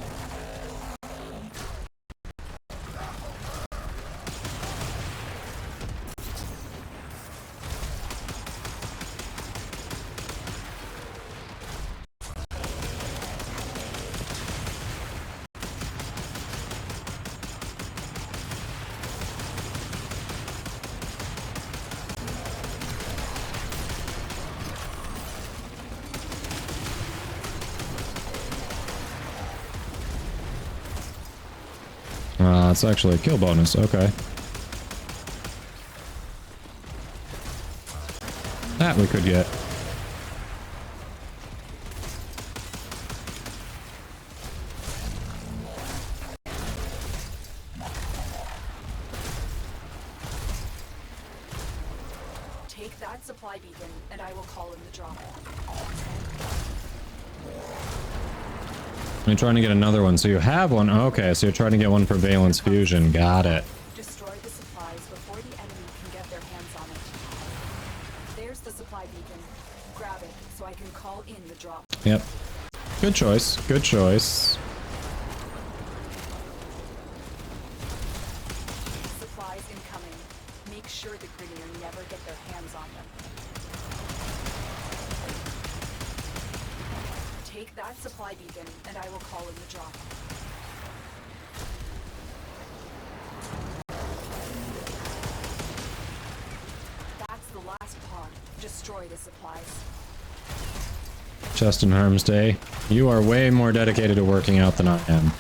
It's actually a kill bonus, okay. That we could get. Take that supply beacon, and I will call in the drop. I'm trying to get another one. So you have one. Okay, so you're trying to get one for Valence Fusion. Got it. Destroy the supplies before the enemy can get their hands on it. There's the supply beacon. Grab it so I can call in the drop. Yep. Good choice. Good choice. Supplies incoming. Make sure the Grineer never get their hands on them. Take that supply beacon, and I will call in the drop. That's the last pod. Destroy the supplies. Justin Harmsday, you are way more dedicated to working out than I am.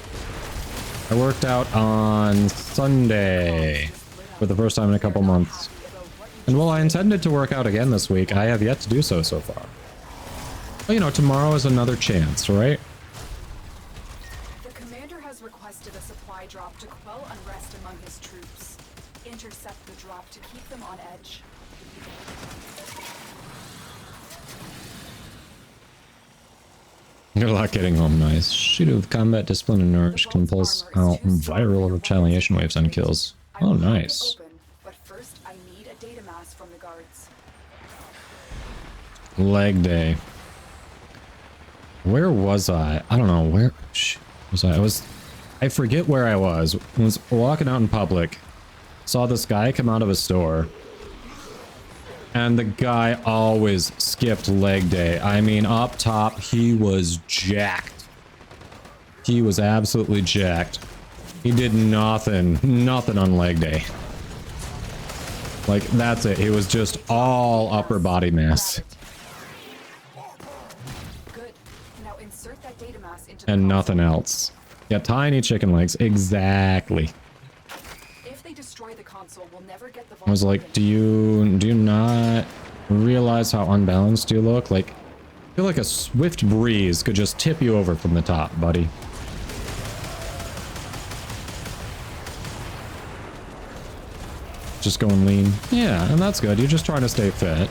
I worked out on Sunday for the first time in a couple months. And while I intended to work out again this week, I have yet to do so far. But, you know, tomorrow is another chance, right? The commander has requested a supply drop to quell unrest among his troops. Intercept the drop to keep them on edge. Good luck getting home, nice. Shoot with combat discipline and nourish can pulse out viral retaliation waves on kills. Oh, nice. But first, I need a data mass from the guards. Leg day. Where was I? I don't know. Where was I? I forget where I was. I was walking out in public. Saw this guy come out of a store. And the guy always skipped leg day. I mean, up top, he was jacked. He was absolutely jacked. He did nothing on leg day. Like, that's it. He was just all upper body mass. Good. Now insert that data mass into the And nothing else. Yeah, tiny chicken legs. Exactly. If they destroy the console, we'll never get the I was like, do you not realize how unbalanced you look? Like, I feel like a swift breeze could just tip you over from the top, buddy. Just going lean. Yeah, and that's good. You're just trying to stay fit.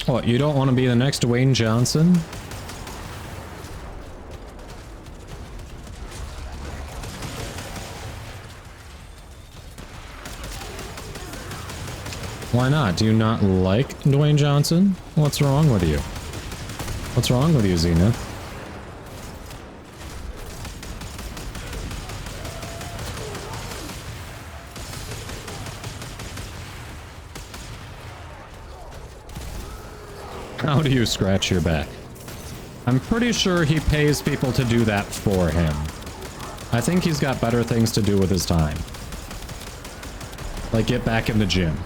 What, you don't want to be the next Dwayne Johnson? Why not? Do you not like Dwayne Johnson? What's wrong with you? What's wrong with you, Zenith? How do you scratch your back? I'm pretty sure he pays people to do that for him. I think he's got better things to do with his time. Like get back in the gym.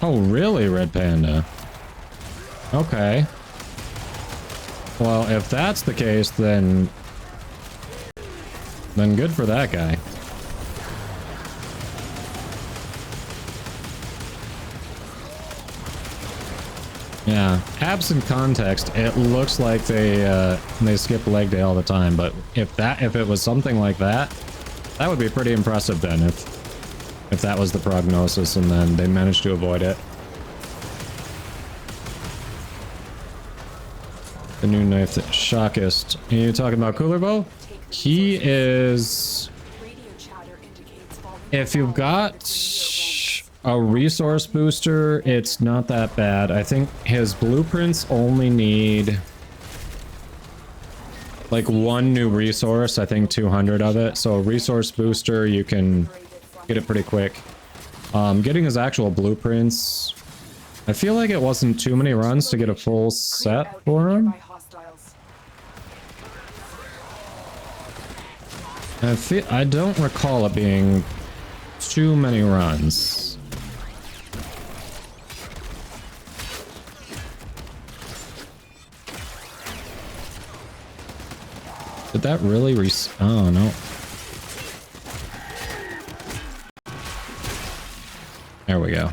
Oh, really, Red Panda? Okay. Well, if that's the case, then good for that guy. Yeah, absent context, it looks like they skip leg day all the time, but if it was something like that, that would be pretty impressive then if that was the prognosis and then they managed to avoid it. The new knife that shockest. Are you talking about Cooler Bow? He is... If you've got a resource booster, it's not that bad. I think his blueprints only need like one new resource. I think 200 of it. So a resource booster, you can get it pretty quick. Getting his actual blueprints, I feel like it wasn't too many runs to get a full set for him. I don't recall it being too many runs. Did that really oh no. There we go.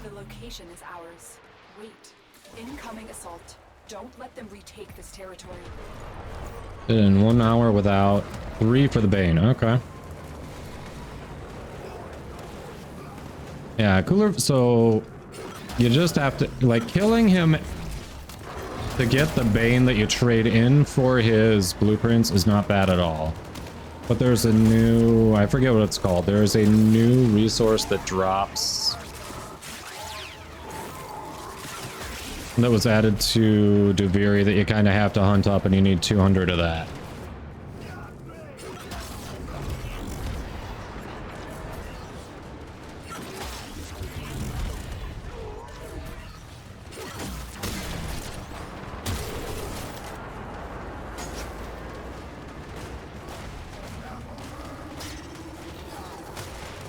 The location is ours. Wait. Incoming assault. Don't let them retake this territory. In 1 hour without 3 for the Bane. Okay. Yeah, Cooler. So you just have to, like, killing him to get the Bane that you trade in for his blueprints is not bad at all. But there's a new, I forget what it's called. There's a new resource that drops that was added to Duviri that you kind of have to hunt up, and you need 200 of that.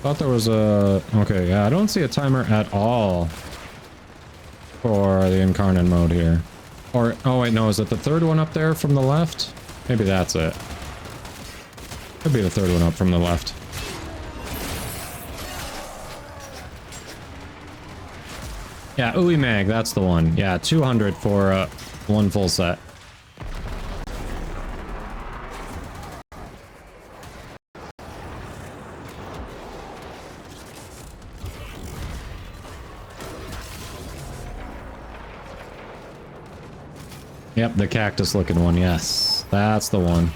Thought there was a... Okay, yeah, I don't see a timer at all for the incarnate mode here. Or, oh wait, no, is it the third one up there from the left? Maybe that's it. Could be the third one up from the left. Yeah, Ooey Mag, that's the one. Yeah, 200 for one full set. Yep, the cactus looking one, yes. That's the one.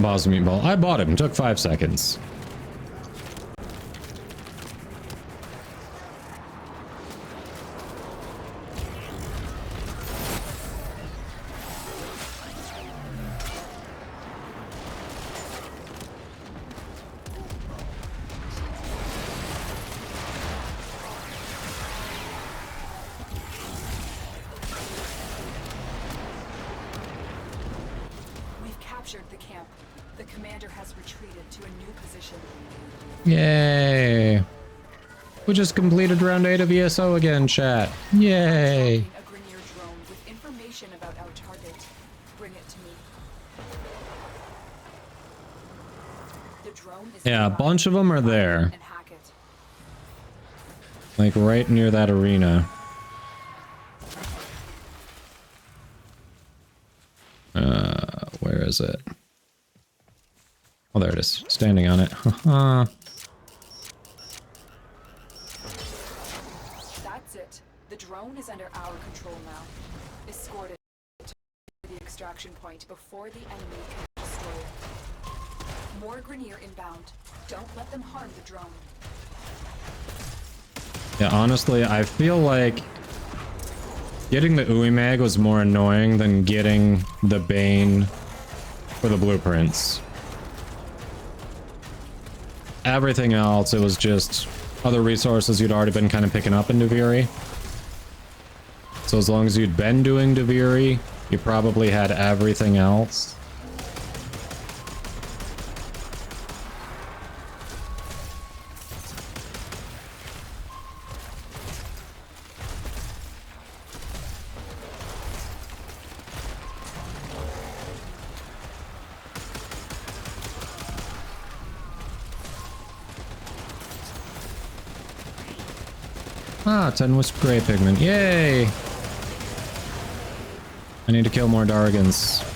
Boss meatball. I bought him. Took 5 seconds. Yay! We just completed round 8 of ESO again, chat. Yay! A Grineer drone with information about our target. Bring it to me. The drone is Yeah, a bunch of them are there. and hack it. Like right near that arena. Where is it? Oh, there it is. Standing on it. Haha. That's it. The drone is under our control now. Escort it to the extraction point before the enemy can destroy it. More Grineer inbound. Don't let them harm the drone. Yeah, honestly, I feel like getting the Ooey Mag was more annoying than getting the Bane for the blueprints. Everything else, it was just other resources you'd already been kind of picking up in Duviri. So as long as you'd been doing Duviri, you probably had everything else. Ah, 10 Wisp Gray Pigment. Yay! I need to kill more Dargans.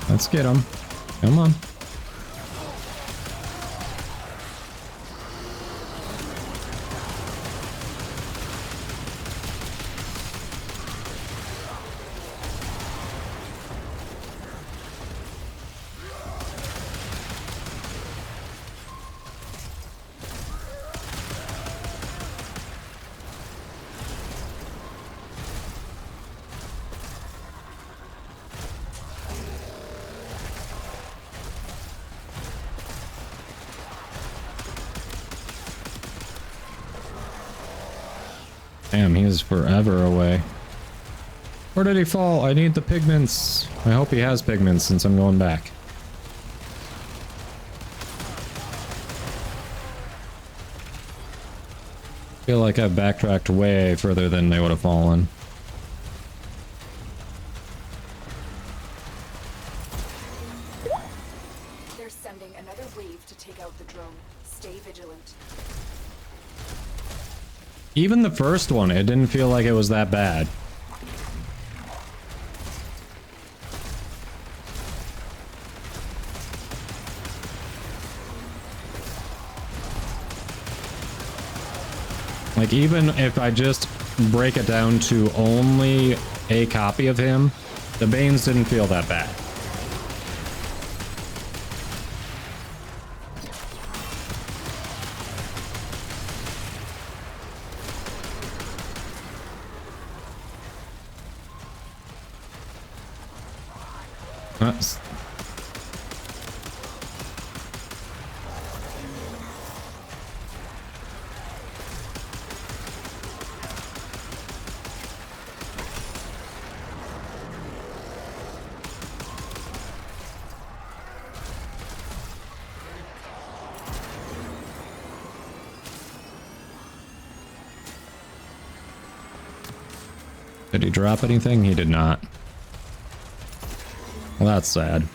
Let's get him. Come on. Damn, he is forever away. Where did he fall? I need the pigments. I hope he has pigments since I'm going back. I feel like I've backtracked way further than they would have fallen. They're sending another wave to take out the drone. Stay vigilant. Even the first one, it didn't feel like it was that bad. Like, even if I just break it down to only a copy of him, the Banes didn't feel that bad. That's... Did he drop anything? He did not. Well, that's sad.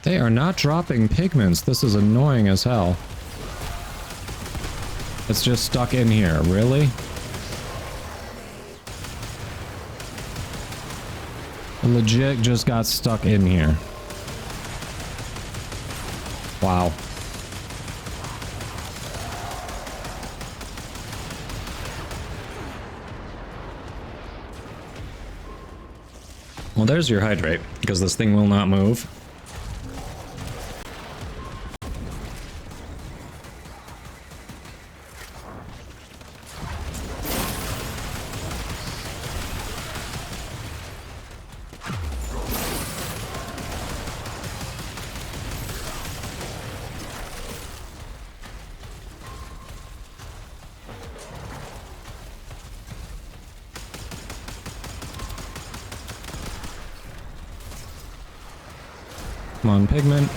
They are not dropping pigments. This is annoying as hell. It's just stuck in here. Really? Legit just got stuck in here. Wow. Well, there's your hydrate, because this thing will not move. Come on, pigment.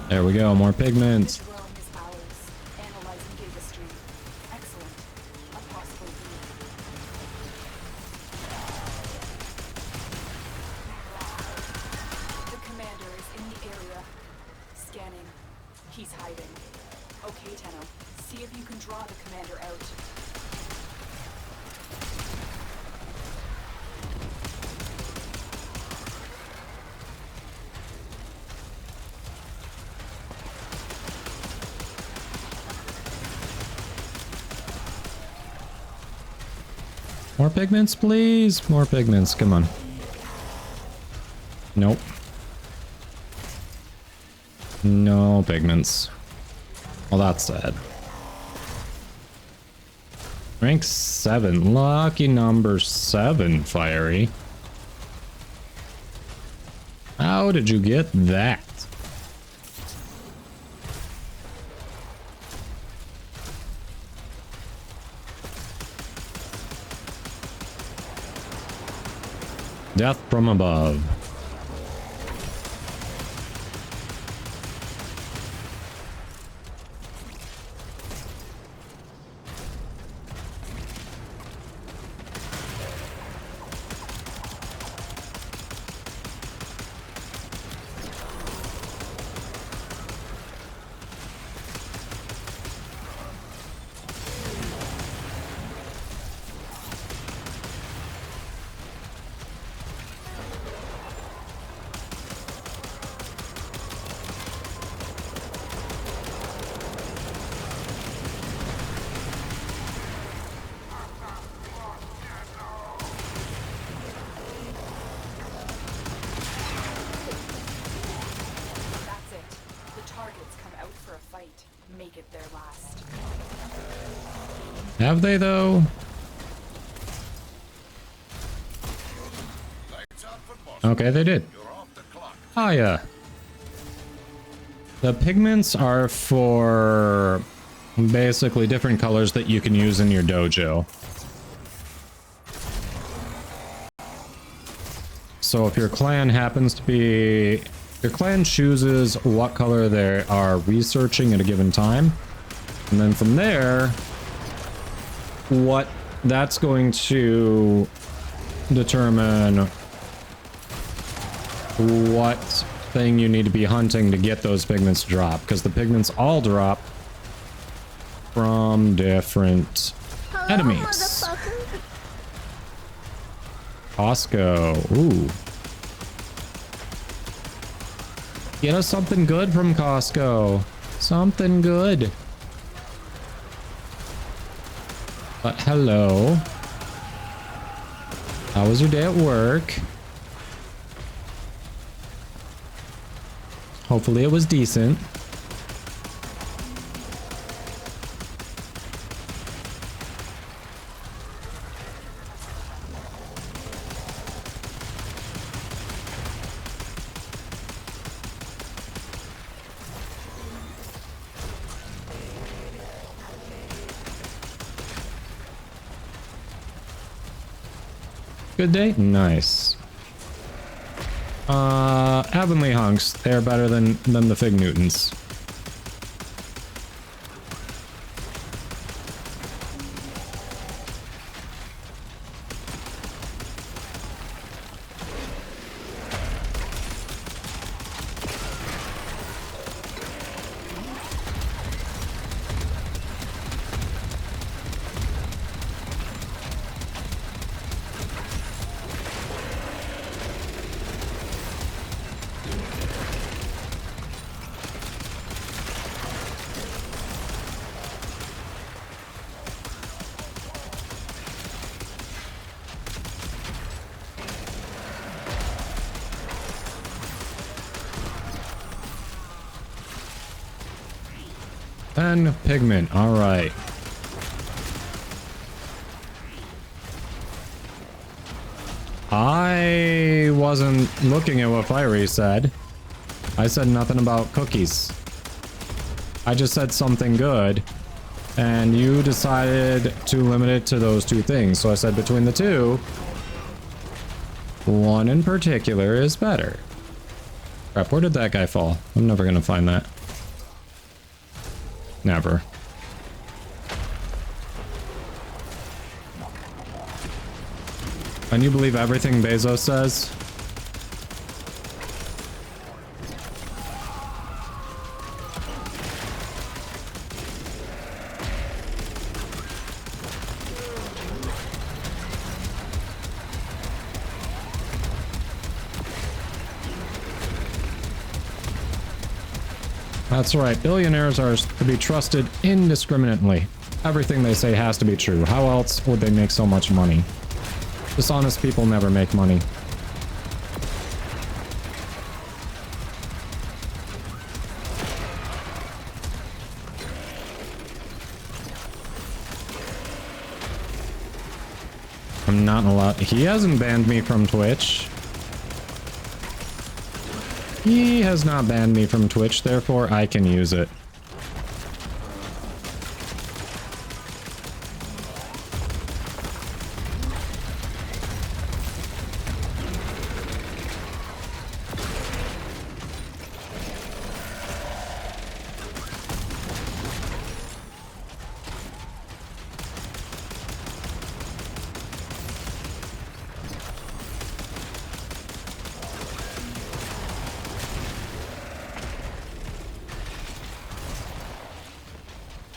There we go, more pigment. Dwell in his bowels, analyzing data stream. Excellent. A possible lead. The commander is in the area. Scanning. He's hiding. Okay, Tenno. See if you can draw the commander out. More pigments, please. More pigments. Come on. Nope. No pigments. Well, that's sad. Rank 7. Lucky number 7, Fiery. How did you get that? Death from above. Have they, though? Okay, they did. Oh, yeah. The pigments are for basically different colors that you can use in your dojo. So if your clan happens to be... Your clan chooses what color they are researching at a given time. And then from there, what that's going to determine what thing you need to be hunting to get those pigments to drop, because the pigments all drop from different enemies. Costco. Ooh. Get us something good from Costco. Something good. But hello. How was your day at work? Hopefully it was decent. Good day? Nice. Heavenly hunks. They're better than the Fig Newtons. And pigment. All right. I wasn't looking at what Fiery said. I said nothing about cookies. I just said something good, and you decided to limit it to those two things. So I said between the two, one in particular is better. Crap, where did that guy fall? I'm never gonna find that. Never. Can you believe everything Bezos says? That's right, billionaires are to be trusted indiscriminately. Everything they say has to be true. How else would they make so much money? Dishonest people never make money. I'm not allowed. He hasn't banned me from Twitch. He has not banned me from Twitch, therefore I can use it.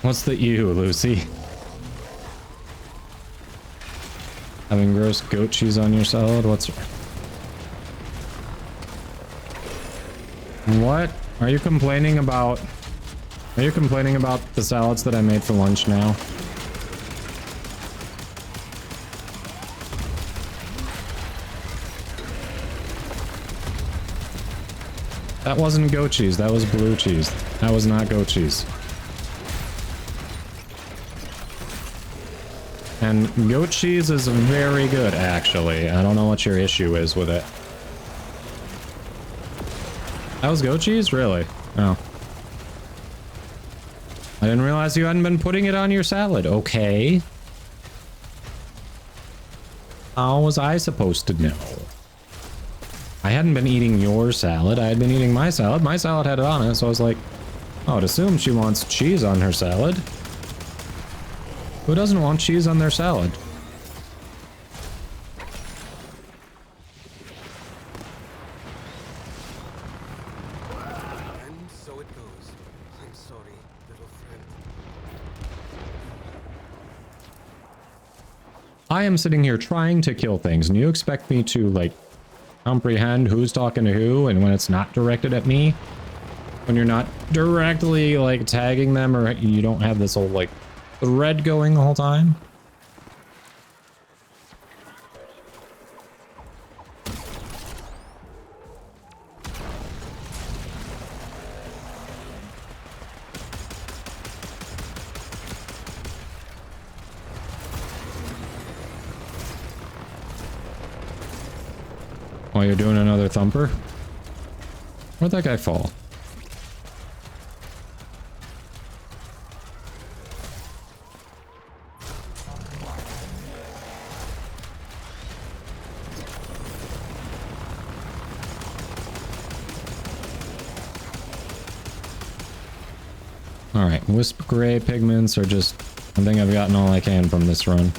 What's the ew, Lucy? Having gross goat cheese on your salad? What's... What? Are you complaining about... Are you complaining about the salads that I made for lunch now? That wasn't goat cheese, that was blue cheese. That was not goat cheese. And goat cheese is very good, actually. I don't know what your issue is with it. That was goat cheese? Really? Oh. I didn't realize you hadn't been putting it on your salad. Okay. How was I supposed to know? I hadn't been eating your salad. I had been eating my salad. My salad had it on it, so I was like, oh, I'd assume she wants cheese on her salad. Who doesn't want cheese on their salad? I'm sorry, little friend. I am sitting here trying to kill things, and you expect me to, like, comprehend who's talking to who, and when it's not directed at me? When you're not directly, like, tagging them, or you don't have this whole, like, thread going the whole time? Oh, you're doing another thumper? Where'd that guy fall? Alright, Wisp Gray pigments are just... I think I've gotten all I can from this run.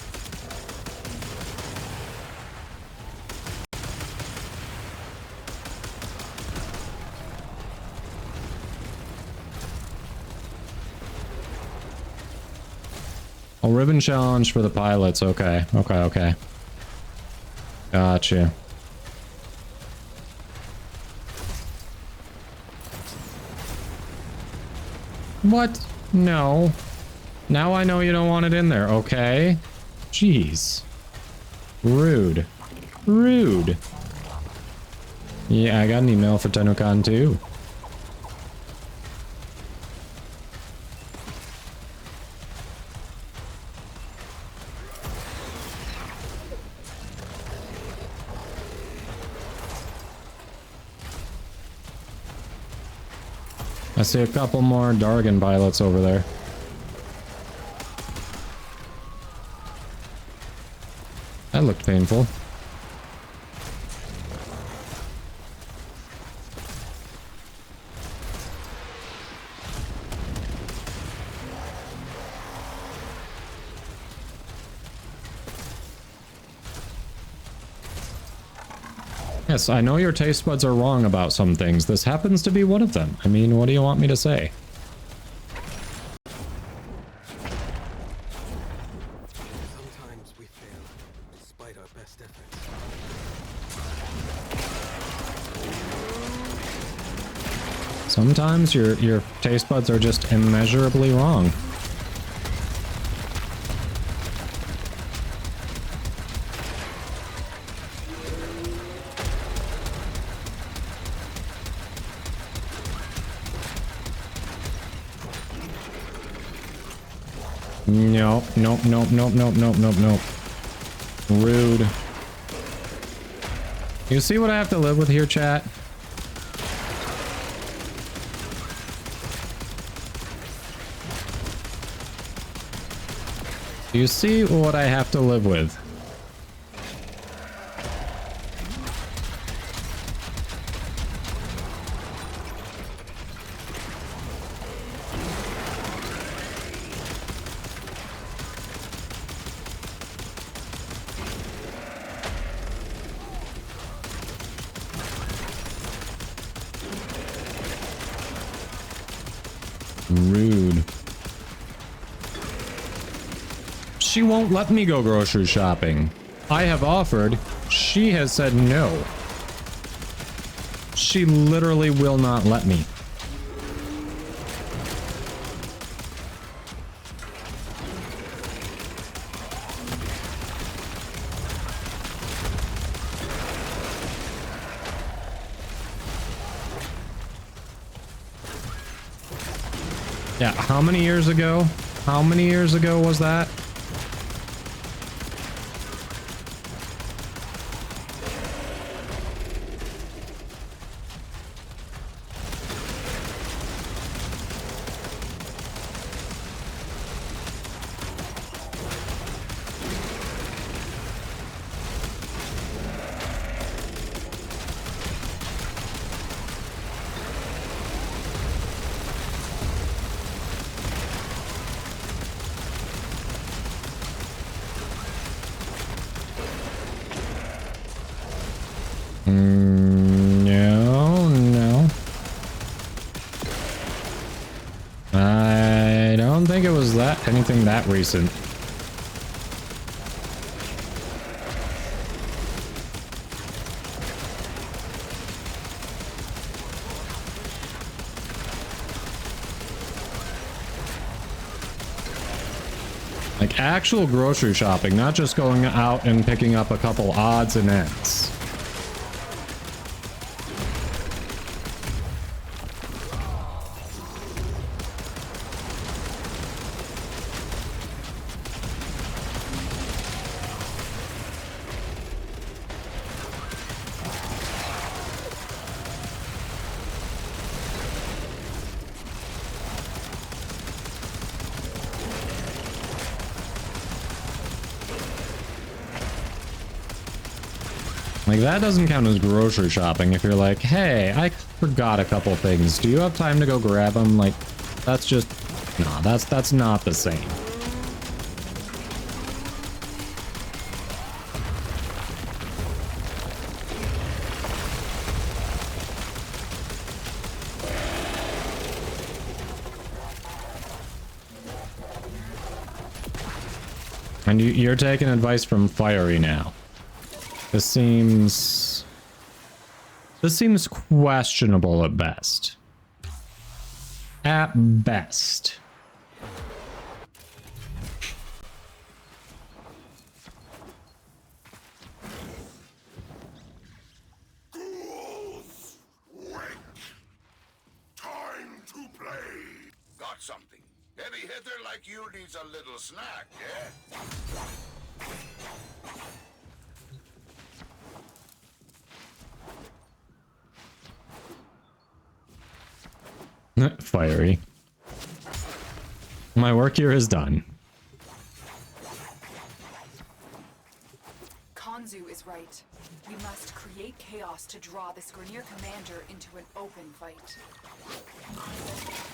Oh, ribbon challenge for the pilots. Okay, okay, okay. Gotcha. What? No. Now I know you don't want it in there, okay? Jeez. Rude. Rude. Yeah, I got an email for Tenukan too. I see a couple more Dargan pilots over there. That looked painful. Yes, I know your taste buds are wrong about some things. This happens to be one of them. I mean, what do you want me to say? Sometimes we fail, despite our best efforts. Sometimes your taste buds are just immeasurably wrong. Nope, nope, nope, nope, nope, nope, nope, nope. Rude. You see what I have to live with here, chat? Do you see what I have to live with? Rude. She won't let me go grocery shopping. I have offered. She has said no. She literally will not let me. Yeah, how many years ago? How many years ago was that? No, no. I don't think it was anything that recent. Like actual grocery shopping, not just going out and picking up a couple odds and ends. Like, that doesn't count as grocery shopping if you're like, hey, I forgot a couple things. Do you have time to go grab them? Like, that's just... No, that's not the same. And you're taking advice from Fiery now. This seems questionable at best. At best. Ghouls, wake! Time to play! Got something. Heavy hitter like you needs a little snack, yeah? Fiery. My work here is done. Kanzu is right. We must create chaos to draw this Grenier commander into an open fight.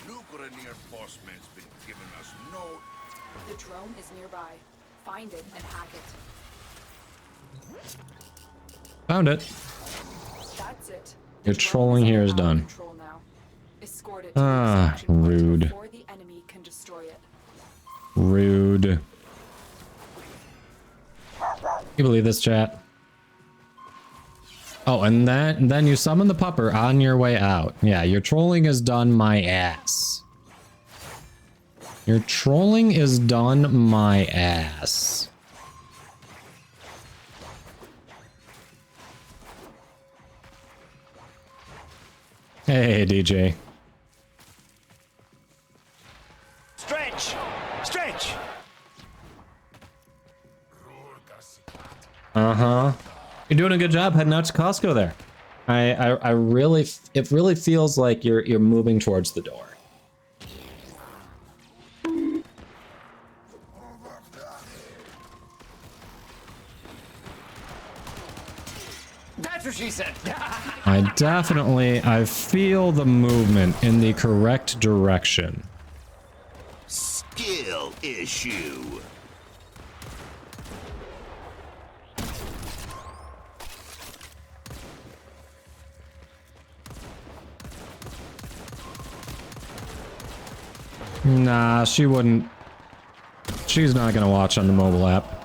New Grenier bossman's been giving us no... The drone is nearby. Find it and hack it. Found it. That's it. Your trolling here is done. Control now. Escort it Ah, rude. before the enemy can destroy it. Rude. You believe this, chat? Oh, and then you summon the pupper on your way out. Yeah, your trolling is done my ass. Your trolling is done my ass. Hey, DJ. Stretch! Stretch! Uh-huh. You're doing a good job heading out to Costco there. I really, it really feels like you're moving towards the door. That's what she said! I feel the movement in the correct direction. Skill issue. Nah, she wouldn't. She's not gonna watch on the mobile app.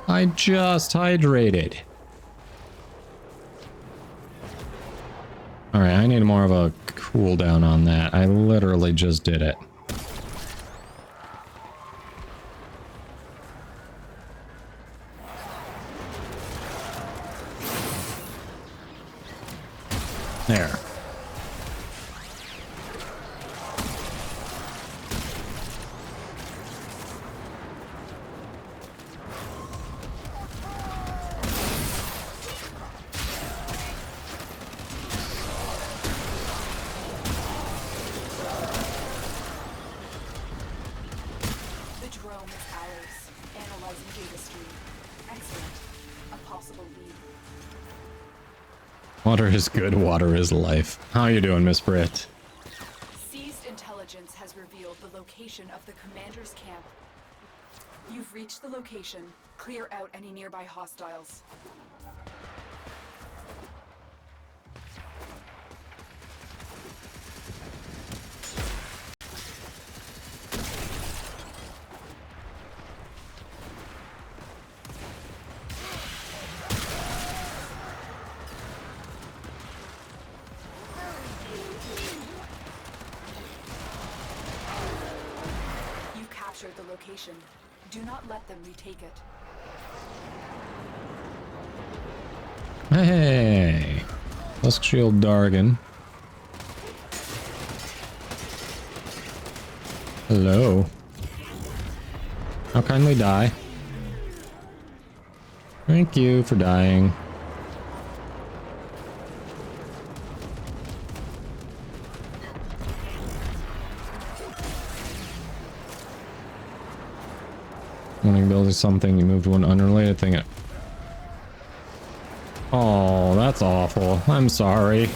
I just hydrated. Alright, I need more of a cooldown on that. I literally just did it. There. The drone is ours. Analyzing data stream. Excellent. A possible lead. Water is good, water is life. How you doing, Miss Britt? Seized intelligence has revealed the location of the commander's camp. You've reached the location. Clear out any nearby hostiles. You've captured the location. Do not let them retake it. Hey! Dusk Shield Dargan. Hello. How kindly die? Thank you for dying. When you build something, you move to an unrelated thing. Oh, that's awful. I'm sorry.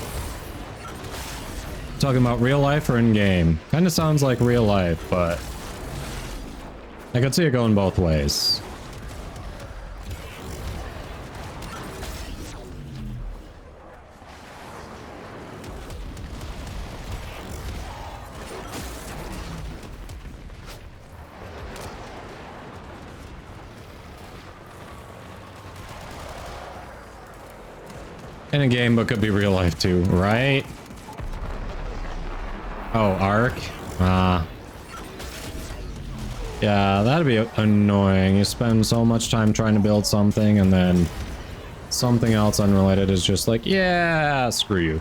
Talking about real life or in game? Kind of sounds like real life, but I could see it going both ways. In a game, but could be real life too, right? Oh, Arc? Yeah, that'd be annoying. You spend so much time trying to build something and then something else unrelated is just like, yeah, screw you.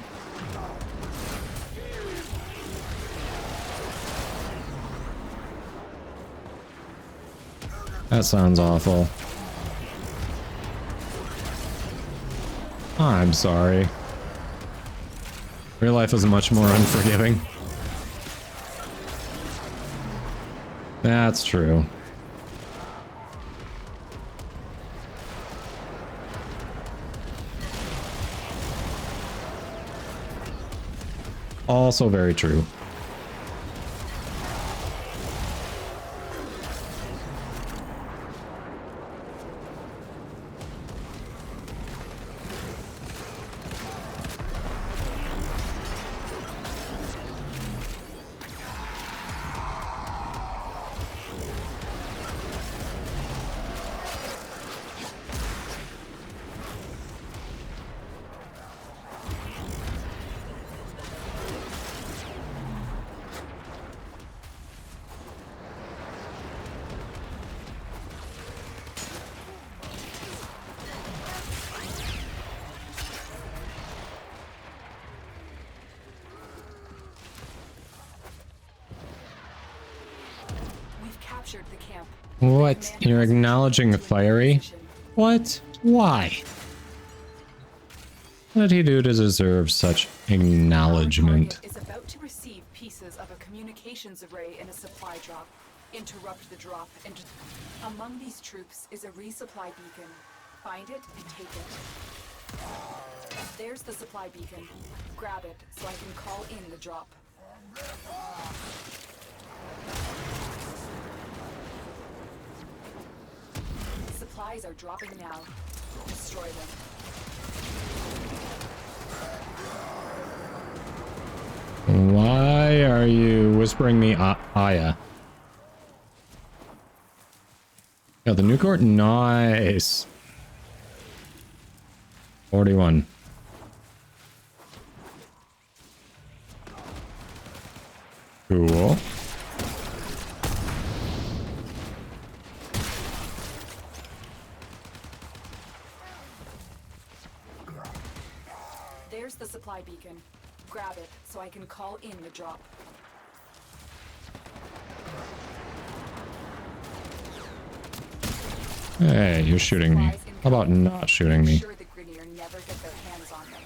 That sounds awful. I'm sorry. Real life is much more unforgiving. That's true. Also very true. Captured the camp. What? You're acknowledging Fiery? What? Why? What did he do to deserve such acknowledgement? Is about to receive pieces of a communications array in a supply drop. Interrupt the drop and among these troops is a resupply beacon. Find it and take it. There's the supply beacon. Grab it so I can call in the drop. Supplies are dropping now. Destroy them. Why are you whispering me Aya? Yeah, the new court, nice. 41. Cool. There's the supply beacon. Grab it so I can call in the drop. Hey, you're shooting me. How about not shooting me? Sure the Grenier never get their hands on them.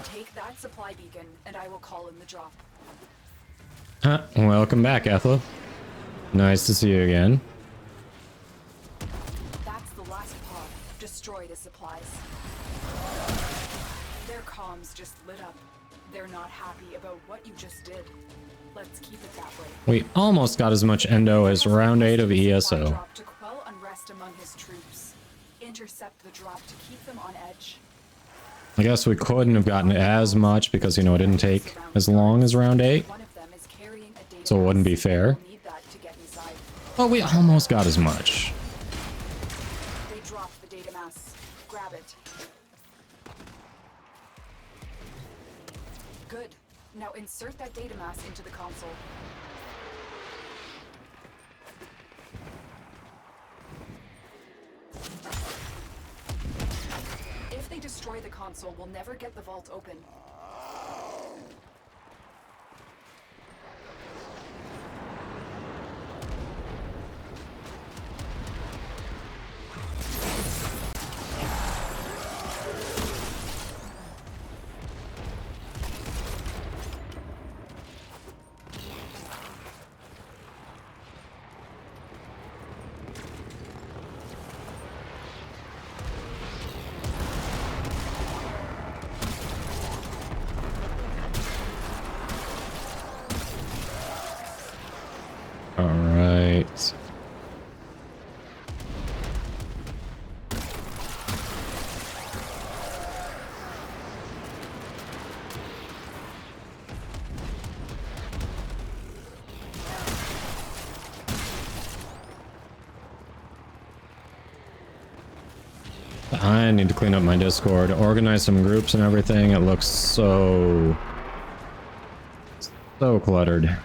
Take that supply beacon, and I will call in the drop. Welcome back, Ethel. Nice to see you again. That's the last pod. Destroy the supplies. Their comms just lit up. They're not happy about what you just did. Let's keep it that way. We almost got as much endo as round 8 of ESO. Drop to quell unrest among his troops. Intercept the drop to keep them on edge. I guess we couldn't have gotten as much because, you know, it didn't take as long as round 8. One of them is carrying a data So it wouldn't be mass. fair. We'll need that to get inside. But we almost got as much. They dropped the data mass. Grab it. Good. Now insert that data mass into the console. If they destroy the console, we'll never get the vault open. All right. I need to clean up my Discord, organize some groups and everything. It looks so cluttered.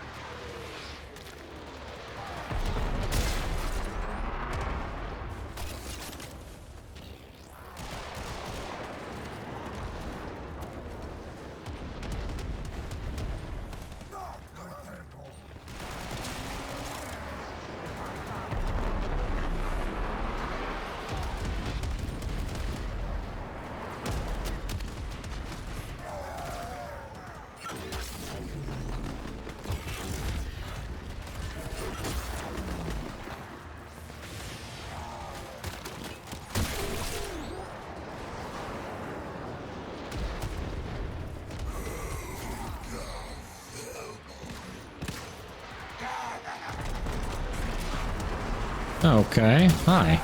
Okay, hi.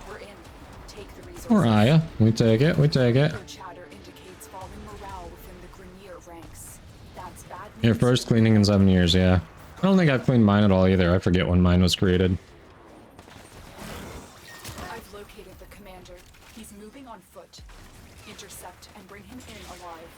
We're in. Take the resources. Mariah, we take it, we take it. Your chatter indicates falling morale within the Grenier ranks. That's bad news. Your first cleaning in 7 years, yeah. I don't think I've cleaned mine at all either. I forget when mine was created. I've located the commander. He's moving on foot. Intercept and bring him in alive.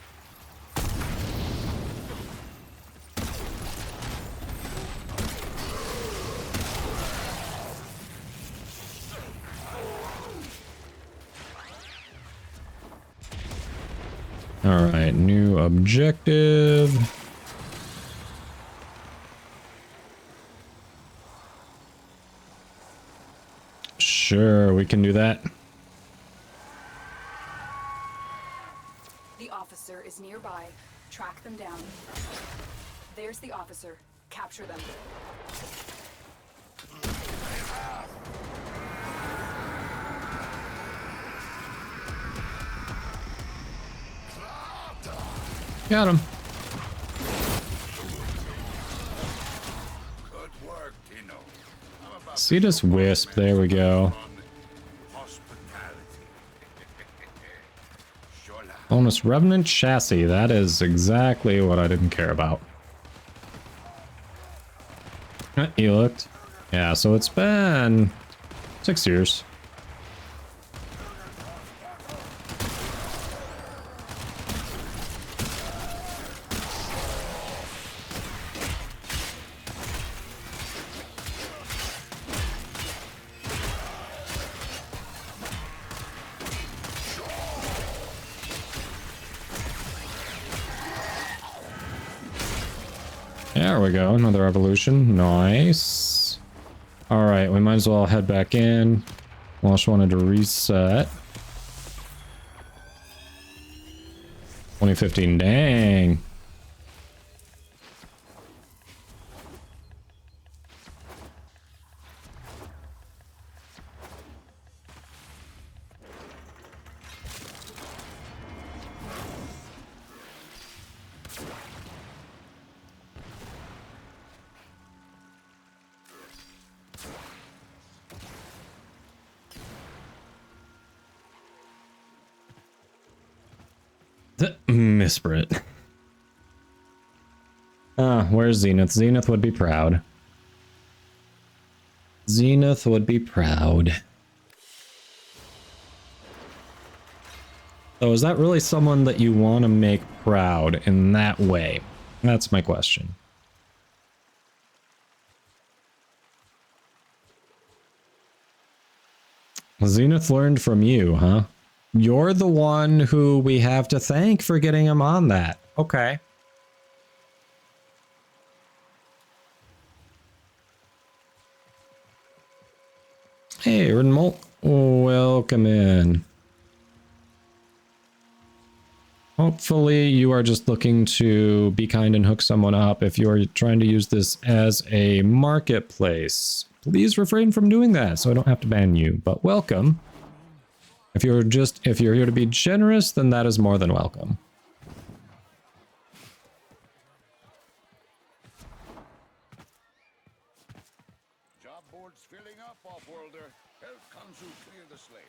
Alright, new objective. Sure, we can do that. The officer is nearby. Track them down. There's the officer. Capture them. Got him. Good work, Tino. I'm about See this Wisp, there we go. hospitality. Shola. Bonus Revenant Chassis, that is exactly what I didn't care about. You looked. Yeah, so it's been 6 years. There we go, another evolution. Nice. Alright, we might as well head back in. Wash wanted to reset. 2015, dang. Misbrit. Where's Zenith? Zenith would be proud. Zenith would be proud. So is that really someone that you want to make proud in that way? That's my question. Zenith learned from you, huh? You're the one who we have to thank for getting him on that. Okay. Hey, Rinmolt. Welcome in. Hopefully you are just looking to be kind and hook someone up. If you're trying to use this as a marketplace, please refrain from doing that so I don't have to ban you, but welcome. If you're here to be generous, then that is more than welcome. Job board's filling up, off-worlder. Help Kanzu clear the slate,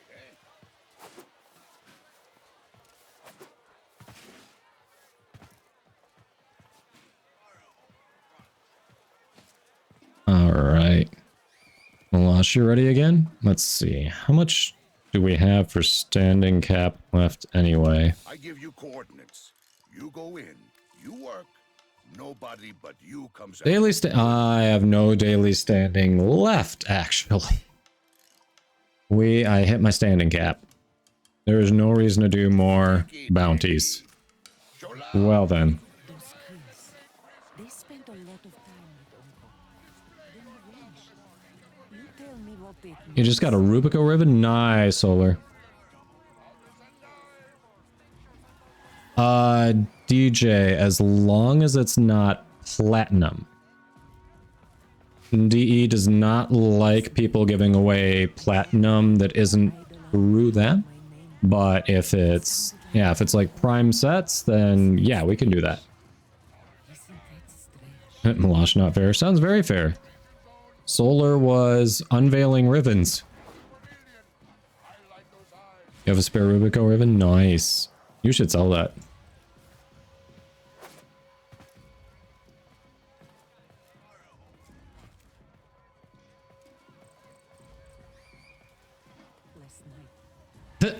eh? Alright. Malash, you ready again? Let's see. How much do we have for standing cap left anyway? I give you coordinates. You go in, you work. Nobody but you comes out. Daily I have no daily standing left, actually. I hit my standing cap. There is no reason to do more bounties. Well then. Those kids, they spent a lot of time with Uncle. You tell me what it You just got a Rubico ribbon? Nice, Solar. DJ, as long as it's not platinum. DE does not like people giving away platinum that isn't through them. But if it's, yeah, if it's like prime sets, then yeah, we can do that. Malash not fair. Sounds very fair. Solar was unveiling ribbons. You have a spare Rubico ribbon? Nice. You should sell that.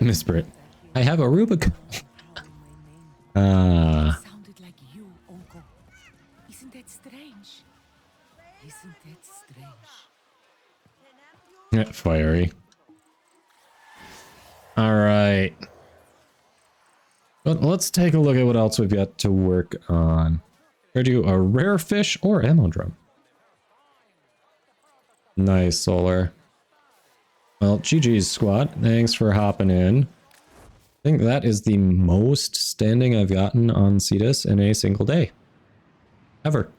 Miss Brit, I have a Rubico. Sounded like you, Uncle. Isn't that strange? Isn't that strange? Fiery. All right. But let's take a look at what else we've got to work on. We're gonna do a rare fish or ammo drum. Nice, Solar. Well, GG's squad. Thanks for hopping in. I think that is the most standing I've gotten on Cetus in a single day. Ever.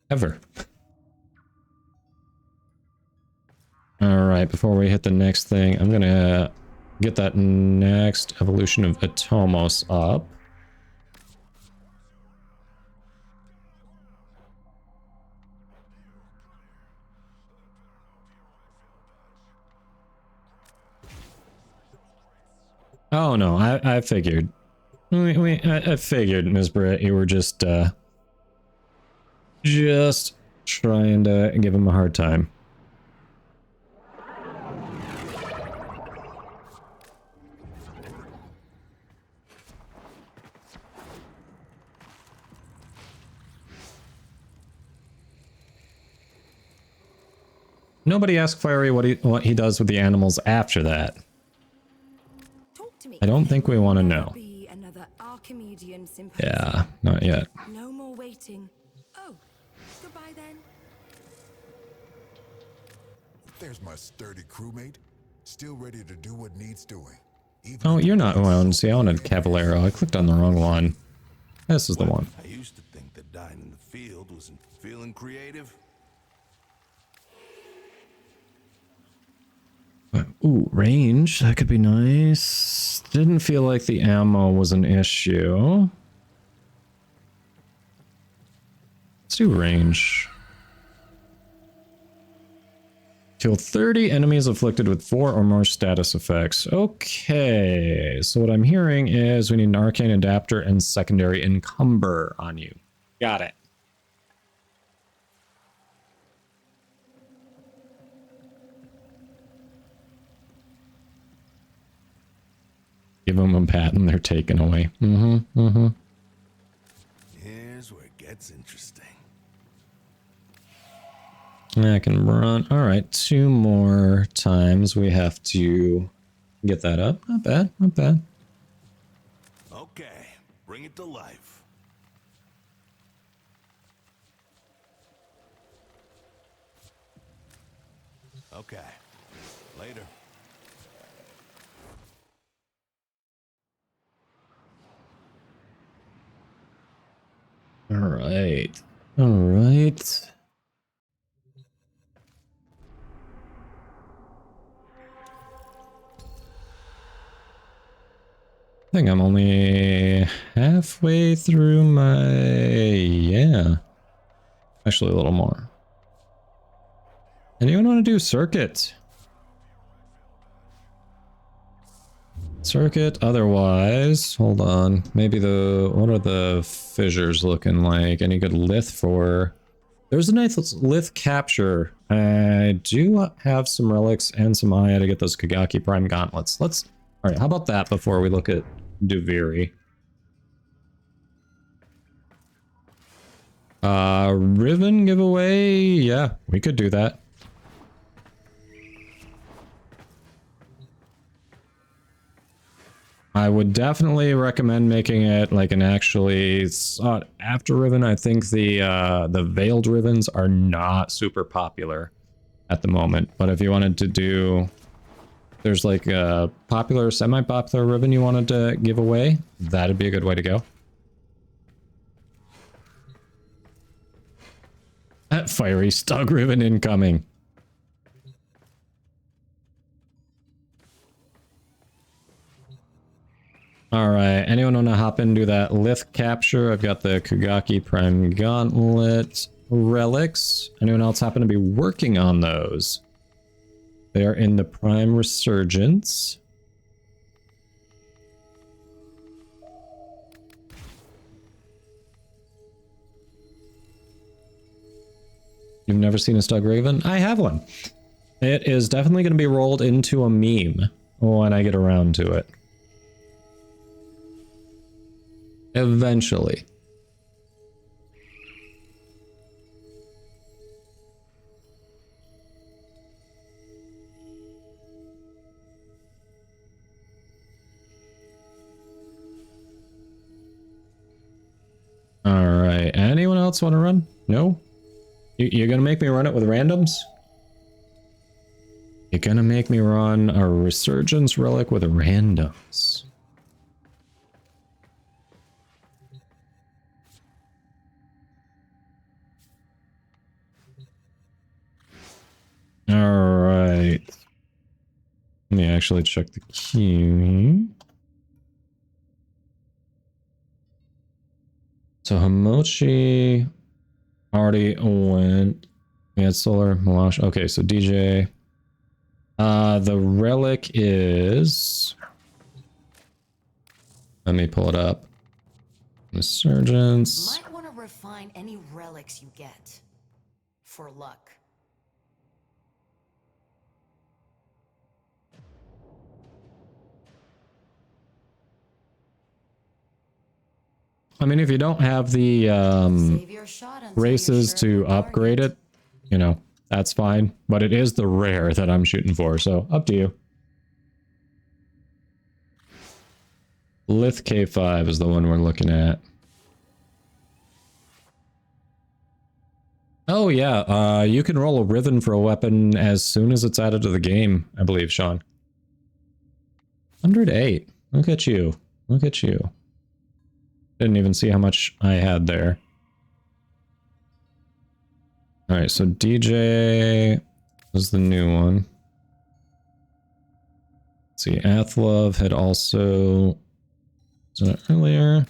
Ever. Alright, before we hit the next thing, I'm gonna get that next evolution of Atomos up. Oh no, I figured. I figured, Ms. Britt, you were just trying to give him a hard time. Nobody asked Fiery what he does with the animals after that. I don't think we want to know. Archimedean Symposium. Yeah, not yet. No more waiting. Oh, goodbye then. There's my sturdy crewmate, still ready to do what needs doing. Oh, you're not who I wanted to see. I wanted Cavallero. I clicked on the wrong one. This is the one. I used to think that dying in the field wasn't feeling creative. Ooh, range. That could be nice. Didn't feel like the ammo was an issue. Let's do range. Kill 30 enemies afflicted with 4 or more status effects. Okay, so what I'm hearing is we need an arcane adapter and secondary encumber on you. Got it. Give them a pat and they're taken away. Here's where it gets interesting. I can run. All right, 2 more times we have to get that up. Not bad, not bad. Okay, bring it to life. Okay, later. All right. All right. I think I'm only halfway through my... Yeah. Actually, a little more. Anyone want to do circuit? Circuit, otherwise, hold on. Maybe what are the fissures looking like? Any good lith for... There's a nice lith capture. I do have some relics and some Aya to get those Kagaki Prime gauntlets. Let's... Alright, how about that before we look at Duviri? Riven giveaway? Yeah, we could do that. I would definitely recommend making it like an actually sought after Riven. I think the veiled Rivens are not super popular at the moment, but if you wanted to do, there's like a popular, semi-popular Riven you wanted to give away, that'd be a good way to go. That fiery Stug Riven incoming. Alright, anyone want to hop into that lith capture? I've got the Kagaki Prime Gauntlet relics. Anyone else happen to be working on those? They are in the Prime Resurgence. You've never seen a Stug Raven? I have one. It is definitely going to be rolled into a meme when I get around to it. Eventually. Alright, anyone else want to run? No? You're gonna make me run it with randoms? You're gonna make me run a Resurgence Relic with randoms. Alright. Let me actually check the queue. So Himochi already went. We had Solar, Malash. Okay, so DJ. The relic is... Let me pull it up. Resurgence. Might want to refine any relics you get. For luck. I mean, if you don't have the races to upgrade it, you know, that's fine. But it is the rare that I'm shooting for, so up to you. Lith K5 is the one we're looking at. Oh yeah, you can roll a Riven for a weapon as soon as it's added to the game, I believe, Sean. 108. Look at you. Look at you. Didn't even see how much I had there. Alright, so DJ was the new one. Let's see, Athlov had also... Was that earlier?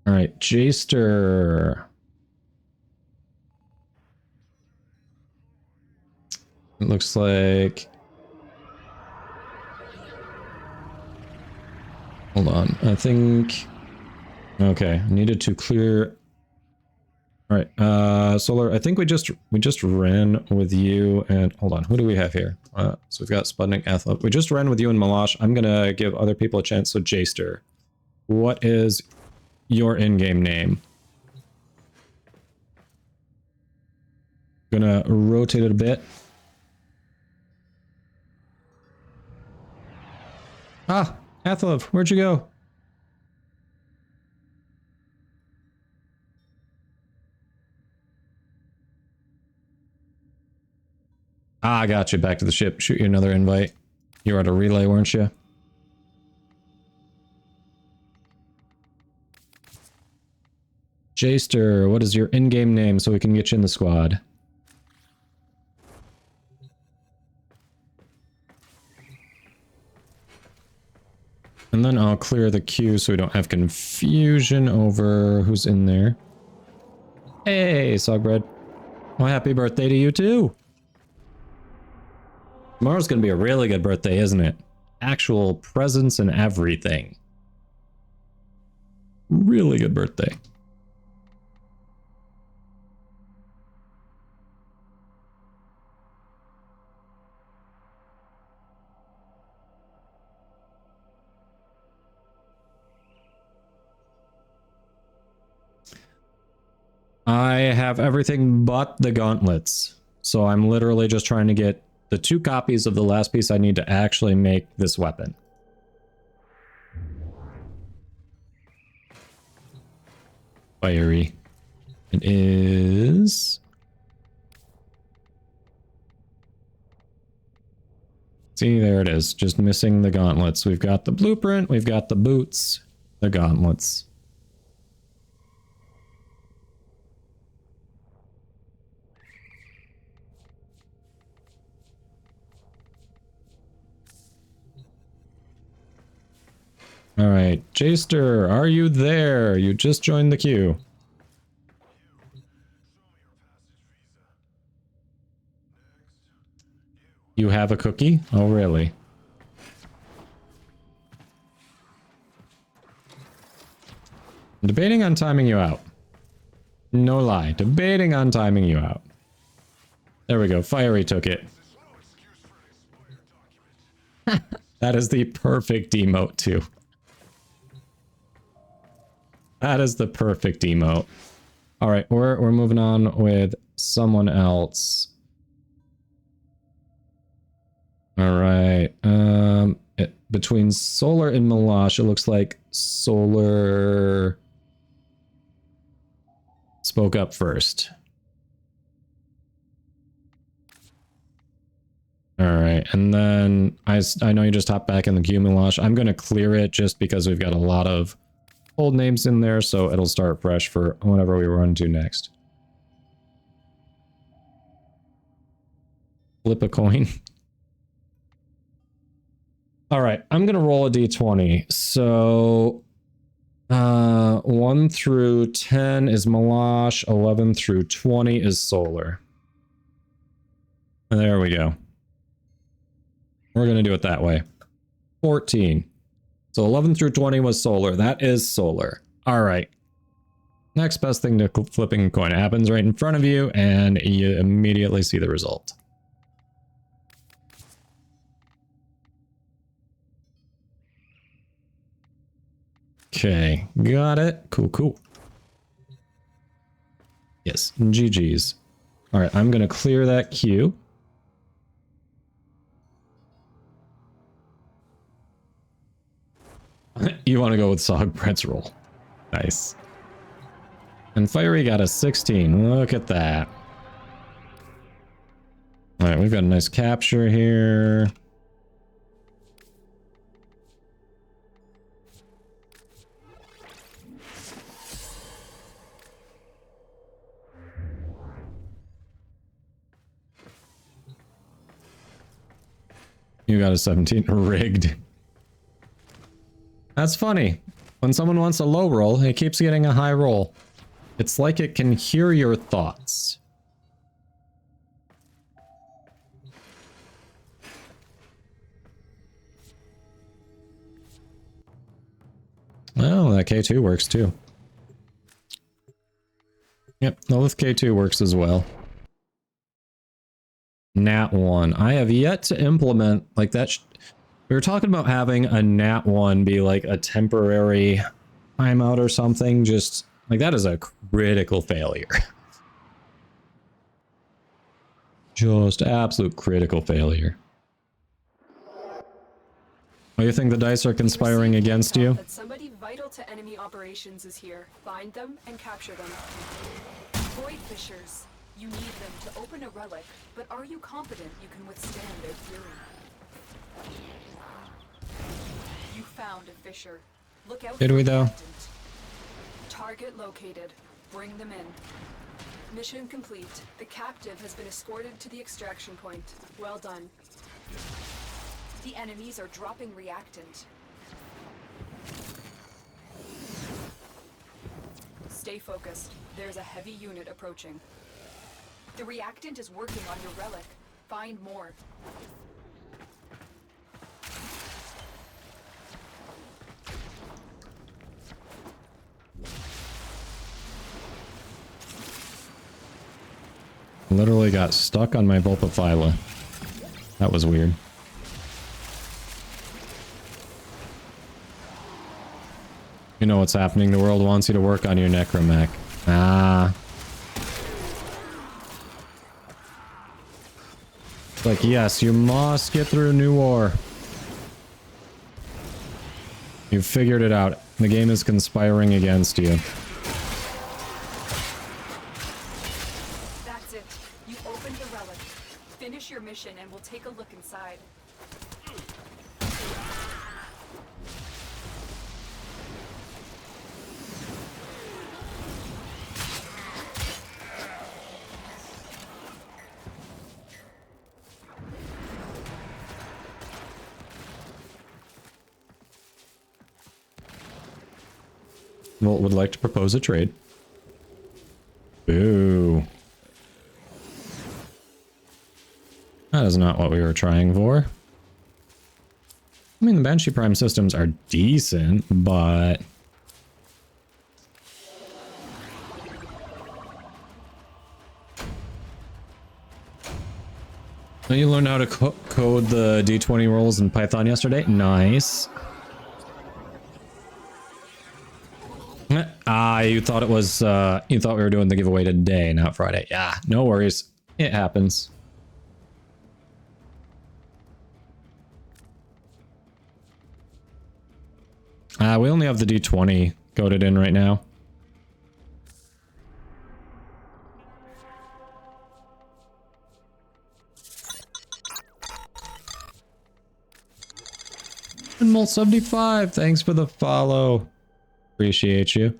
Alright, Jaster. It looks like... Hold on, I think... Okay, needed to clear... Alright, Solar, I think we just ran with you and... Hold on, who do we have here? So we've got Sputnik, Athlov. We just ran with you and Malash. I'm gonna give other people a chance. So Jaster, what is your in-game name? Gonna rotate it a bit. Ah, Athlov, where'd you go? Ah, I got you. Back to the ship. Shoot you another invite. You were at a relay, weren't you? Jaster, what is your in-game name so we can get you in the squad? And then I'll clear the queue so we don't have confusion over who's in there. Hey, Sogbread. Well, happy birthday to you too. Tomorrow's gonna be a really good birthday, isn't it? Actual presents and everything. Really good birthday. I have everything but the gauntlets. So I'm literally just trying to get the 2 copies of the last piece I need to actually make this weapon. Fiery. It is... See, there it is. Just missing the gauntlets. We've got the blueprint, we've got the boots, the gauntlets. Alright, Jaster, are you there? You just joined the queue. You have a cookie? Oh, really? I'm debating on timing you out. No lie, debating on timing you out. There we go, Fiery took it. That is the perfect emote, too. That is the perfect emote. All right, we're moving on with someone else. All right. Between Solar and Malash, it looks like Solar spoke up first. All right, and then I know you just hopped back in the queue, Malash. I'm going to clear it just because we've got a lot of old names in there, so it'll start fresh for whatever we run to next. Flip a coin. All right, I'm gonna roll a d20. So 1 through 10 is Malash, 11 through 20 is Solar. And there we go. We're gonna do it that way. 14. So 11 through 20 was Solar. That is Solar. All right. Next best thing to flipping a coin. It happens right in front of you, and you immediately see the result. Okay, got it. Cool, cool. Yes, GG's. All right, I'm going to clear that queue. You want to go with Sogbread's roll. Nice. And Fiery got a 16. Look at that. Alright, we've got a nice capture here. You got a 17. Rigged. That's funny. When someone wants a low roll, it keeps getting a high roll. It's like it can hear your thoughts. Well, that K2 works too. Yep, Lilith K2 works as well. Nat 1. I have yet to implement like that. We were talking about having a Nat 1 be like a temporary timeout or something. Just like that is a critical failure. Just absolute critical failure. Oh, you think the dice are conspiring against you? That somebody vital to enemy operations is here. Find them and capture them. Void fissures. You need them to open a relic, but are you confident you can withstand their fury? You found a fissure. Look out. Did we though? Target located. Bring them in. Mission complete. The captive has been escorted to the extraction point. Well done. The enemies are dropping reactant. Stay focused. There's a heavy unit approaching. The reactant is working on your relic. Find more. Literally got stuck on my Vulpaphyla. That was weird. You know what's happening. The world wants you to work on your Necromech. Ah. It's like, yes, you must get through New War. You've figured it out. The game is conspiring against you. That's it. You opened the relic. Finish your mission and we'll take a look inside. Volt would like to propose a trade. Boo. That is not what we were trying for. I mean, the Banshee Prime systems are decent, but... You learned how to code the D20 rolls in Python yesterday? Nice. Ah, you thought it was, you thought we were doing the giveaway today, not Friday. Yeah, no worries. It happens. We only have the D20 coded in right now. And Molt 75, thanks for the follow. Appreciate you.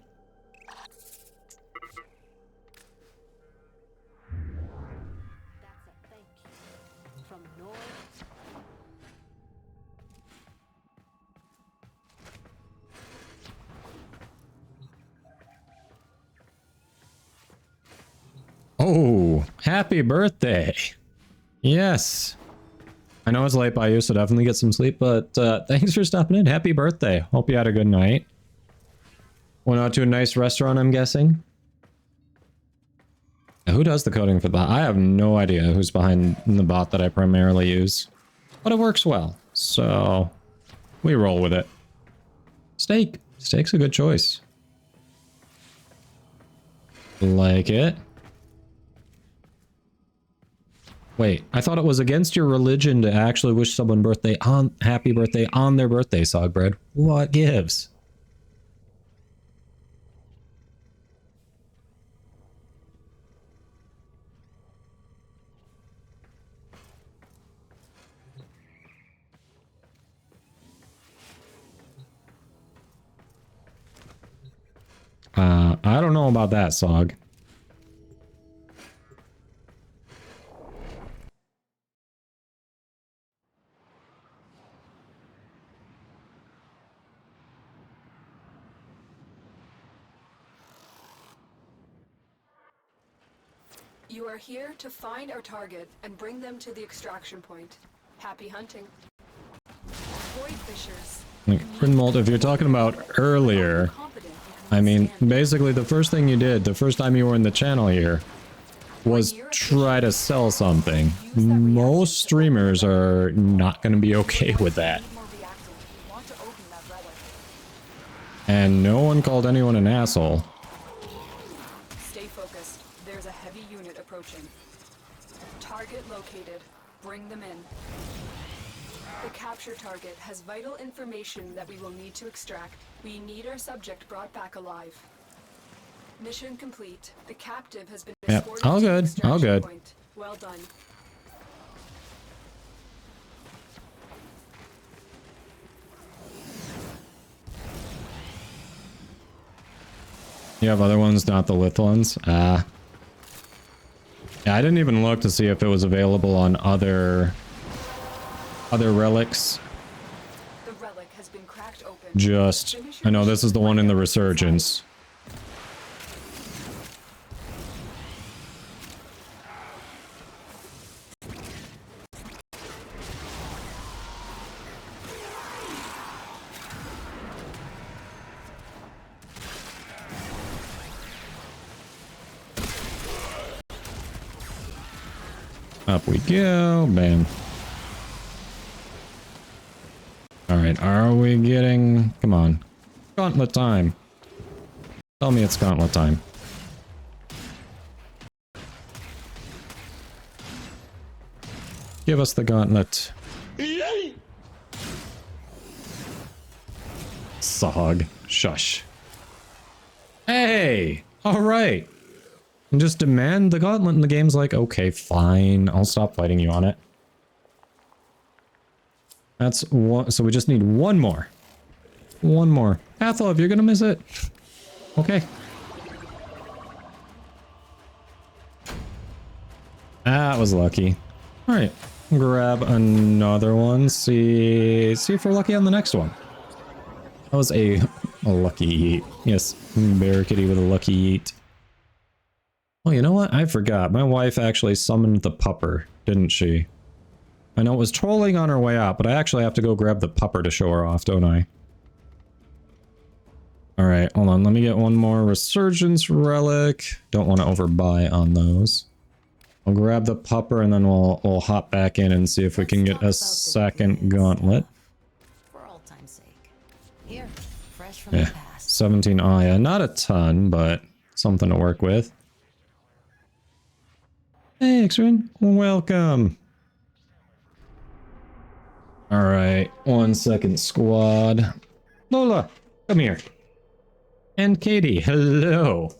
Oh, happy birthday. Yes. I know it's late by you, so definitely get some sleep, but thanks for stopping in. Happy birthday. Hope you had a good night. Went out to a nice restaurant, I'm guessing. Now, who does the coding for the bot? I have no idea who's behind the bot that I primarily use. But it works well, so we roll with it. Steak. Steak's a good choice. Like it. Wait, I thought it was against your religion to actually wish someone happy birthday on their birthday, Sogbread. What gives? I don't know about that, Sog. You are here to find our target and bring them to the extraction point. Happy hunting. Void fishers. Like, Grinmold, if you're talking about earlier, I mean, basically the first thing you did, the first time you were in the channel here, was try to sell something. Most streamers are not going to be okay with that. And no one called anyone an asshole. Stay focused. There's a heavy unit approaching. Target located. Bring them in. The capture target has vital information that we will need to extract. We need our subject brought back alive. Mission complete. The captive has been escorted all to the good, all extraction good. point. Well done. You have other ones, not the Lith ones? Yeah, I didn't even look to see if it was available on other relics. The relic has been cracked open. Just, I know this is the one in the Resurgence. Up we go, bam. Alright, are we getting... Come on. Gauntlet time. Tell me it's gauntlet time. Give us the gauntlet. Sog. Shush. Hey! Alright. And just demand the gauntlet and the game's like, okay, fine. I'll stop fighting you on it. That's one. So we just need one more. One more. Athel, if you're gonna miss it. Okay. That was lucky. Alright. Grab another one. See if we're lucky on the next one. That was a lucky yeet. Yes, Bear Kitty with a lucky yeet. Oh, you know what? I forgot. My wife actually summoned the pupper, didn't she? I know it was trolling on her way out, but I actually have to go grab the pupper to show her off, don't I? Alright, hold on. Let me get one more Resurgence Relic. Don't want to overbuy on those. I'll grab the pupper and then we'll hop back in and see if we can get a second gauntlet. For old time's sake. Here, fresh from Yeah, the past. 17 Aya. Not a ton, but something to work with. Hey, X-Rin. Welcome. Alright, 1 second, squad. Lola, come here. And Katie, hello.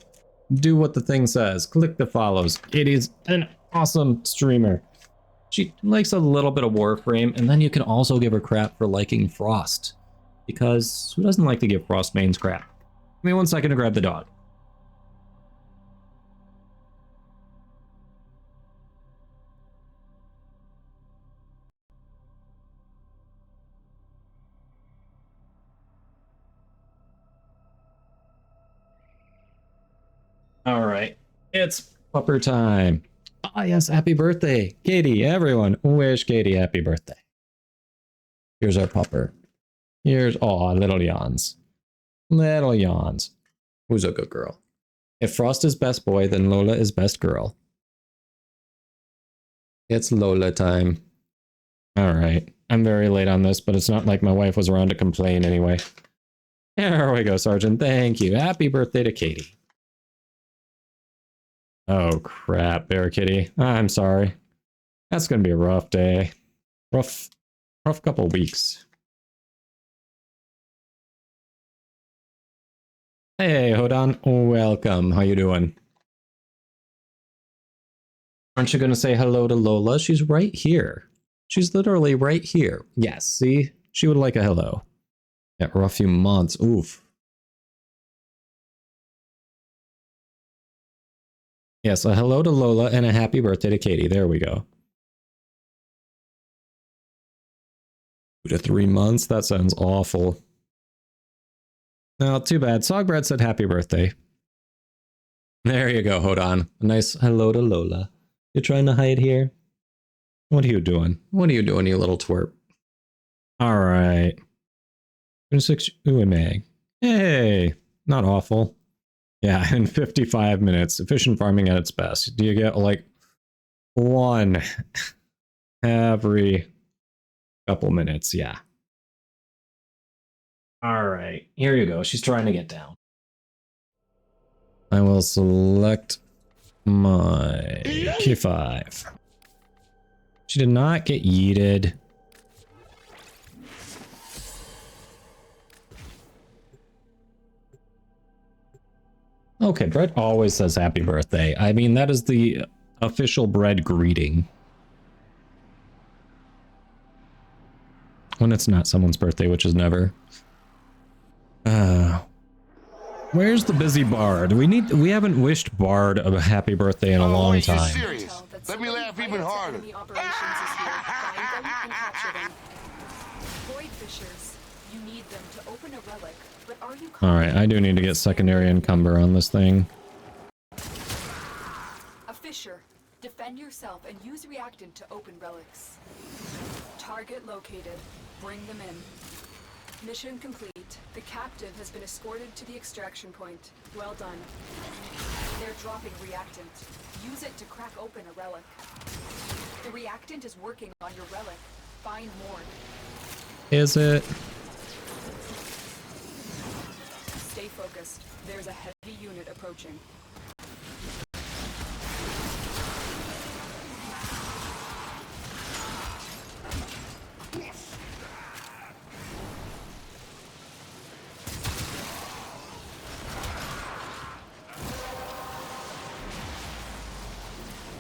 Do what the thing says. Click the follows. Katie's an awesome streamer. She likes a little bit of Warframe, and then you can also give her crap for liking Frost. Because who doesn't like to give Frost mains crap? Give me 1 second to grab the dog. All right, it's pupper time. Ah, yes, happy birthday, Katie. Everyone, wish Katie happy birthday. Here's our pupper. Here's, oh, little yawns. Little yawns. Who's a good girl? If Frost is best boy, then Lola is best girl. It's Lola time. All right, I'm very late on this, but it's not like my wife was around to complain anyway. There we go, Sergeant. Thank you. Happy birthday to Katie. Oh crap, Bear Kitty. I'm sorry. That's gonna be a rough day. Rough couple weeks. Hey, Hodan. Welcome. How you doing? Aren't you gonna say hello to Lola? She's right here. She's literally right here. Yes, see? She would like a hello. Yeah, rough few months. Oof. Yes, a hello to Lola and a happy birthday to Katie. There we go. 2 to 3 months? That sounds awful. No, too bad. Sogbread said happy birthday. There you go, hold on. A nice hello to Lola. You're trying to hide here? What are you doing? What are you doing, you little twerp? Alright. 26 Uemag. Hey! Not awful. Yeah, in 55 minutes. Efficient farming at its best. Do you get like one every couple minutes? Yeah. Alright, here you go. She's trying to get down. I will select my Q5. She did not get yeeted. Okay, Brett always says happy birthday. I mean, that is the official bread greeting. When it's not someone's birthday, which is never. Where's the busy bard? We haven't wished Bard a happy birthday in a long time. Serious? Let me laugh even harder. Void fishers, you need them to open a relic, but are you Alright, I do need to get secondary encumber on this thing. a fisher? Defend yourself and use reactant to open relics. Target located. Bring them in. Mission complete. The captive has been escorted to the extraction point. Well done. They're dropping reactant. Use it to crack open a relic. The reactant is working on your relic. Find more. Is it? Stay focused. There's a heavy unit approaching.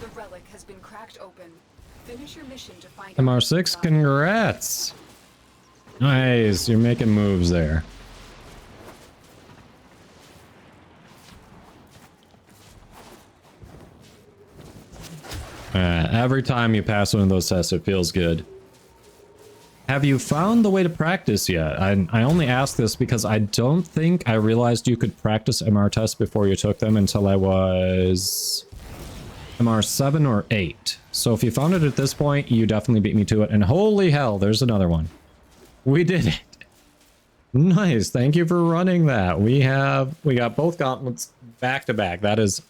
The relic has been cracked open. Finish your mission to find MR6, congrats! Nice, you're making moves there. Every time you pass one of those tests, it feels good. Have you found the way to practice yet? I only ask this because I don't think I realized you could practice MR tests before you took them until I was MR7 or 8. So if you found it at this point, you definitely beat me to it. And holy hell, there's another one. We did it. Nice. Thank you for running that. We got both gauntlets back to back. That is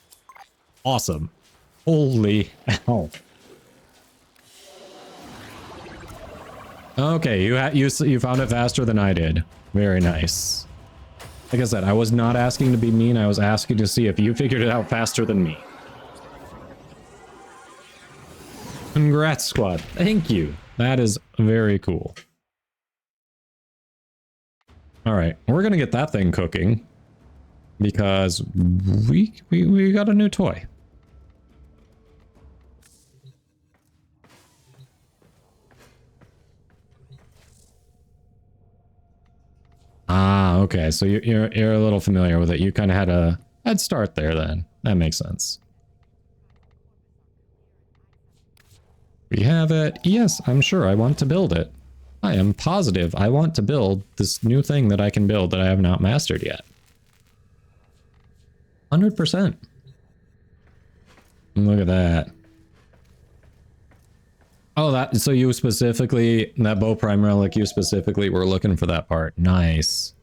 awesome. Holy hell. Okay, you found it faster than I did. Very nice. Like I said, I was not asking to be mean. I was asking to see if you figured it out faster than me. Congrats, squad. Thank you. That is very cool. All right, we're gonna get that thing cooking because we got a new toy. Ah, okay. So you're a little familiar with it. You kind of had a head start there then. That makes sense. We have it. Yes, I'm sure I want to build it. I am positive I want to build this new thing that I can build that I have not mastered yet. 100%. Look at that. Oh, so you specifically, that bow prime relic, you specifically were looking for that part. Nice.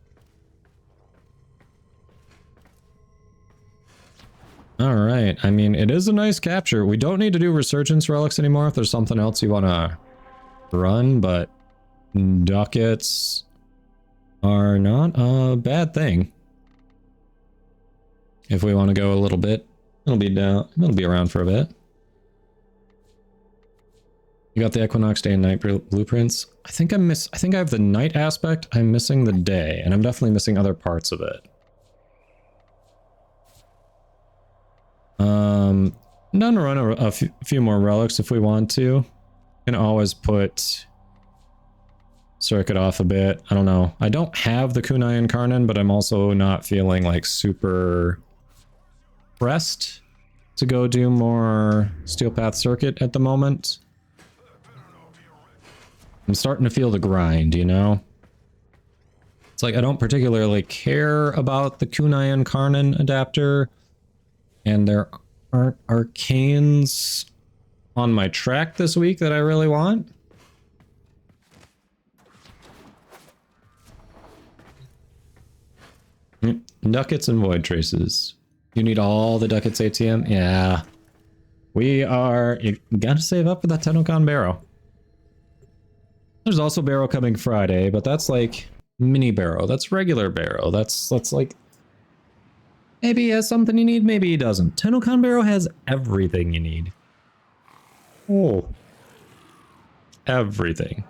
All right. I mean, it is a nice capture. We don't need to do resurgence relics anymore if there's something else you want to run, but ducats are not a bad thing. If we want to go a little bit, it'll be around for a bit. You got the Equinox day and night blueprints. I think I have the night aspect. I'm missing the day, and I'm definitely missing other parts of it. Down to run a few more relics if we want to. Can always put circuit off a bit. I don't know. I don't have the Kunai Incarnon, but I'm also not feeling like super pressed to go do more Steel Path Circuit at the moment. I'm starting to feel the grind, you know? It's like I don't particularly care about the Kunai and Karnan adapter, and there aren't arcanes on my track this week that I really want. Ducats and Void Traces. You need all the Ducats ATM? Yeah. You gotta save up for that Tennokan Barrow. There's also Barrow coming Friday, but that's like mini Barrow. That's regular Barrow. That's like... Maybe he has something you need, maybe he doesn't. Tennokan Barrow has everything you need. Oh. Everything.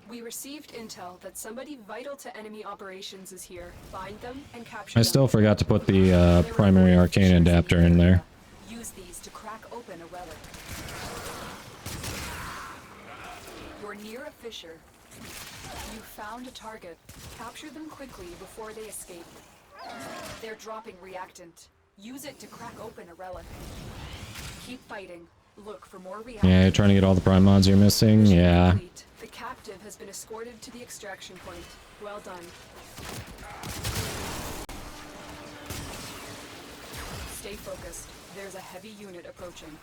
We received intel that somebody vital to enemy operations is here. Find them and capture I them. still forgot to put the primary arcane adapter in there. Use these to crack open a relic. You're near a fissure. You found a target. Capture them quickly before they escape. They're dropping reactant. Use it to crack open a relic. Keep fighting. Look for more reactant. Yeah, you're trying to get all the prime mods you're missing? Yeah. Complete. The captive has been escorted to the extraction point. Well done. Stay focused. There's a heavy unit approaching.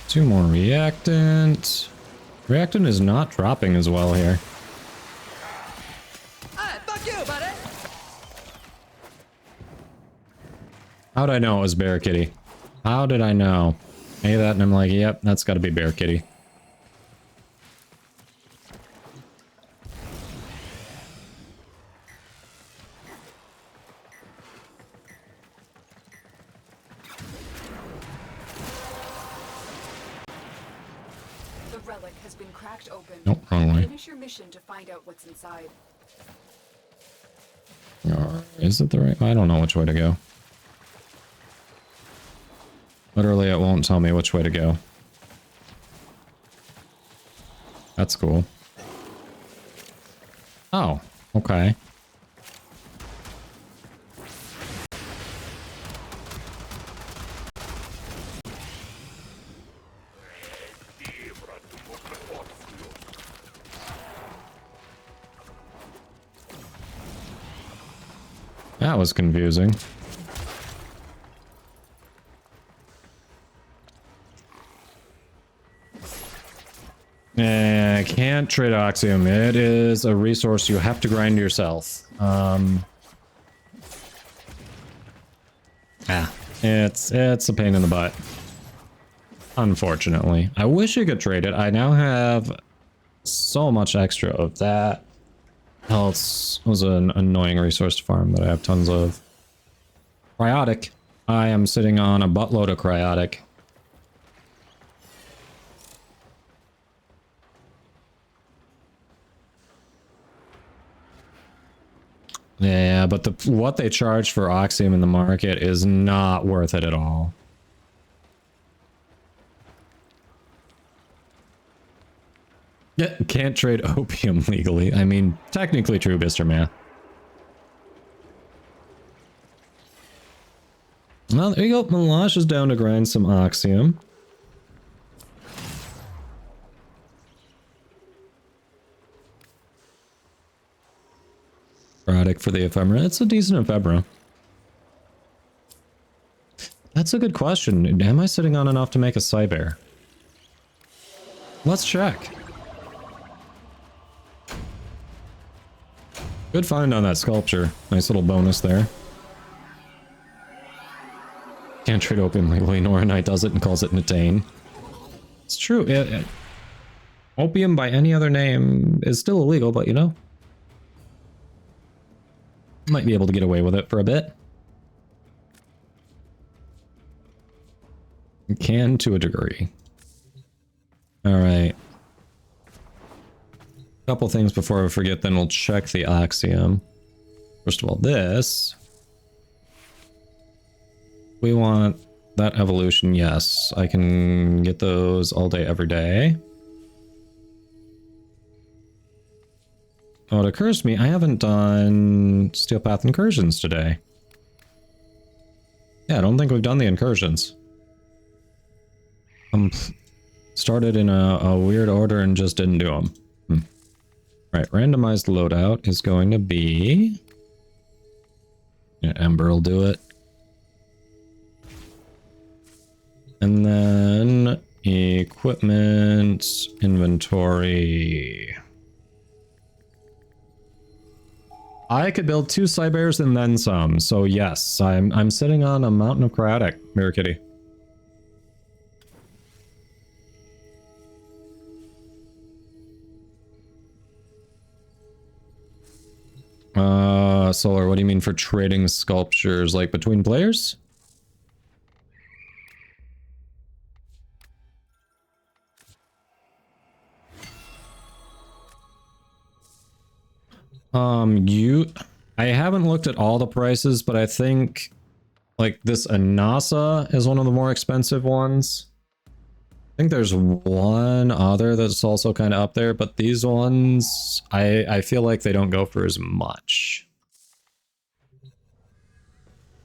Two more reactant. Reactant is not dropping as well here. Hey, fuck you, buddy! How'd I know it was Bear Kitty? How did I know? Hey that and I'm like, yep, that's gotta be Bear Kitty. Has been cracked open. Nope, wrong way. Finish your mission to find out what's inside. Is it the right? I don't know which way to go. Literally, it won't tell me which way to go. That's cool. Oh, okay. That was confusing. I can't trade Oxium. It is a resource you have to grind yourself. It's a pain in the butt. Unfortunately. I wish I could trade it. I now have so much extra of that. Else was an annoying resource to farm that I have tons of. Cryotic. I am sitting on a buttload of cryotic. Yeah, but what they charge for Oxium in the market is not worth it at all. Yeah, can't trade opium legally. I mean, technically true, Mr. Man. Well, there you go. Melange is down to grind some Oxium. Product for the ephemera. It's a decent ephemera. That's a good question. Am I sitting on enough to make a Cyber? Let's check. Good find on that sculpture. Nice little bonus there. Can't trade opium legally. Nora Knight does it and calls it Natane. It's true. Opium by any other name is still illegal, but you know. Might be able to get away with it for a bit. Can to a degree. All right. Couple things before I forget, then we'll check the axiom. First of all, this. We want that evolution. Yes, I can get those all day, every day. Oh, it occurs to me, I haven't done Steel Path incursions today. Yeah, I don't think we've done the incursions. Started in a weird order and just didn't do them. Right, randomized loadout is going to be... Yeah, Ember will do it. And then equipment, inventory. I could build 2 Cybears and then some, so yes, I'm sitting on a mountain of Craddock, Mirror Kitty. Solar, what do you mean for trading sculptures? Like between players? I haven't looked at all the prices, but I think like this Anasa is one of the more expensive ones. I think there's one other that's also kind of up there, but these ones, I feel like they don't go for as much.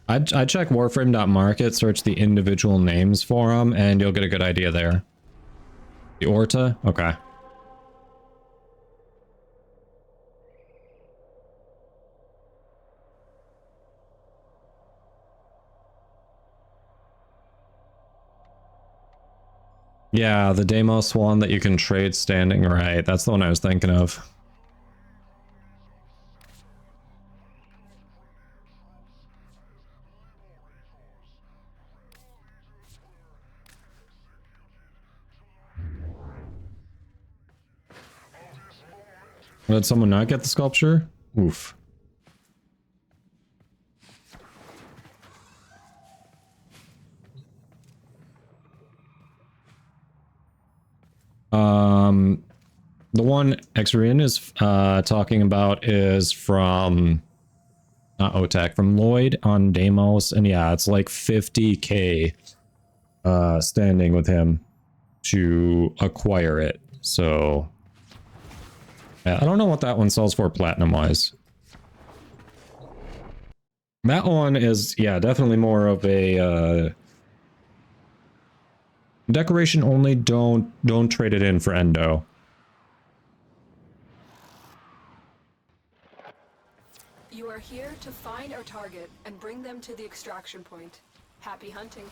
I'd check warframe.market, search the individual names for them, and you'll get a good idea there. The Orta? Okay. Yeah, the Deimos one that you can trade standing, right? That's the one I was thinking of. Did someone not get the sculpture? Oof. The one Xrian is talking about is from not Otak, from Lloyd on Deimos, and yeah, it's like 50k standing with him to acquire it. So yeah, I don't know what that one sells for platinum wise. That one is, yeah, definitely more of a decoration only. Don't trade it in for endo. You are here to find our target and bring them to the extraction point. Happy hunting.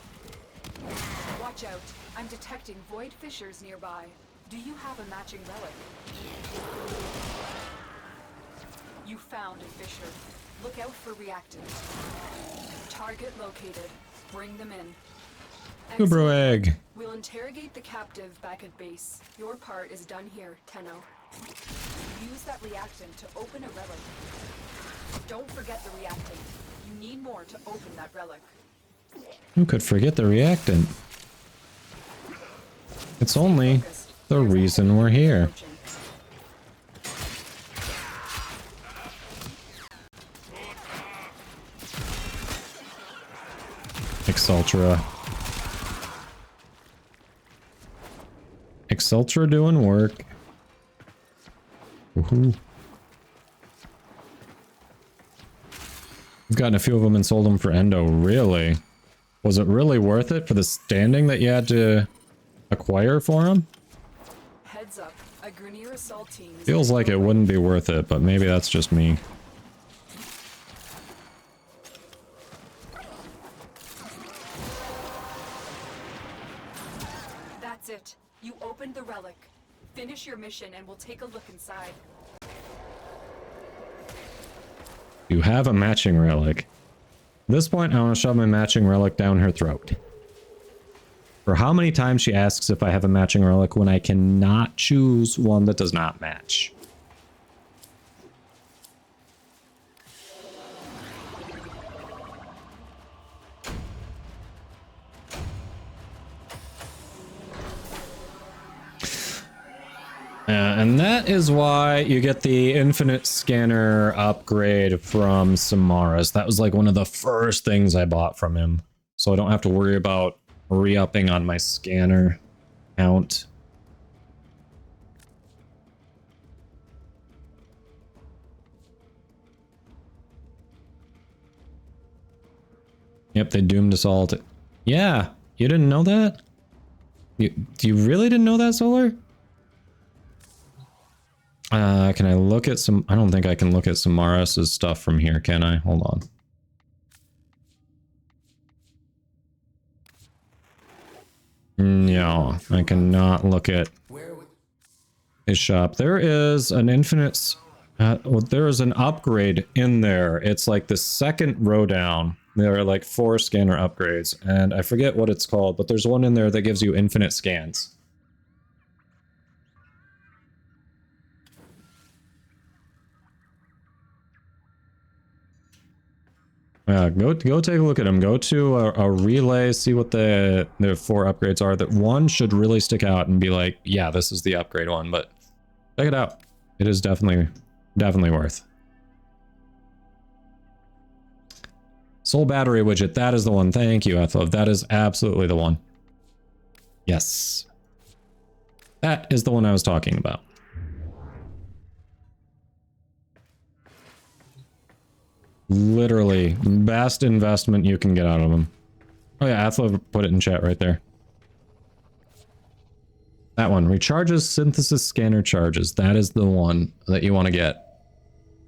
Watch out. I'm detecting void fissures nearby. Do you have a matching relic? You found a fissure. Look out for reactants. Target located. Bring them in. Kubro egg. We'll interrogate the captive back at base. Your part is done here, Tenno. Use that reactant to open a relic. Don't forget the reactant. You need more to open that relic. Who could forget the reactant? It's only the reason we're here. Exultra. Exultra doing work. Woohoo. We've gotten a few of them and sold them for endo. Really? Was it really worth it for the standing that you had to acquire for them? Heads up, a Grineer assault team. Feels like it wouldn't be worth it, but maybe that's just me. That's it. You opened the relic. Finish your mission and we'll take a look inside. You have a matching relic. At this point, I want to shove my matching relic down her throat. For how many times she asks if I have a matching relic when I cannot choose one that does not match. And that is why you get the infinite scanner upgrade from Samaras. That was like one of the first things I bought from him. So I don't have to worry about re-upping on my scanner count. Yep, they doomed us all to... Yeah, you didn't know that? You really didn't know that, Solar? Can I look at some... I don't think I can look at Samaras' stuff from here, can I? Hold on. No, I cannot look at his shop. There is an infinite... well, there is an upgrade in there. It's like the second row down. There are like 4 scanner upgrades, and I forget what it's called, but there's one in there that gives you infinite scans. Go take a look at them. Go to a relay, see what the 4 upgrades are. That one should really stick out and be like, yeah, this is the upgrade one, but check it out. It is definitely worth. Soul battery widget, that is the one. Thank you, Ethel. That is absolutely the one. Yes. That is the one I was talking about. Literally, best investment you can get out of them. Oh yeah, Ethel put it in chat right there. That one, recharges synthesis scanner charges. That is the one that you want to get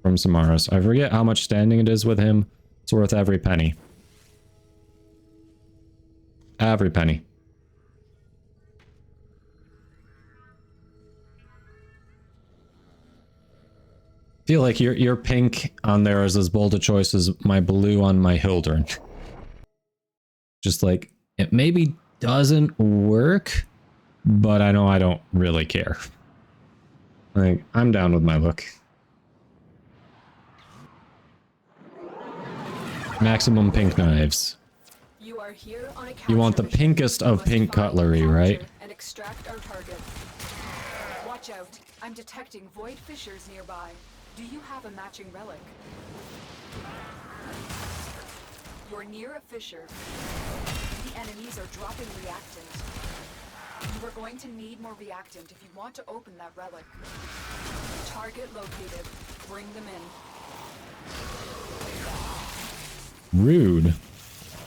from Samaras. I forget how much standing it is with him. It's worth every penny. Every penny. Feel like your pink on there is as bold a choice as my blue on my Hildern. Just like, it maybe doesn't work, but I know I don't really care. Like, I'm down with my look. Maximum pink knives. You are here on a You want the capture pinkest mission. of pink cutlery, right? And extract our target. Watch out. I'm detecting void fissures nearby. Do you have a matching relic? You're near a fissure. The enemies are dropping reactant. You are going to need more reactant if you want to open that relic. Target located. Bring them in. Rude.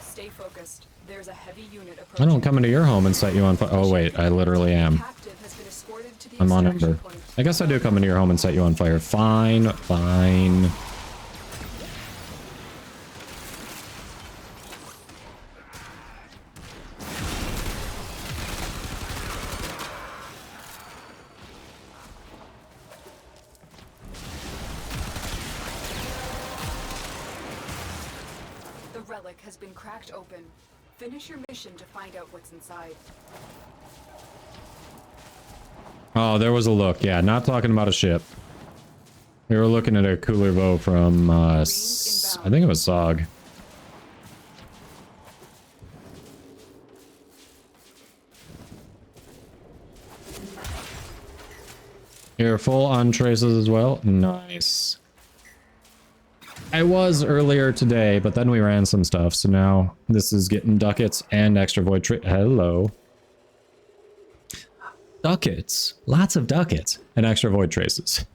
Stay focused. There's a heavy unit approaching. I don't come into your home and set you on fire. Oh wait, I literally am. Captive has been escorted to the I'm on extraction Ember. point. I guess I do come into your home and set you on fire. Fine, fine. The relic has been cracked open. Finish your mission to find out what's inside. Oh, there was a look. Yeah, not talking about a ship. We were looking at a cooler bow from, I think it was SOG. You're full on traces as well? Nice. I was earlier today, but then we ran some stuff, so now this is getting ducats and extra void hello. Ducats. Lots of ducats and extra void traces.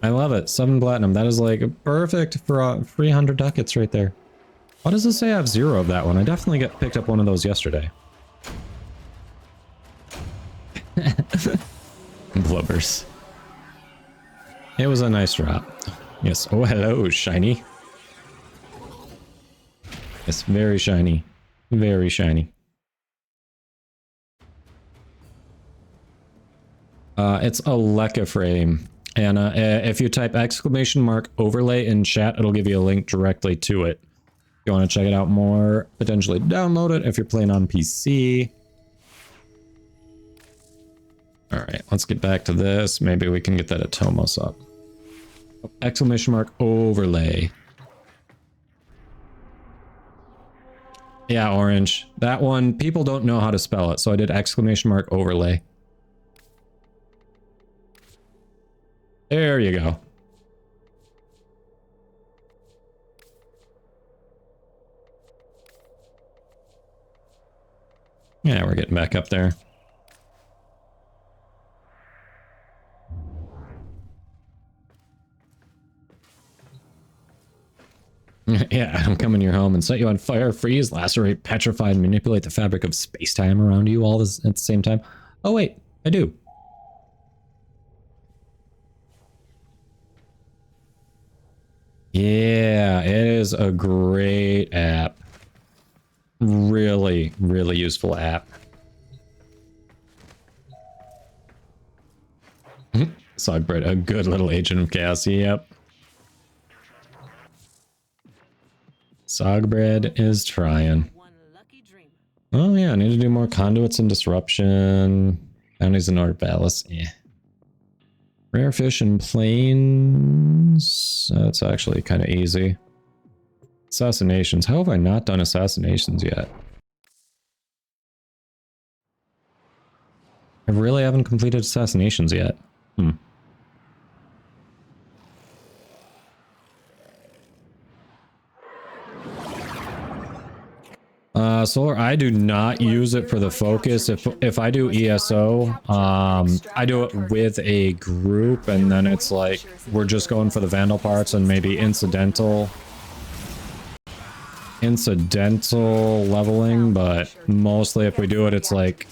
I love it. 7 platinum. That is like perfect for 300 ducats right there. Why does it say I have 0 of that one? I definitely picked up one of those yesterday. Blubbers. It was a nice drop. Yes. Oh, hello, shiny. Yes, very shiny. Very shiny. It's a Leica frame. And if you type !overlay in chat, it'll give you a link directly to it. If you want to check it out more, potentially download it if you're playing on PC. Alright, let's get back to this. Maybe we can get that Atomos up. !overlay. Yeah, orange. That one, people don't know how to spell it, so I did exclamation mark overlay. There you go. Yeah, we're getting back up there. Yeah, I'm coming to your home and set you on fire, freeze, lacerate, petrify, and manipulate the fabric of space-time around you all this at the same time. Oh wait, I do. Yeah, it is a great app. Really, really useful app. Sogbread, a good little agent of chaos, yep. Sogbread is trying. Oh yeah, I need to do more conduits and disruption. Bounties and order ballast, eh. Rare fish and planes. That's actually kind of easy. Assassinations. How have I not done assassinations yet? I really haven't completed assassinations yet. Solar, I do not use it for the focus. If I do ESO, I do it with a group, and then it's like we're just going for the vandal parts and maybe incidental leveling, but mostly if we do it, it's like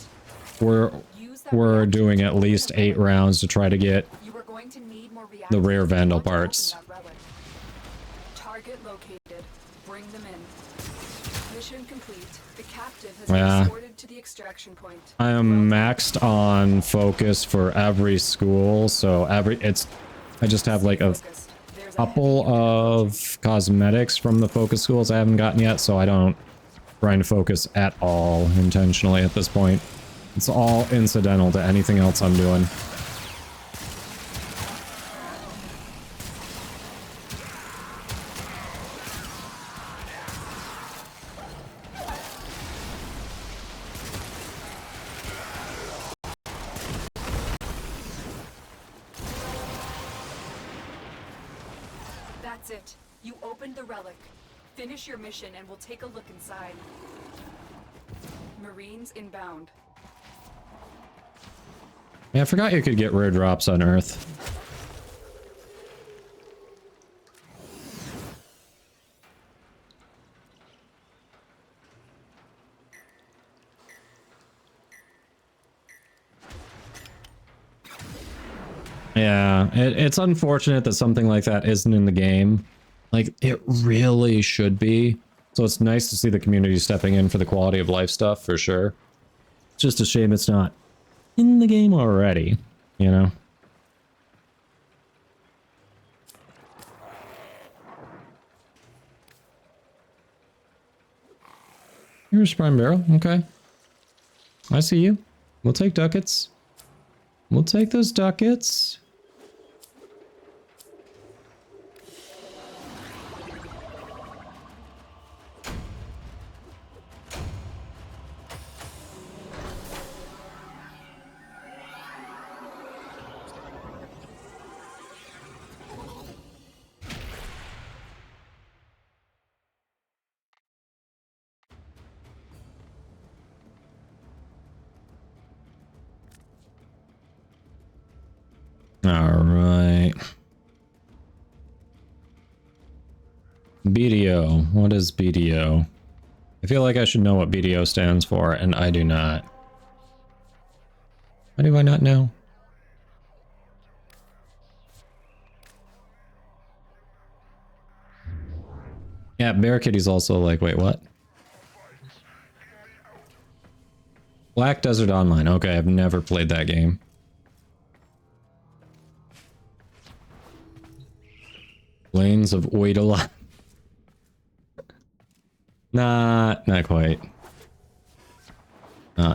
we're doing at least 8 rounds to try to get the rare vandal parts. Target located. Bring them in. Mission complete. The captive has Yeah. been escorted to the extraction point. I am maxed on focus for every school, so I just have like a couple of cosmetics from the focus schools I haven't gotten yet, so I don't grind focus at all intentionally at this point. It's all incidental to anything else I'm doing. That's it. You opened the relic. Finish your mission and we'll take a look inside. Marines inbound. Yeah, I forgot you could get rare drops on Earth. Yeah, it's unfortunate that something like that isn't in the game. Like, it really should be. So it's nice to see the community stepping in for the quality of life stuff, for sure. It's just a shame it's not in the game already, you know? Here's Prime Barrel, okay. I see you. We'll take ducats. We'll take those ducats. All right. BDO. What is BDO? I feel like I should know what BDO stands for, and I do not. Why do I not know? Yeah, Bear Kitty's also like, wait, what? Black Desert Online. Okay, I've never played that game. Lanes of Oidala. Not quite.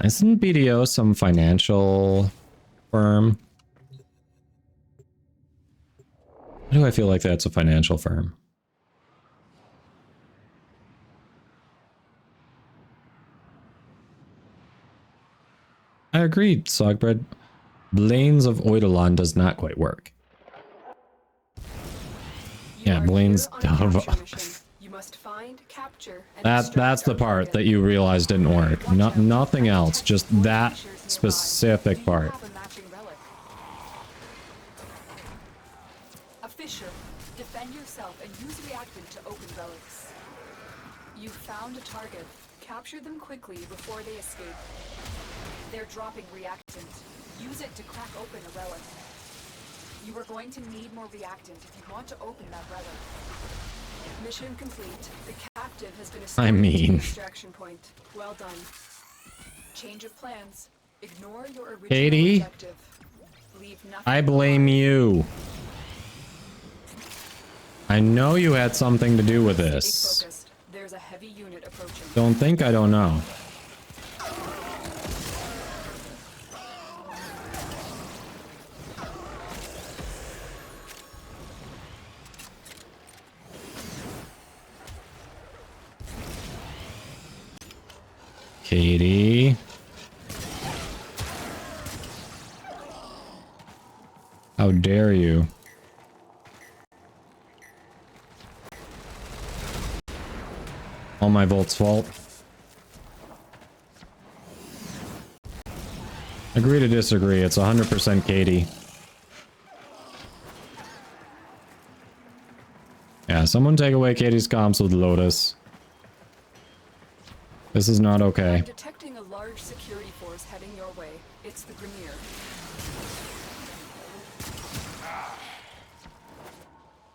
Isn't BDO some financial firm? Why do I feel like that's a financial firm? I agree, Sogbread. Blaine's of Eidolon does not quite work. Yeah, Blaine's of... You must find, capture, and That's the part that you realized didn't work. Nothing else, just that specific part. A fisher, defend yourself and use reactant to open relics. You found a target. Capture them quickly before they escape. They're dropping reactant. Use it to crack open a relic. You are going to need more reactant if you want to open that relic. Mission complete. The captive has been assigned to the extraction point. Well done. Change of plans. Ignore your original Katie, objective. Leave nothing I blame you. I know you had something to do with this. focused. There's a heavy unit approaching. Don't think I don't know. Katie. How dare you? All my Volt's fault. Agree to disagree. It's 100% Katie. Yeah, someone take away Katie's comms with Lotus. This is not okay. I'm detecting a large security force heading your way. It's the Premier.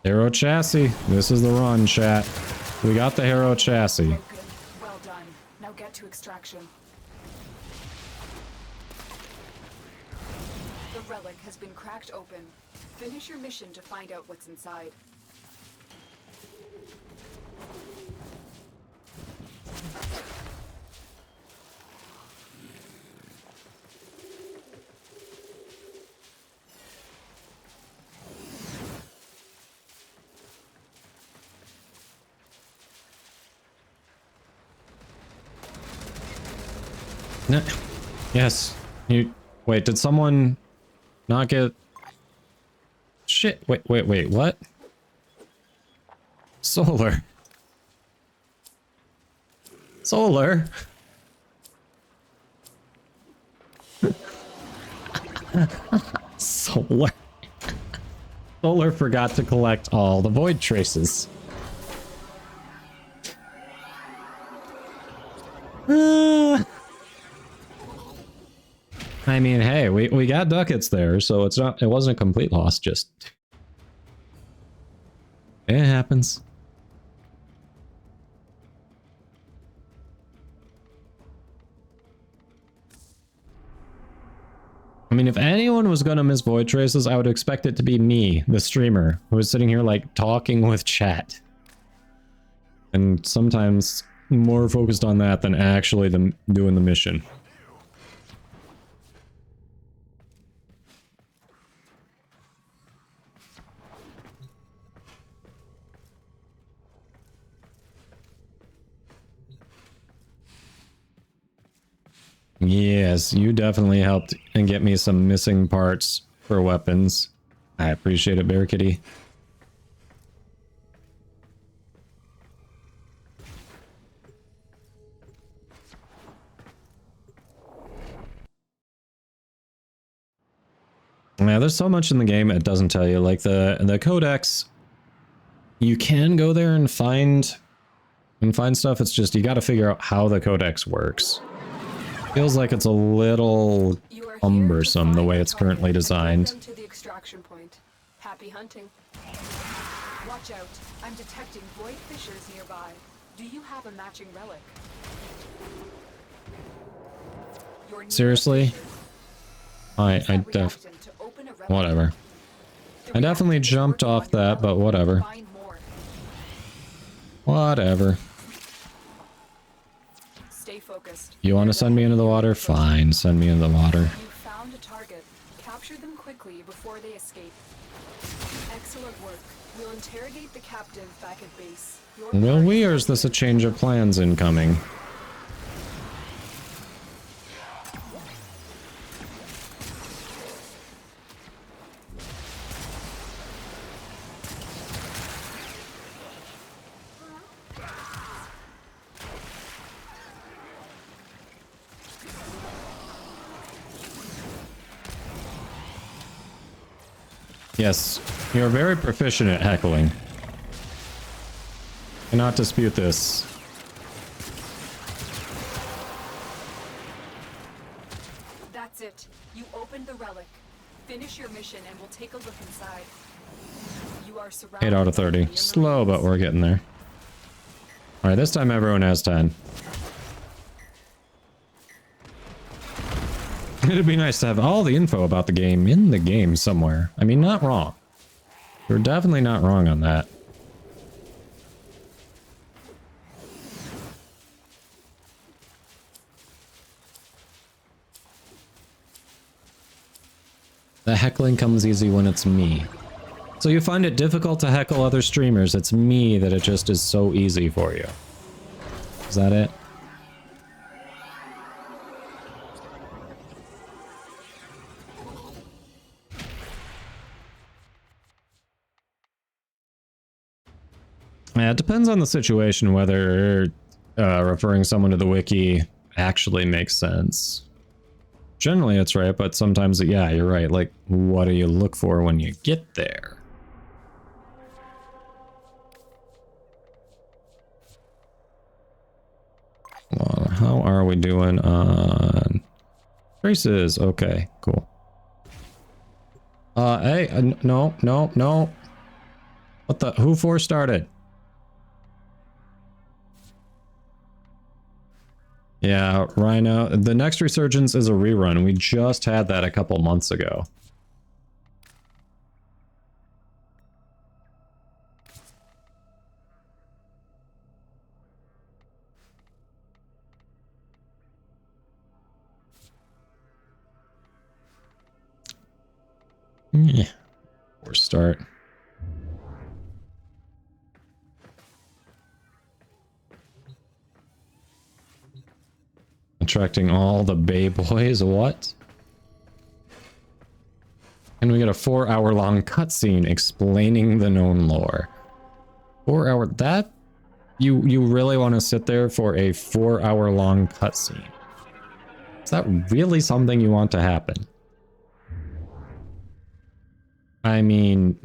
Hero chassis. This is the run, chat. We got the hero chassis. Well done. Now get to extraction. The relic has been cracked open. Finish your mission to find out what's inside. No. Yes. You wait, did someone not get shit? Wait, what? Solar. Solar. Solar. Solar forgot to collect all the void traces. I mean, hey, we got ducats there, so it wasn't a complete loss, just it happens. I mean, if anyone was gonna miss void traces, I would expect it to be me, the streamer, who was sitting here like talking with chat. And sometimes more focused on that than actually doing the mission. Yes, you definitely helped and get me some missing parts for weapons. I appreciate it, Bear Kitty. Yeah, there's so much in the game it doesn't tell you. Like the codex, you can go there and find stuff. It's just you got to figure out how the codex works. Feels like it's a little cumbersome the way it's currently designed. To the extraction point. Happy hunting. Watch out. I'm detecting void fissures nearby. Do you have a matching relic? Seriously? Whatever. I definitely jumped off that, but whatever. Whatever. Stay focused. You want to send me into the water? Fine, send me into the water. You found a target. Capture them quickly before they escape. Excellent work. We'll interrogate the captive back at base. Will we, or is this a change of plans incoming? Yes, you're very proficient at heckling. Cannot dispute this. That's it. You opened the relic. Finish your mission and we'll take a look inside. You are surrounded 8 out of 30. Slow, but we're getting there. Alright, this time everyone has 10. It'd be nice to have all the info about the game in the game somewhere. I mean, not wrong. You're definitely not wrong on that. The heckling comes easy when it's me. So you find it difficult to heckle other streamers. It's me that it just is so easy for you. Is that it? Yeah, it depends on the situation whether referring someone to the wiki actually makes sense. Generally it's right, but sometimes, yeah, you're right. Like, what do you look for when you get there? How are we doing on traces? Okay, cool. Hey, no. What the? Who force started? Yeah, Rhino. The next Resurgence is a rerun. We just had that a couple months ago. Yeah. Or start. Attracting all the Bay Boys, what? And we get a 4-hour long cutscene explaining the known lore. 4 hour, that? You really want to sit there for a 4-hour long cutscene? Is that really something you want to happen? I mean,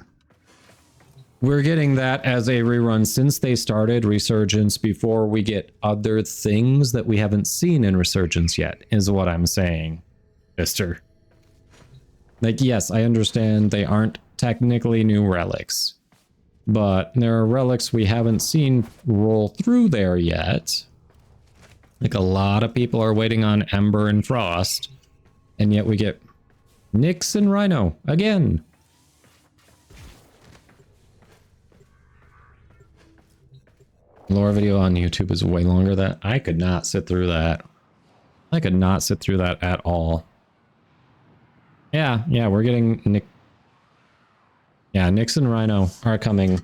we're getting that as a rerun since they started Resurgence before we get other things that we haven't seen in Resurgence yet, is what I'm saying, mister. Like, yes, I understand they aren't technically new relics, but there are relics we haven't seen roll through there yet. Like, a lot of people are waiting on Ember and Frost, and yet we get Nyx and Rhino again. Lore video on YouTube is way longer than that. I could not sit through that. I could not sit through that at all. Yeah, we're getting Nick. Yeah, Nyx and Rhino are coming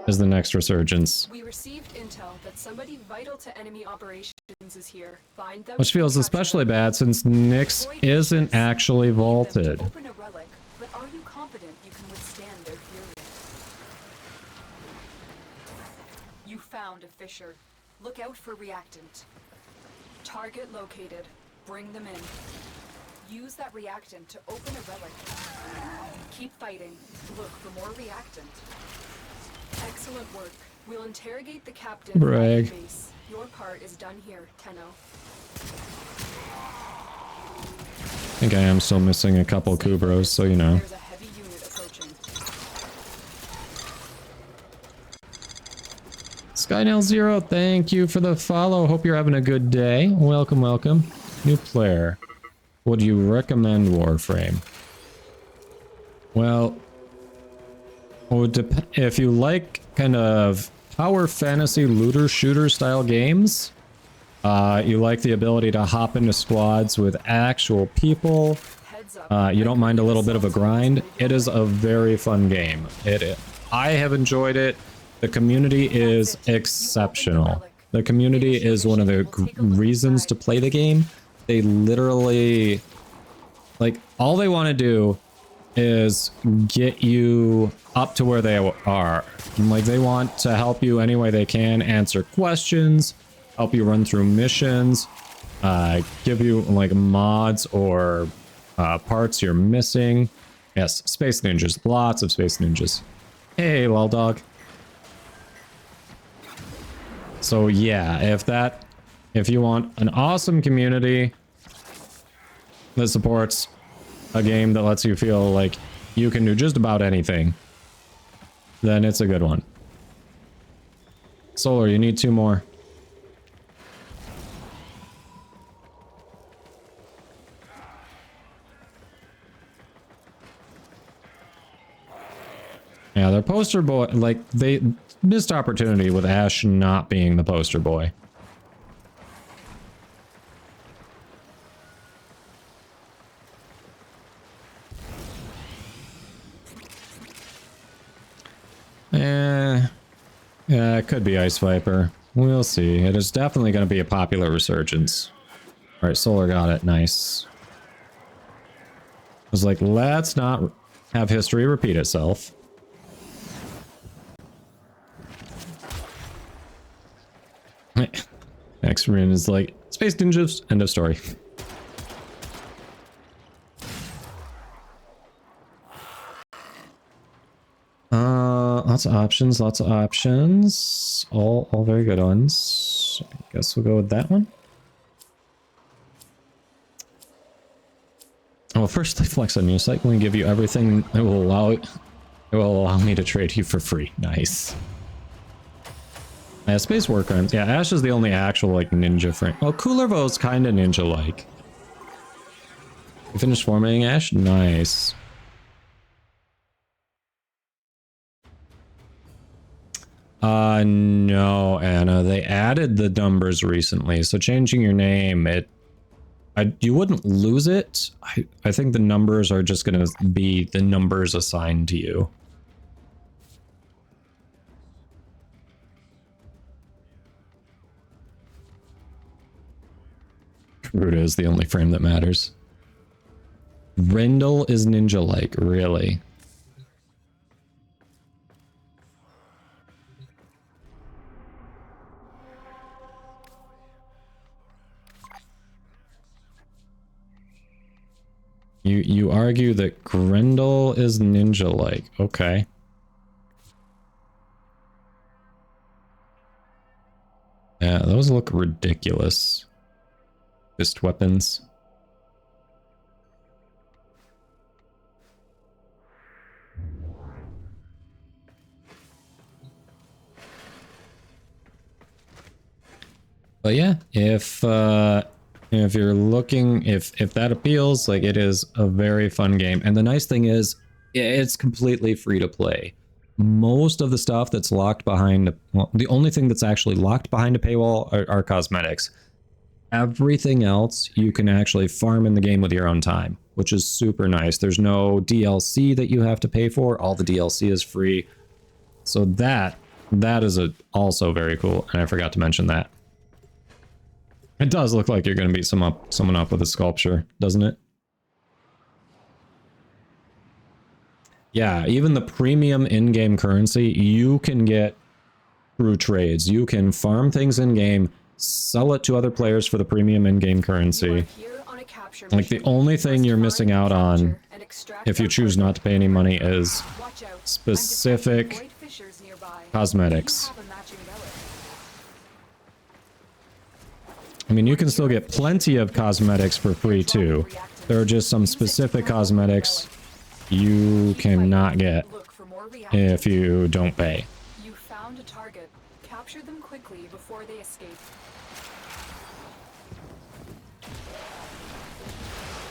as the next Resurgence. We received intel that somebody vital to enemy operations is here. Find them. Which feels especially bad since Nyx isn't actually vaulted. Open a relic, but are you confident you can withstand their fury? You found a fissure. Look out for reactant. Target located. Bring them in. Use that reactant to open a relic. Keep fighting. Look for more reactant. Excellent work. We'll interrogate the captain. Brag. Base. Your part is done here, Tenno. I think I am still missing a couple Kubros, so you know. There's a heavy unit approaching. Skynell0, thank you for the follow. Hope you're having a good day. Welcome, welcome. New player. Would you recommend Warframe? Well, if you like kind of power fantasy looter shooter style games, you like the ability to hop into squads with actual people, you don't mind a little bit of a grind, it is a very fun game. I have enjoyed it. The community is exceptional. The community is one of the reasons to play the game. They literally, like, all they want to do is get you up to where they are. And, like, they want to help you any way they can, answer questions, help you run through missions, give you, like, mods or parts you're missing, Yes, space ninjas. Lots of space ninjas. Hey, well, dog. So yeah, if you want an awesome community that supports a game that lets you feel like you can do just about anything, then it's a good one. Solar, you need 2 more. Yeah, their poster boy, like, they missed opportunity with Ash not being the poster boy. Yeah, it could be Ice Viper. We'll see. It is definitely going to be a popular resurgence. Alright, Solar got it. Nice. I was like, let's not have history repeat itself. X-Rin is like, Space Ninjas, end of story. Lots of options, lots of options. All very good ones. I guess we'll go with that one. Oh, firstly, flex on your site when we give you everything. It will allow me to trade you for free. Nice. Yeah, Space Workers. Yeah, Ash is the only actual, like, ninja friend. Well, Coolervo's kind of ninja-like. You finished formatting, Ash? Nice. No, Anna. They added the numbers recently, so changing your name, you wouldn't lose it. I think the numbers are just going to be the numbers assigned to you. Ruda is the only frame that matters. Rendell is ninja-like, really. You argue that Grendel is ninja-like. Okay. Yeah, those look ridiculous. Fist weapons. But yeah, if you're looking, if that appeals, like, it is a very fun game. And the nice thing is, it's completely free to play. Most of the stuff that's locked behind, well, the only thing that's actually locked behind a paywall are cosmetics. Everything else you can actually farm in the game with your own time, which is super nice. There's no DLC that you have to pay for. All the DLC is free. So that is also very cool. And I forgot to mention that. It does look like you're going to beat someone up with a sculpture, doesn't it? Yeah, even the premium in-game currency, you can get through trades. You can farm things in-game, sell it to other players for the premium in-game currency. Like, the only thing you're missing out on, if you choose not to pay any money, is specific cosmetics. I mean, you can still get plenty of cosmetics for free, too. There are just some specific cosmetics you cannot get if you don't pay. You found a target. Capture them quickly before they escape.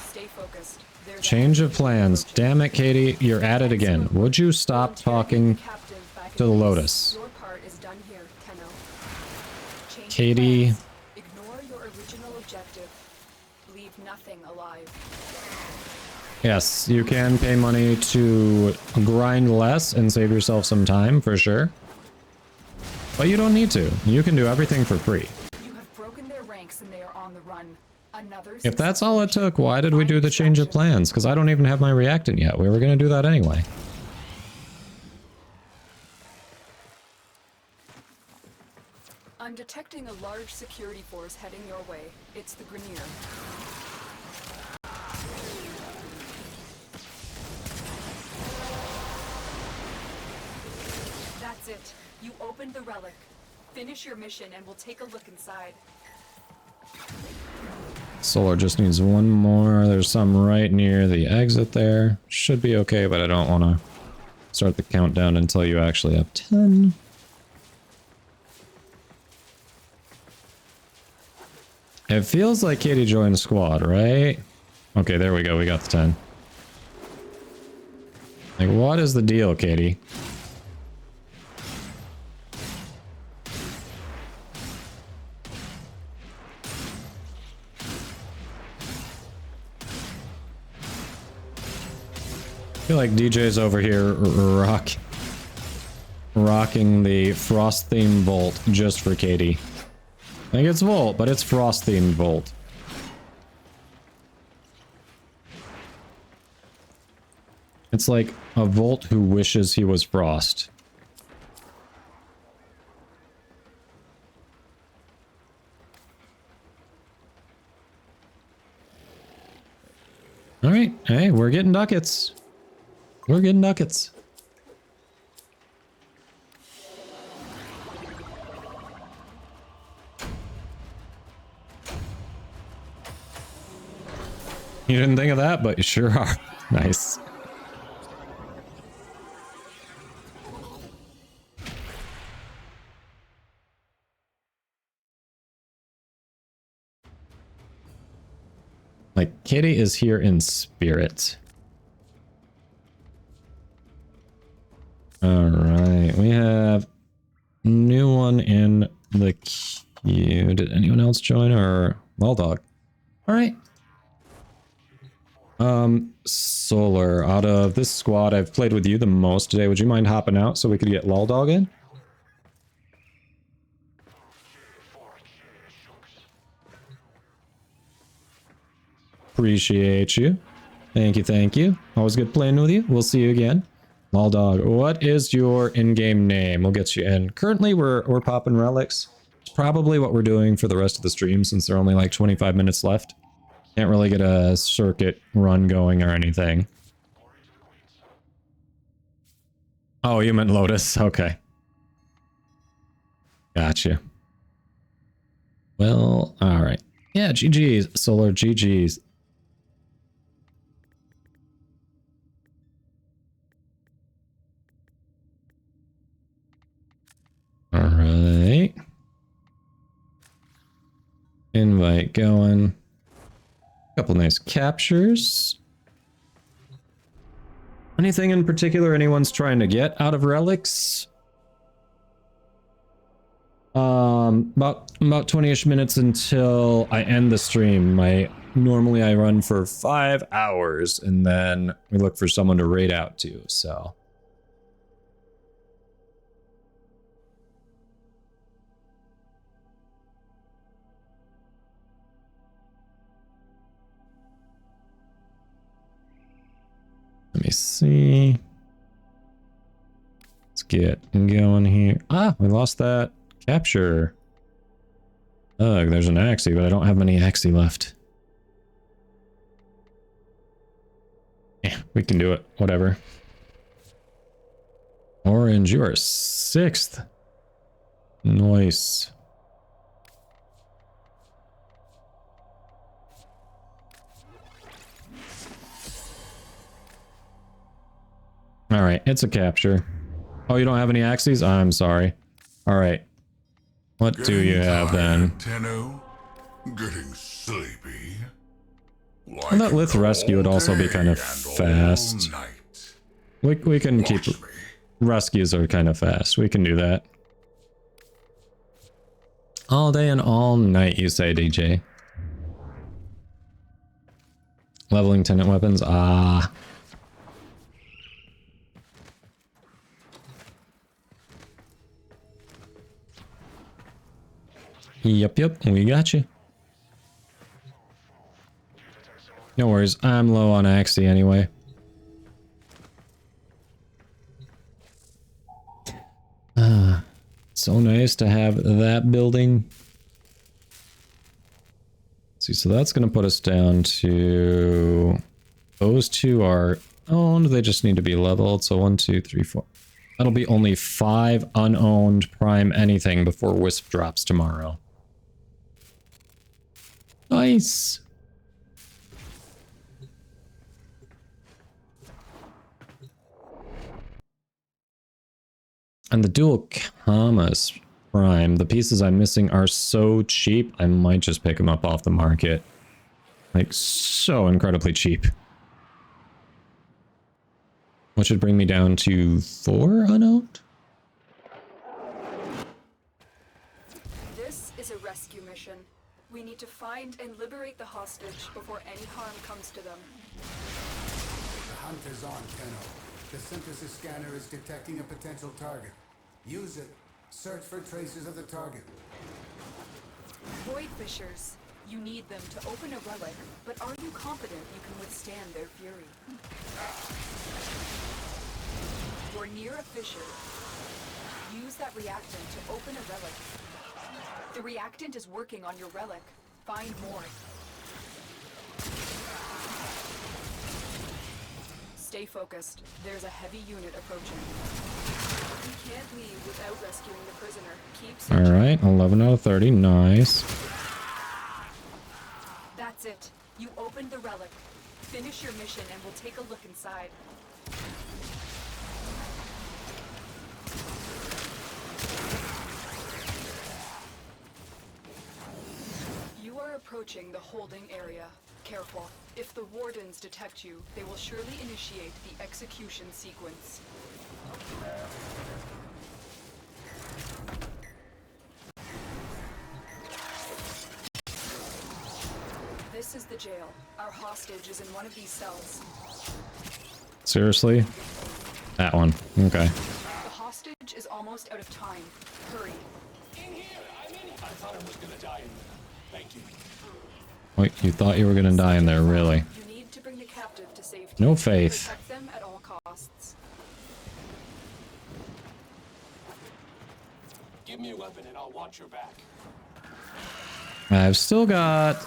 Stay focused. Change of plans. Damn it, Katie, you're at it again. Would you stop talking to the Lotus? Your part is done here, Tenno. Change Katie. Ignore your original objective. Leave nothing alive. Yes, you can pay money to grind less and save yourself some time, for sure. But you don't need to. You can do everything for free. You have broken their ranks and they are on the run. Another If that's all it took, why did we do the change of plans? Because I don't even have my reactant yet. We were going to do that anyway. I'm detecting a large security force heading your way. It's the Grenier. You opened the relic. Finish your mission and we'll take a look inside. Solar just needs one more. There's some right near the exit there. Should be okay, but I don't want to start the countdown until you actually have 10. It feels like Katie joined squad, right? Okay, there we go. We got the 10. Like, what is the deal, Katie? I feel like DJ's over here rocking the Frost themed Volt just for Katie. I think it's Volt, but it's Frost themed Volt. It's like a Volt who wishes he was Frost. Alright, hey, we're getting ducats. We're getting ducats. You didn't think of that, but you sure are. Nice. Like, Kitty is here in spirit. Alright, we have new one in the queue. Did anyone else join or Dog? Alright. Solar, out of this squad, I've played with you the most today. Would you mind hopping out so we could get Dog in? Appreciate you. Thank you, thank you. Always good playing with you. We'll see you again. Dog, what is your in-game name? We'll get you in. Currently, we're popping relics. It's probably what we're doing for the rest of the stream since there are only like 25 minutes left. Can't really get a circuit run going or anything. Oh, you meant Lotus. Okay. Gotcha. Well, alright. Yeah, GG's. Solar GG's. Alright. Invite going. Couple nice captures. Anything in particular anyone's trying to get out of relics? About 20-ish minutes until I end the stream. Normally I run for 5 hours and then we look for someone to raid out to, so. Let me see. Let's get going here. Ah, we lost that capture. Ugh, there's an Axie, but I don't have many Axie left. Yeah, we can do it. Whatever. Orange, you are 6th. Nice. Alright, it's a capture. Oh, you don't have any Axies? I'm sorry. Alright. What do you have then? Tenno? Getting sleepy? Like Well, that Lith rescue would also be kind of fast. We can keep... Rescues are kind of fast. We can do that. All day and all night, you say, DJ. Leveling tenant weapons? Ah... Yep, we got you. No worries, I'm low on Axie anyway. So nice to have that building. Let's see, so that's going to put us down to... Those two are owned, they just need to be leveled. So 1, 2, 3, 4. That'll be only 5 unowned prime anything before Wisp drops tomorrow. Nice. And the dual commas prime, the pieces I'm missing are so cheap, I might just pick them up off the market. Like, so incredibly cheap. Which would bring me down to 4 unowned? This is a rescue mission. We need to find and liberate the hostage before any harm comes to them. The hunt is on, Tenno. The synthesis scanner is detecting a potential target. Use it. Search for traces of the target. Void Fishers. You need them to open a relic, but are you confident you can withstand their fury? You're near a fissure. Use that reactant to open a relic. The reactant is working on your relic. Find more. Stay focused. There's a heavy unit approaching. You can't leave without rescuing the prisoner. Keep searching. Alright, 11 out of 30. Nice. That's it. You opened the relic. Finish your mission and we'll take a look inside. You are approaching the holding area. Careful. If the wardens detect you, they will surely initiate the execution sequence. This is the jail. Our hostage is in one of these cells. Seriously? That one. Okay. The hostage is almost out of time. Hurry. In here! I'm in! I thought I was gonna die in there. Thank you. Wait, you thought you were gonna die in there, really? You need to bring the captive to safety. No faith. Protect them at all costs. Give me a weapon and I'll watch your back. I've still got...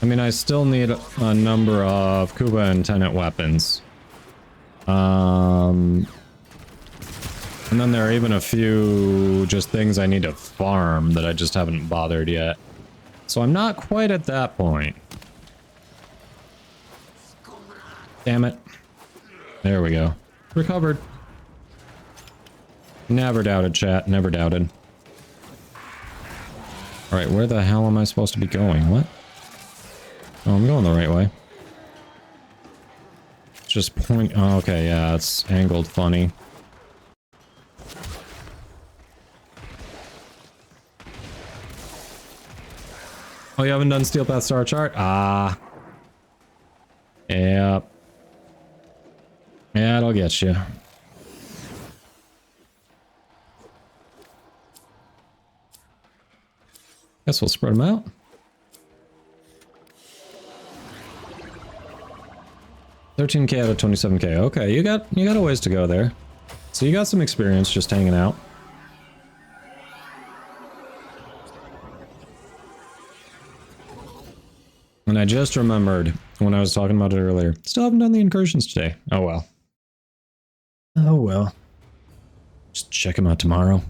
I mean, I still need a number of Kuba and Tenet weapons. And then there are even a few just things I need to farm that I just haven't bothered yet. So I'm not quite at that point. Damn it. There we go. Recovered. Never doubted, chat. Never doubted. Alright, where the hell am I supposed to be going? What? Oh, I'm going the right way. Just point... Oh, okay, yeah, it's angled funny. Oh, you haven't done Steel Path Star Chart? Ah. Yep. Yeah, it'll get you. Guess we'll spread them out. 13k out of 27k. Okay, you got a ways to go there. So you got some experience just hanging out. And I just remembered when I was talking about it earlier. Still haven't done the incursions today. Oh well. Oh well. Just check them out tomorrow.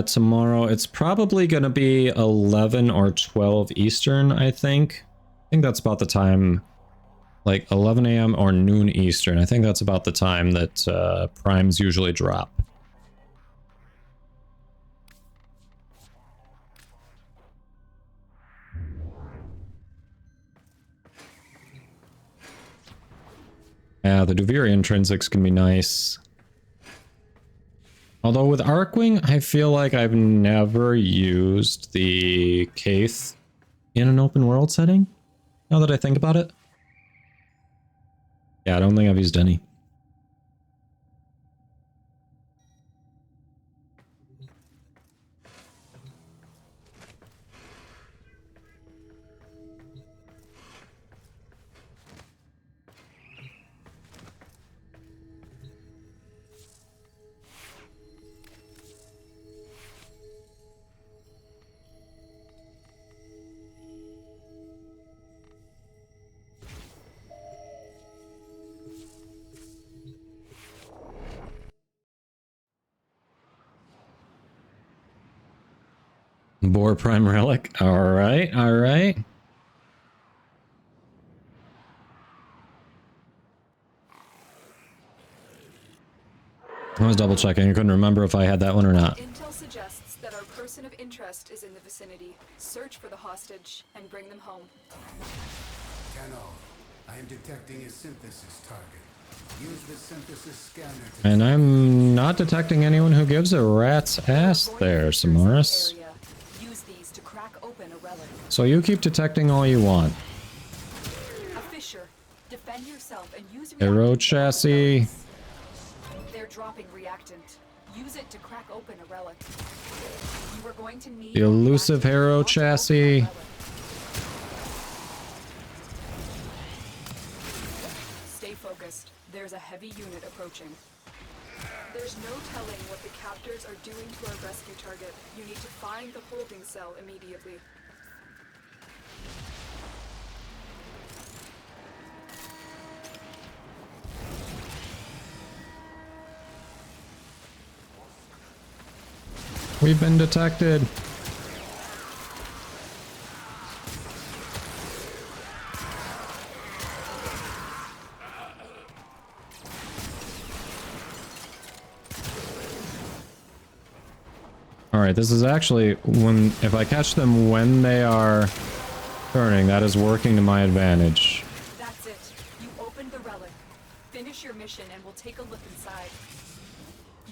Tomorrow, it's probably going to be 11 or 12 Eastern, I think. I think that's about the time, like 11 a.m. or noon Eastern. I think that's about the time that primes usually drop. Yeah, the Duviri intrinsics can be nice. Although with Arcwing, I feel like I've never used the Kaith in an open world setting, now that I think about it. Yeah, I don't think I've used any. Boar Prime Relic. Alright, alright. I was double checking. I couldn't remember if I had that one or not. Intel suggests that our person of interest is in the vicinity. Search for the hostage and bring them home. Tenno, I am detecting a synthesis target. Use the synthesis scanner to... And I'm not detecting anyone who gives a rat's ass there, Samaris. Use these to crack open a relic. So you keep detecting all you want. A fissure. Defend yourself and use Aero chassis. They're dropping reactant. Use it to crack open a relic. You are going to need The elusive Hero chassis. Stay focused. There's a heavy unit approaching. There's no telling what the captors are doing to our rescue target. You need to find the holding cell immediately. We've been detected. Alright, this is actually when, if I catch them when they are turning, that is working to my advantage. That's it. You opened the relic. Finish your mission and we'll take a look inside.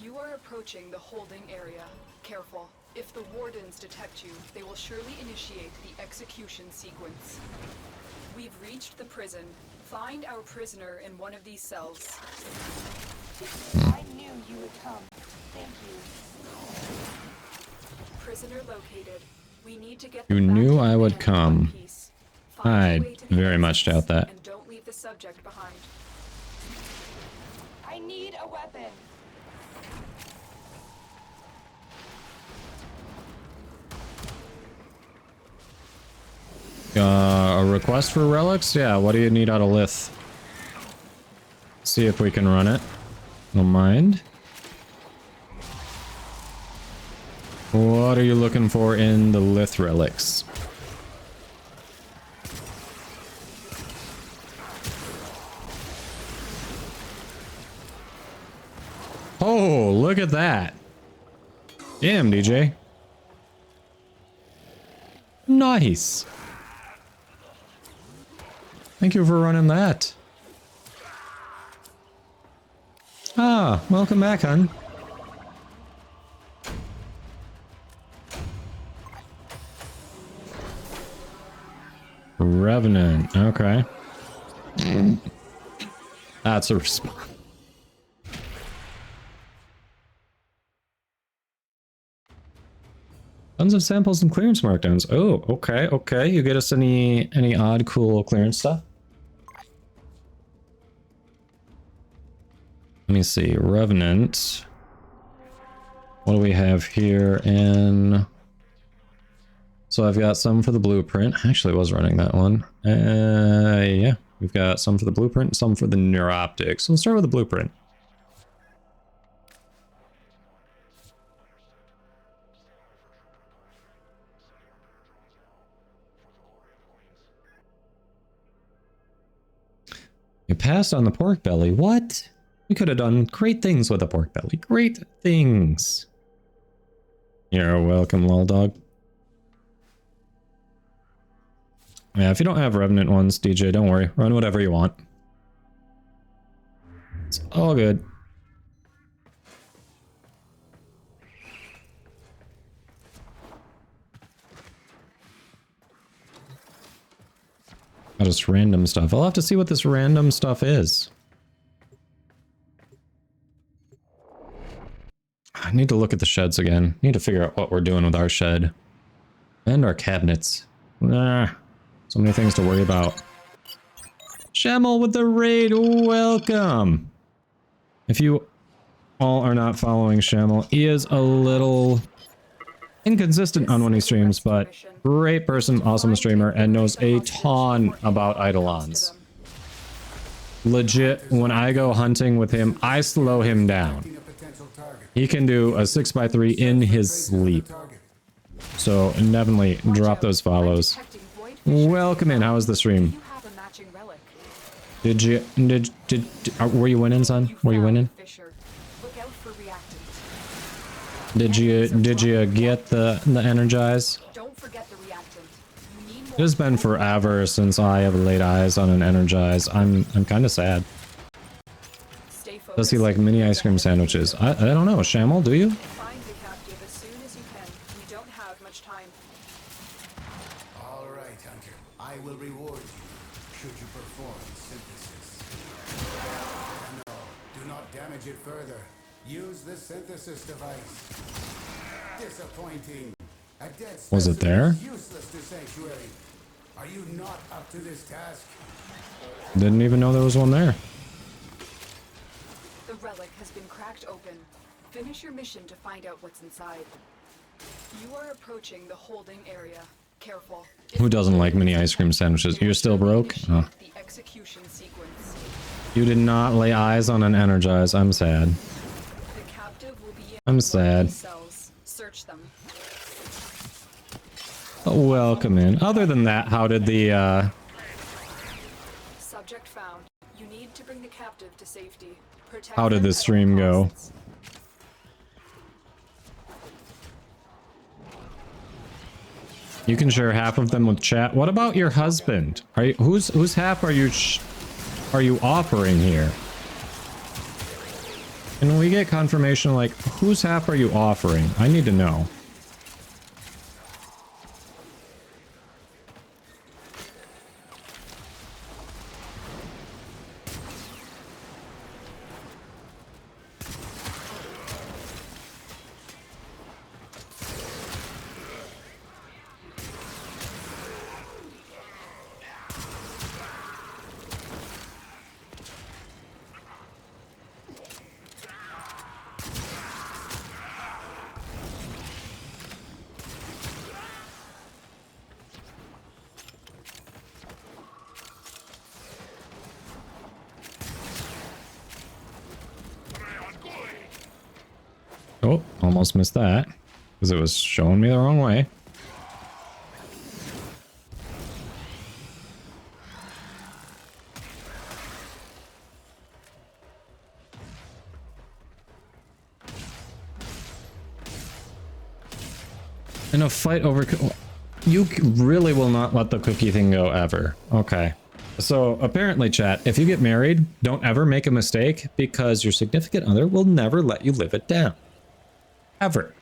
You are approaching the holding area. Careful. If the wardens detect you, they will surely initiate the execution sequence. We've reached the prison. Find our prisoner in one of these cells. I knew you would come. Thank you. Prisoner located. We need to get You them back knew to I the would man in come. one piece. Find your way I to the very much exits doubt that. And don't leave the subject behind. I need a weapon. A request for relics? Yeah, what do you need out of Lith? See if we can run it. Don't mind. What are you looking for in the Lith relics? Oh, look at that. Damn, DJ. Nice. Thank you for running that. Ah, welcome back, hun. Revenant, okay. That's a response. Tons of samples and clearance markdowns. Oh, okay, okay. You get us any odd, cool clearance stuff? Let me see. Revenant. What do we have here in... So I've got some for the blueprint. I actually was running that one. Yeah. We've got some for the blueprint and some for the neuroptics. So we'll start with the blueprint. You passed on the pork belly. What? We could have done great things with a pork belly. Great things. You're welcome, lol dog. Yeah, if you don't have Revenant ones, DJ, don't worry. Run whatever you want. It's all good. Just random stuff. I'll have to see what this random stuff is. I need to look at the sheds again. Need to figure out what we're doing with our shed. And our cabinets. Ah, so many things to worry about. Shamel with the raid, welcome! If you all are not following Shamel, he is a little inconsistent on when he streams, but great person, awesome streamer, and knows a ton about Eidolons. Legit, when I go hunting with him, I slow him down. He can do a 6x3 in his sleep. So definitely drop those follows. Welcome in. How was the stream? You have a matching relic. Did you were you winning, son? Were you winning? Fisher. Look out for reactant. Did you get the energize? Don't forget the reactant. You need more. It has been forever since I have laid eyes on an energize. I'm kind of sad. Stay focused. Does he like mini ice cream sandwiches? I don't know. Shamel, do you? Find the captive as soon as you can. We don't have much time. All right, Hunter. I will reward you should you perform synthesis. No, do not damage it further. Use the synthesis device. Disappointing. A dead Was it there? specimen is useless to sanctuary. Are you not up to this task? Didn't even know there was one there. The relic has been cracked open. Finish your mission to find out what's inside. You are approaching the holding area. Careful. Who doesn't like mini ice cream sandwiches? You're still broke? Oh. The execution sequence. You did not lay eyes on an energize. I'm sad. The captive will be in I'm one of sad. these cells. Search them. Welcome in. Other than that, how did the Subject found. You need to bring the captive to safety. Protect how did them the at stream all go? costs. You can share half of them with chat. What about your husband? Are you whose half are you offering here? Can we get confirmation, like, whose half are you offering? I need to know. Oh, almost missed that. Because it was showing me the wrong way. In a fight over... You really will not let the cookie thing go ever. Okay. So apparently, chat, if you get married, don't ever make a mistake because your significant other will never let you live it down. Ever.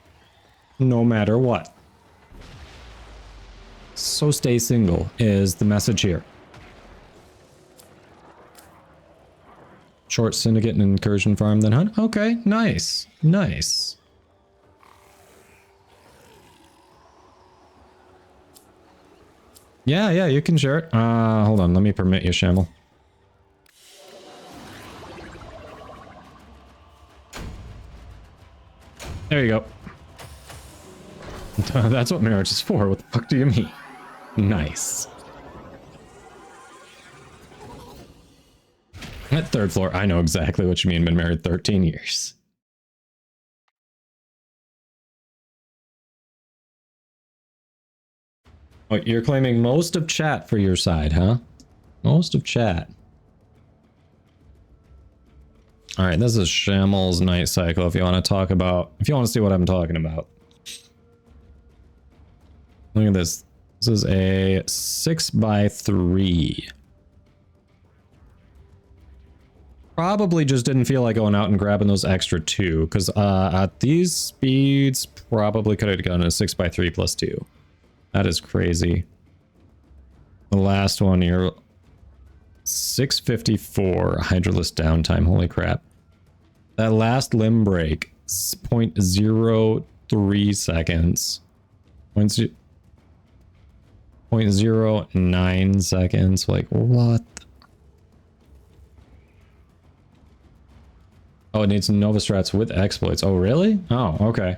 No matter what. So stay single is the message here. Short syndicate and incursion farm then hunt. Okay, nice. Nice. Yeah, you can share it. Hold on, let me permit you, Shamel. There you go. That's what marriage is for. What the fuck do you mean? Nice. At third floor, I know exactly what you mean. Been married 13 years. Oh, you're claiming most of chat for your side, huh? Most of chat. All right, this is Shamel's night cycle. If you want to talk about, if you want to see what I'm talking about. Look at this. This is a 6x3. Probably just didn't feel like going out and grabbing those extra 2, because at these speeds, probably could have gotten a 6x3 plus 2. That is crazy. The last one here, 654 hydroless downtime. Holy crap. That last limb break, 0.03 seconds. 0.09 seconds. Like, what? Oh, it needs Nova Strats with exploits. Oh, really? Oh, okay.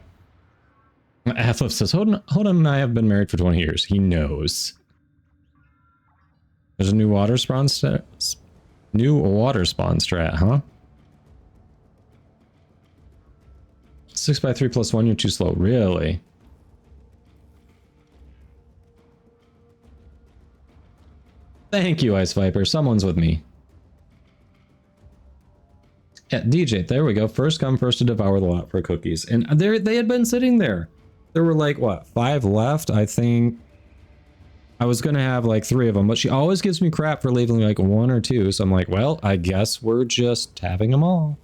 Athlif says, Hodin and I have been married for 20 years. He knows. There's a new water spawn strat. New water spawn strat, huh? 6x3 plus 1, you're too slow. Really? Thank you, Ice Viper. Someone's with me. Yeah, DJ, there we go. First come, first to devour the lot for cookies. And they had been sitting there. There were like, what, 5 left? I think I was going to have like 3 of them, but she always gives me crap for leaving like 1 or 2. So I'm like, well, I guess we're just having them all.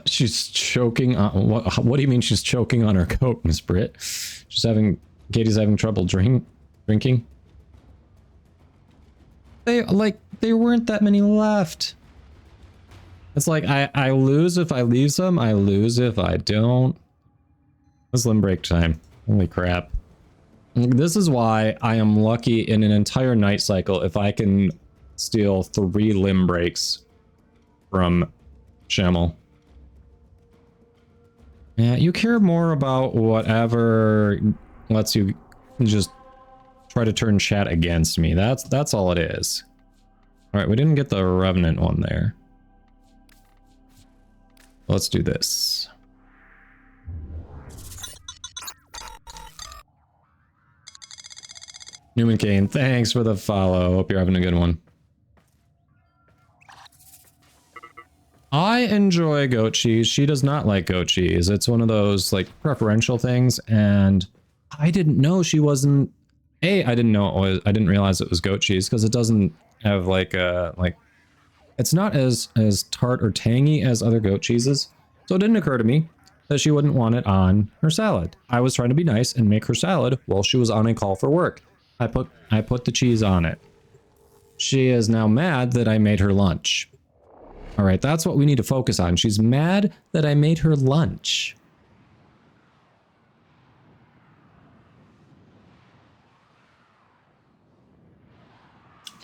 She's choking on... What do you mean she's choking on her coat, Miss Britt? Katie's having trouble drinking. There weren't that many left. It's like, I lose if I leave some, I lose if I don't. It's limb break time. Holy crap. This is why I am lucky in an entire night cycle if I can steal 3 limb breaks from Shamel. Yeah, you care more about whatever lets you just try to turn chat against me. That's all it is. All right, we didn't get the Revenant one there. Let's do this. Newman Kane, thanks for the follow. Hope you're having a good one. I enjoy goat cheese. She does not like goat cheese. It's one of those like preferential things, and I didn't know she wasn't. I didn't know it was. I didn't realize it was goat cheese because it doesn't have like it's not as tart or tangy as other goat cheeses. So it didn't occur to me that she wouldn't want it on her salad. I was trying to be nice and make her salad while she was on a call for work. I put the cheese on it. She is now mad that I made her lunch. All right, that's what we need to focus on. She's mad that I made her lunch.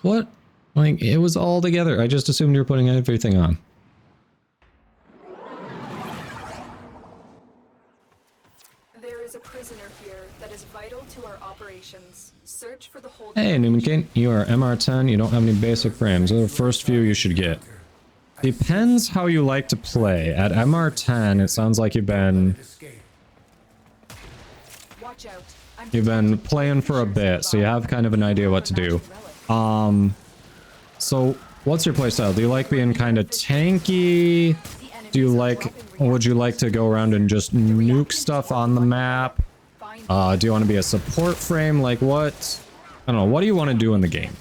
What? Like, it was all together. I just assumed you were putting everything on. There is a prisoner here that is vital to our operations. Search for the whole. Hey, Newman King, you are MR10. You don't have any basic frames. They're the first few you should get. Depends how you like to play. At MR10, it sounds like you've been playing for a bit, so you have kind of an idea what to do. So what's your playstyle? Do you like being kind of tanky? Do you like, or would you like to go around and just nuke stuff on the map? Do you want to be a support frame? Like what? I don't know. What do you want to do in the game?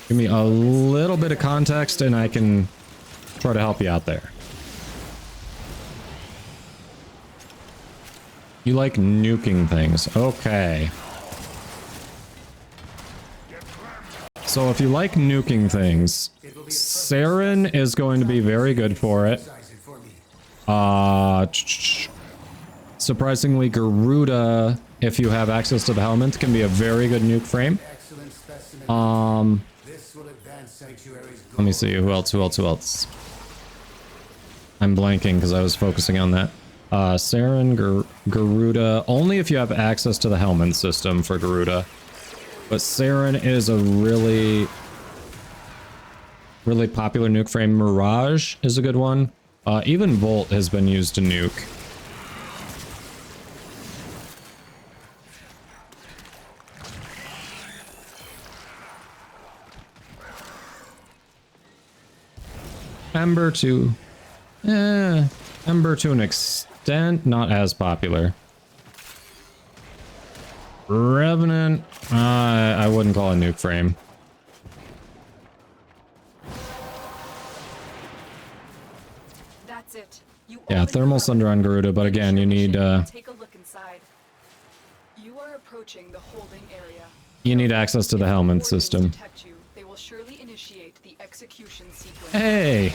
Give me a little bit of context and I can try to help you out there. You like nuking things. Okay. So if you like nuking things, Saren is going to be very good for it. Surprisingly, Garuda, if you have access to the helmet, can be a very good nuke frame. Let me see, who else? I'm blanking because I was focusing on that. Saren, Garuda, only if you have access to the helmet system for Garuda. But Saren is a really popular nuke frame. Mirage is a good one. Even Volt has been used to nuke. Ember to an extent, not as popular. Revenant, I wouldn't call a nuke frame. That's it. Yeah, Thermal Thunder on Garuda, but again, you need Take a look inside. You are approaching the holding area. you need access to the helmet system. They will surely initiate the execution sequence. Hey!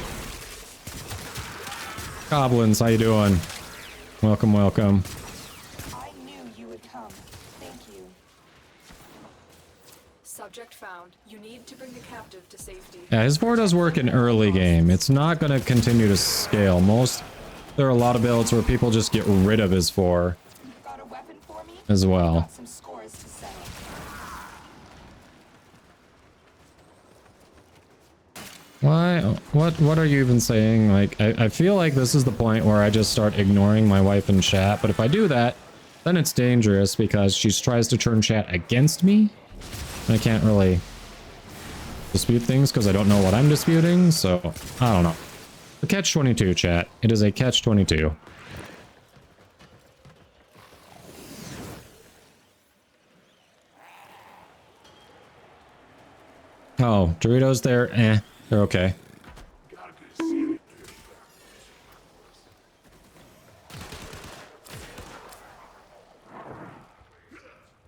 Goblins, how you doing? Welcome, welcome. I knew you would come. Thank you. Subject found. You need to bring the captive to safety. Yeah, his 4 does work in early game. It's not going to continue to scale. There are a lot of builds where people just get rid of his 4 as well. Why? What are you even saying? Like, I feel like this is the point where I just start ignoring my wife in chat, but if I do that, then it's dangerous because she tries to turn chat against me. And I can't really dispute things because I don't know what I'm disputing, so I don't know. The catch-22, chat. It is a catch-22. Oh, Doritos, they're okay.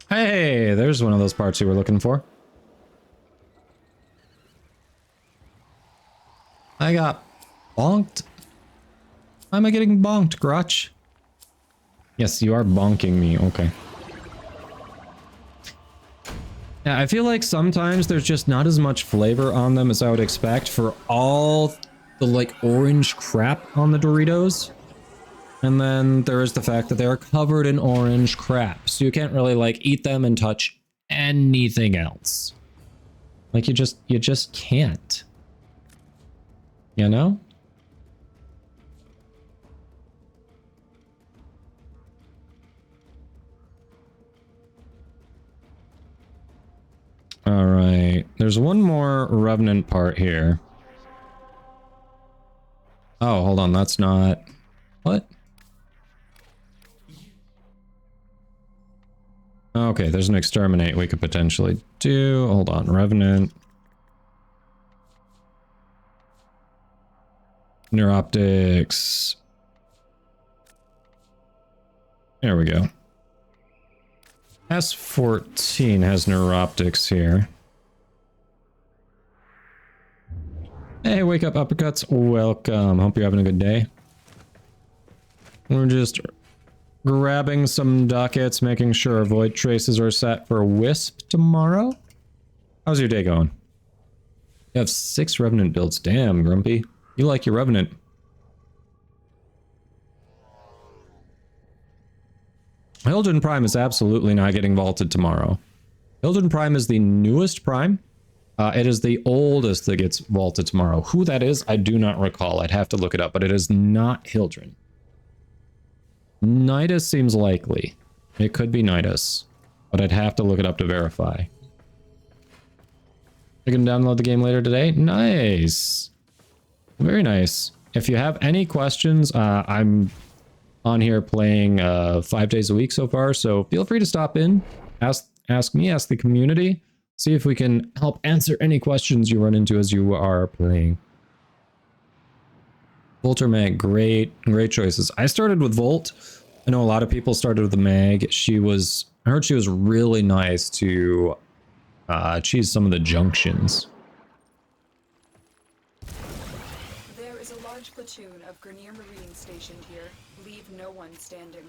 Hey, there's one of those parts you were looking for. I got bonked. Why am I getting bonked, Grotch? Yes, you are bonking me. Okay. Yeah, I feel like sometimes there's just not as much flavor on them as I would expect for all the, like, orange crap on the Doritos. And then there is the fact that they are covered in orange crap. So you can't really, like, eat them and touch anything else. Like, you just can't. You know? All right. There's one more Revenant part here. Oh, hold on. That's not... What? Okay, there's an Exterminate we could potentially do. Hold on. Revenant. Neuroptics. There we go. S14 has Neuroptics here. Hey, wake up, uppercuts. Welcome. Hope you're having a good day. We're just grabbing some ducats, making sure void traces are set for Wisp tomorrow. How's your day going? You have 6 Revenant builds. Damn, Grumpy. You like your Revenant. Hildren Prime is absolutely not getting vaulted tomorrow. Hildren Prime is the newest Prime. It is the oldest that gets vaulted tomorrow. Who that is, I do not recall. I'd have to look it up, but it is not Hildren. Nidus seems likely. It could be Nidus, but I'd have to look it up to verify. You can download the game later today? Nice. Very nice. If you have any questions, I'm on here playing 5 days a week so far, so feel free to stop in, ask me, ask the community, see if we can help answer any questions you run into as you are playing. Volt or Mag, great choices. I started with Volt. I know a lot of people started with the Mag. I heard she was really nice to cheese some of the junctions. There is a large platoon of Grenier Marines stationed here. Leave no one standing.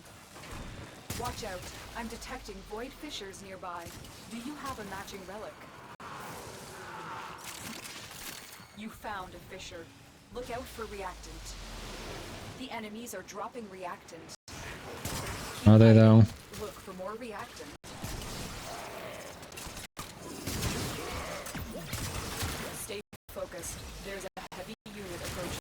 Watch out. I'm detecting void fissures nearby. Do you have a matching relic? You found a fissure. Look out for reactant. The enemies are dropping reactant. Are they though? Look for more reactant. Stay focused. There's a heavy unit approaching.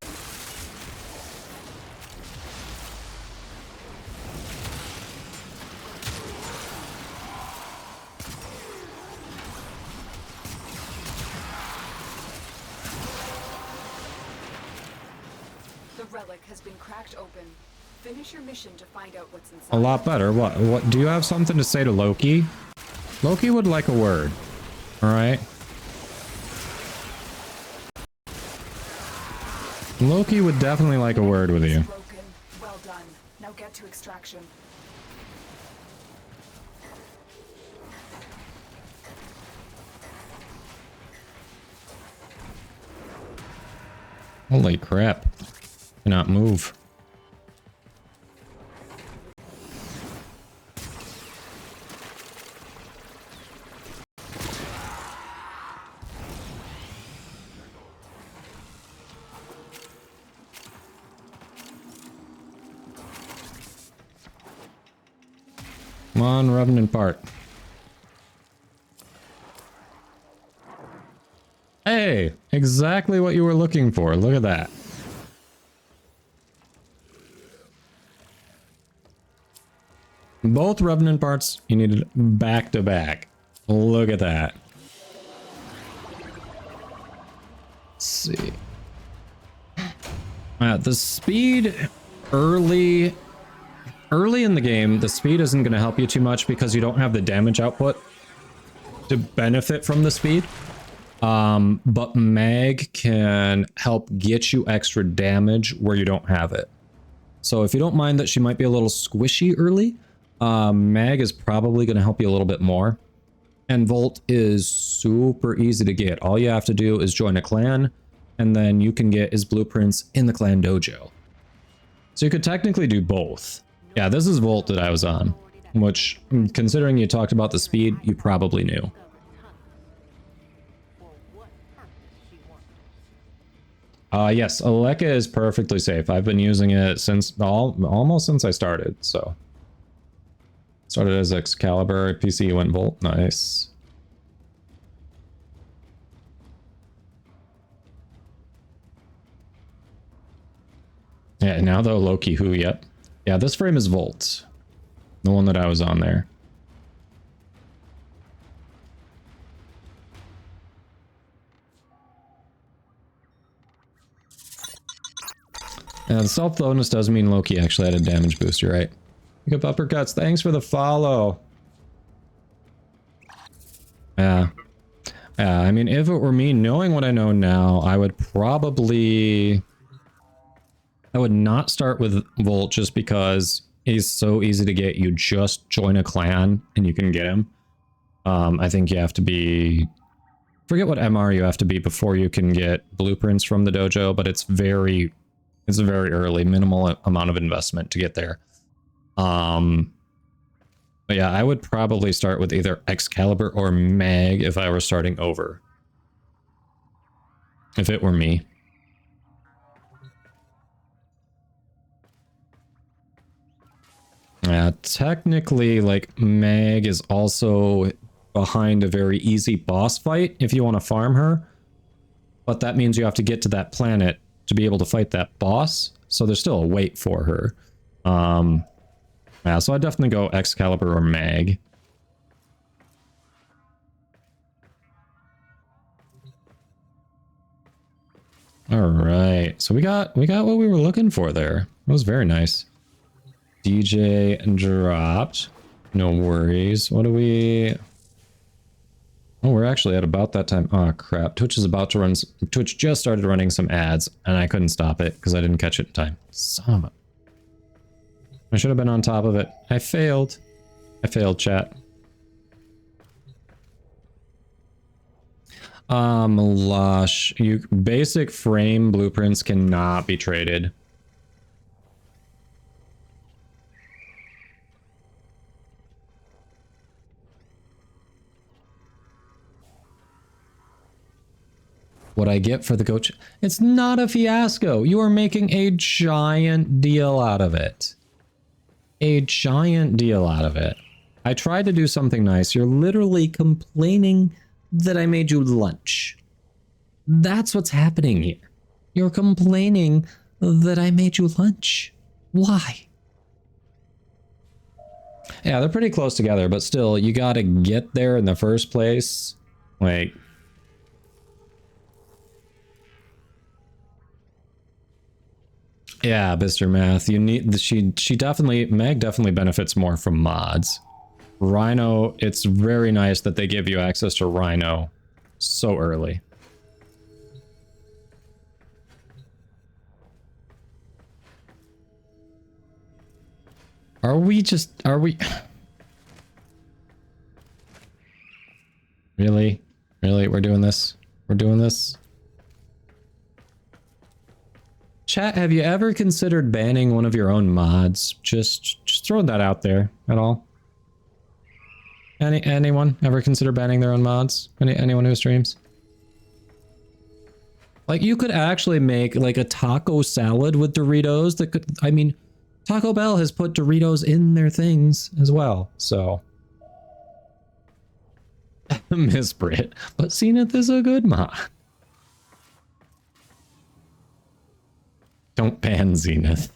The relic has been cracked open. Finish your mission to find out what's inside. A lot better. What do you have something to say to Loki? Loki would like a word. All right. Loki would definitely like a word with you. Broken. Well done. Now get to extraction. Holy crap. Cannot move. Come on, Revenant part. Hey, Exactly what you were looking for. Look at that. Both Revenant parts you needed back to back. Look at that. Let's see. The speed early in the game, the speed isn't going to help you too much because you don't have the damage output to benefit from the speed. But Mag can help get you extra damage where you don't have it. So if you don't mind that she might be a little squishy early, Mag is probably going to help you a little bit more. And Volt is super easy to get. All you have to do is join a clan, and then you can get his blueprints in the clan dojo. So you could technically do both. Yeah, this is Volt that I was on, which, considering you talked about the speed, you probably knew. Yes, Aleka is perfectly safe. I've been using it since almost since I started, so. Started as Excalibur, PC went Volt, nice. Yeah, now though, Loki who, yep. Yeah, this frame is Volt. The one that I was on there. Yeah, the self bonus does mean Loki actually had a damage boost, you're right. Pick up uppercuts, thanks for the follow. Yeah. Yeah, I mean, if it were me, knowing what I know now, I would probably... I would not start with Volt just because he's so easy to get. You just join a clan and you can get him. I think you have to be... Forget what MR you have to be before you can get blueprints from the dojo, but it's very early, minimal amount of investment to get there. But yeah, I would probably start with either Excalibur or Mag if I were starting over. If it were me. Yeah, technically, like, Mag is also behind a very easy boss fight if you want to farm her. But that means you have to get to that planet to be able to fight that boss. So there's still a wait for her. Yeah, so I'd definitely go Excalibur or Mag. Alright, so we got what we were looking for there. That was very nice. DJ dropped. No worries. What do we... Oh, we're actually at about that time. Oh, crap. Twitch is about to run... Twitch just started running some ads, and I couldn't stop it because I didn't catch it in time. Son of a... I should have been on top of it. I failed. I failed, chat. Lush. Basic frame blueprints cannot be traded. What I get for the coach? It's not a fiasco. You are making a giant deal out of it. A giant deal out of it. I tried to do something nice. You're literally complaining that I made you lunch. That's what's happening here. You're complaining that I made you lunch. Why? Yeah, they're pretty close together, but still, you gotta get there in the first place. Like... Yeah, Mr. Math, you need Mag definitely benefits more from mods. Rhino, it's very nice that they give you access to Rhino so early. Are we... Really? Really? We're doing this? We're doing this? Chat, have you ever considered banning one of your own mods? Just throw that out there at all. Anyone ever consider banning their own mods? Anyone who streams? Like, you could actually make like a taco salad with Doritos that could... I mean, Taco Bell has put Doritos in their things as well, so... Miss Brit, but Zenith is a good mod. Don't ban Zenith.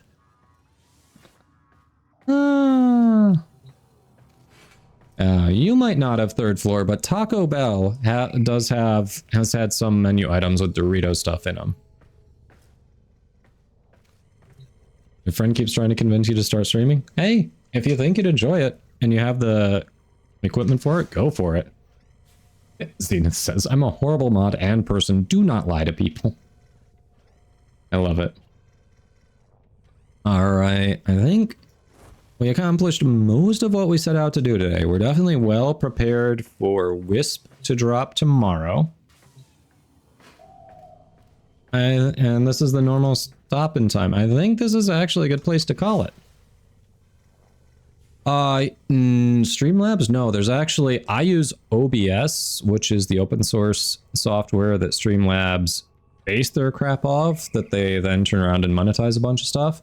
You might not have third floor, but Taco Bell has had some menu items with Dorito stuff in them. Your friend keeps trying to convince you to start streaming. Hey, if you think you'd enjoy it and you have the equipment for it, go for it. Zenith says, I'm a horrible mod and person. Do not lie to people. I love it. All right, I think we accomplished most of what we set out to do today. We're definitely well prepared for Wisp to drop tomorrow. And this is the normal stop-in time. I think this is actually a good place to call it. Streamlabs? No, there's actually, I use OBS, which is the open source software that Streamlabs base their crap off, that they then turn around and monetize a bunch of stuff.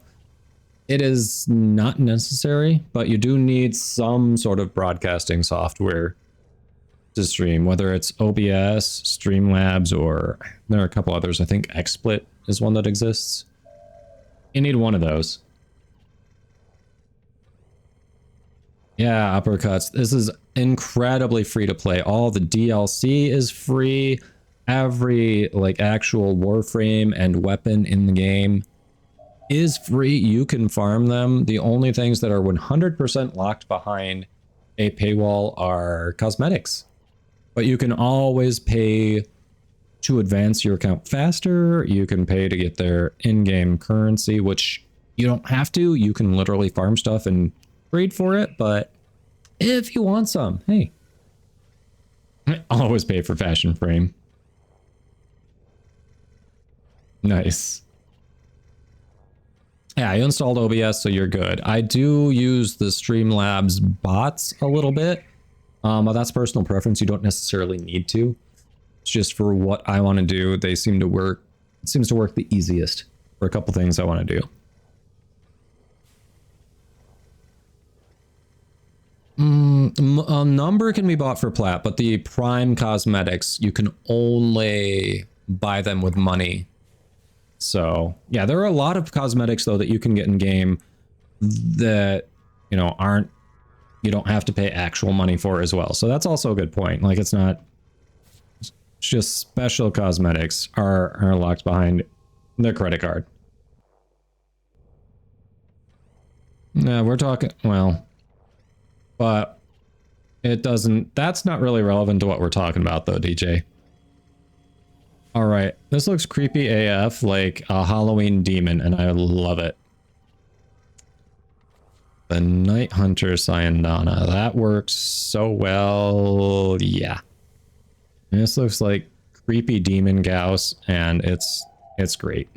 It is not necessary, but you do need some sort of broadcasting software to stream, whether it's OBS, Streamlabs, or there are a couple others. I think XSplit is one that exists. You need one of those. Yeah, uppercuts. This is incredibly free to play. All the DLC is free. Every like actual Warframe and weapon in the game is free. You can farm them. The only things that are 100% locked behind a paywall are cosmetics. But you can always pay to advance your account faster. You can pay to get their in-game currency, which you don't have to. You can literally farm stuff and trade for it, but if you want some, hey. Always pay for Fashion Frame. Nice. Yeah, I installed OBS, so you're good. I do use the Streamlabs bots a little bit, but that's personal preference. You don't necessarily need to. It's just for what I want to do. They seem to work. It seems to work the easiest for a couple things I want to do. A number can be bought for plat, but the prime cosmetics, you can only buy them with money. So yeah, there are a lot of cosmetics though that you can get in game that, you know, you don't have to pay actual money for as well. So that's also a good point. Like it's just special cosmetics are locked behind their credit card. No, we're talking, well, but it doesn't, that's not really relevant to what we're talking about though, DJ. All right, this looks creepy AF, like a Halloween demon, and I love it. The Night Hunter Sayandana, that works so well, yeah. And this looks like creepy demon Gauss, and it's great.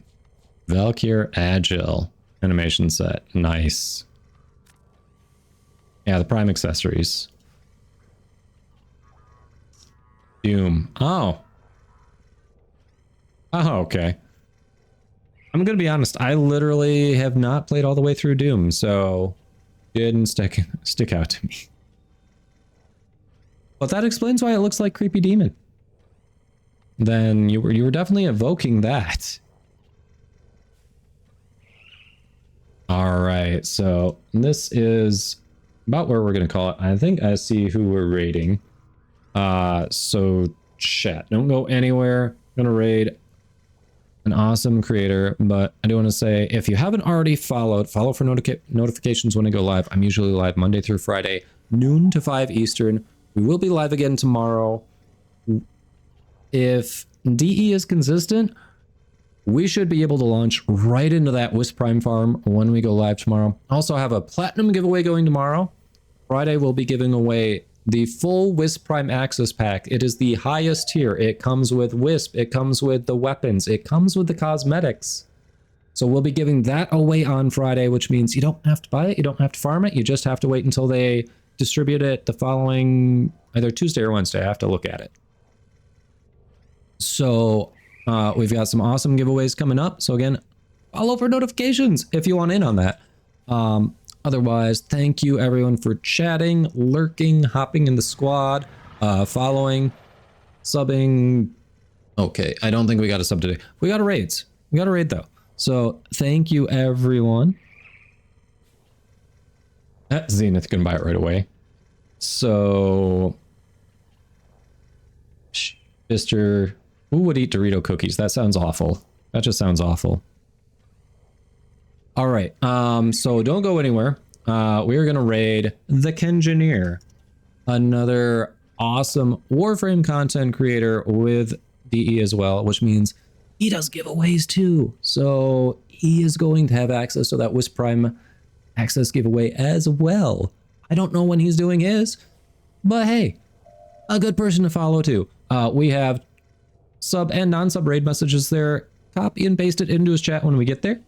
Valkyr Agile animation set, nice. Yeah, the prime accessories. Doom, oh. Oh, okay. I'm gonna be honest, I literally have not played all the way through Doom, so it didn't stick out to me. But that explains why it looks like Creepy Demon. Then you were definitely evoking that. Alright, so this is about where we're gonna call it. I think I see who we're raiding. So chat, don't go anywhere. I'm gonna raid an awesome creator, but I do want to say, if you haven't already follow for notifications when I go live. I'm usually live Monday through Friday, noon to 5 Eastern. We will be live again tomorrow. If DE is consistent, we should be able to launch right into that Wisp Prime farm when we go live tomorrow. I also have a platinum giveaway going tomorrow. Friday we'll be giving away the full Wisp Prime Access Pack. It is the highest tier. It comes with Wisp. It comes with the weapons. It comes with the cosmetics. So we'll be giving that away on Friday, which means you don't have to buy it. You don't have to farm it. You just have to wait until they distribute it the following, either Tuesday or Wednesday. I have to look at it. So we've got some awesome giveaways coming up. So again, follow for notifications if you want in on that. Otherwise, thank you everyone for chatting, lurking, hopping in the squad, following, subbing. Okay, I don't think we got a sub today. We got a raids. We got a raid though. So thank you, everyone. Zenith can buy it right away. So, Mr. Who would eat Dorito cookies? That sounds awful. That just sounds awful. All right. So don't go anywhere. We're gonna raid the Kengineer, another awesome Warframe content creator with DE as well, which means he does giveaways too. So he is going to have access to that Wisp Prime access giveaway as well. I don't know when he's doing his, but hey, a good person to follow too. We have sub and non-sub raid messages there. Copy and paste it into his chat when we get there.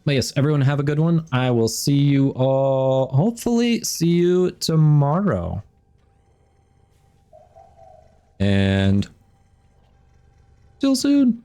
But yes, everyone have a good one. I will see you all, hopefully see you tomorrow. And till soon.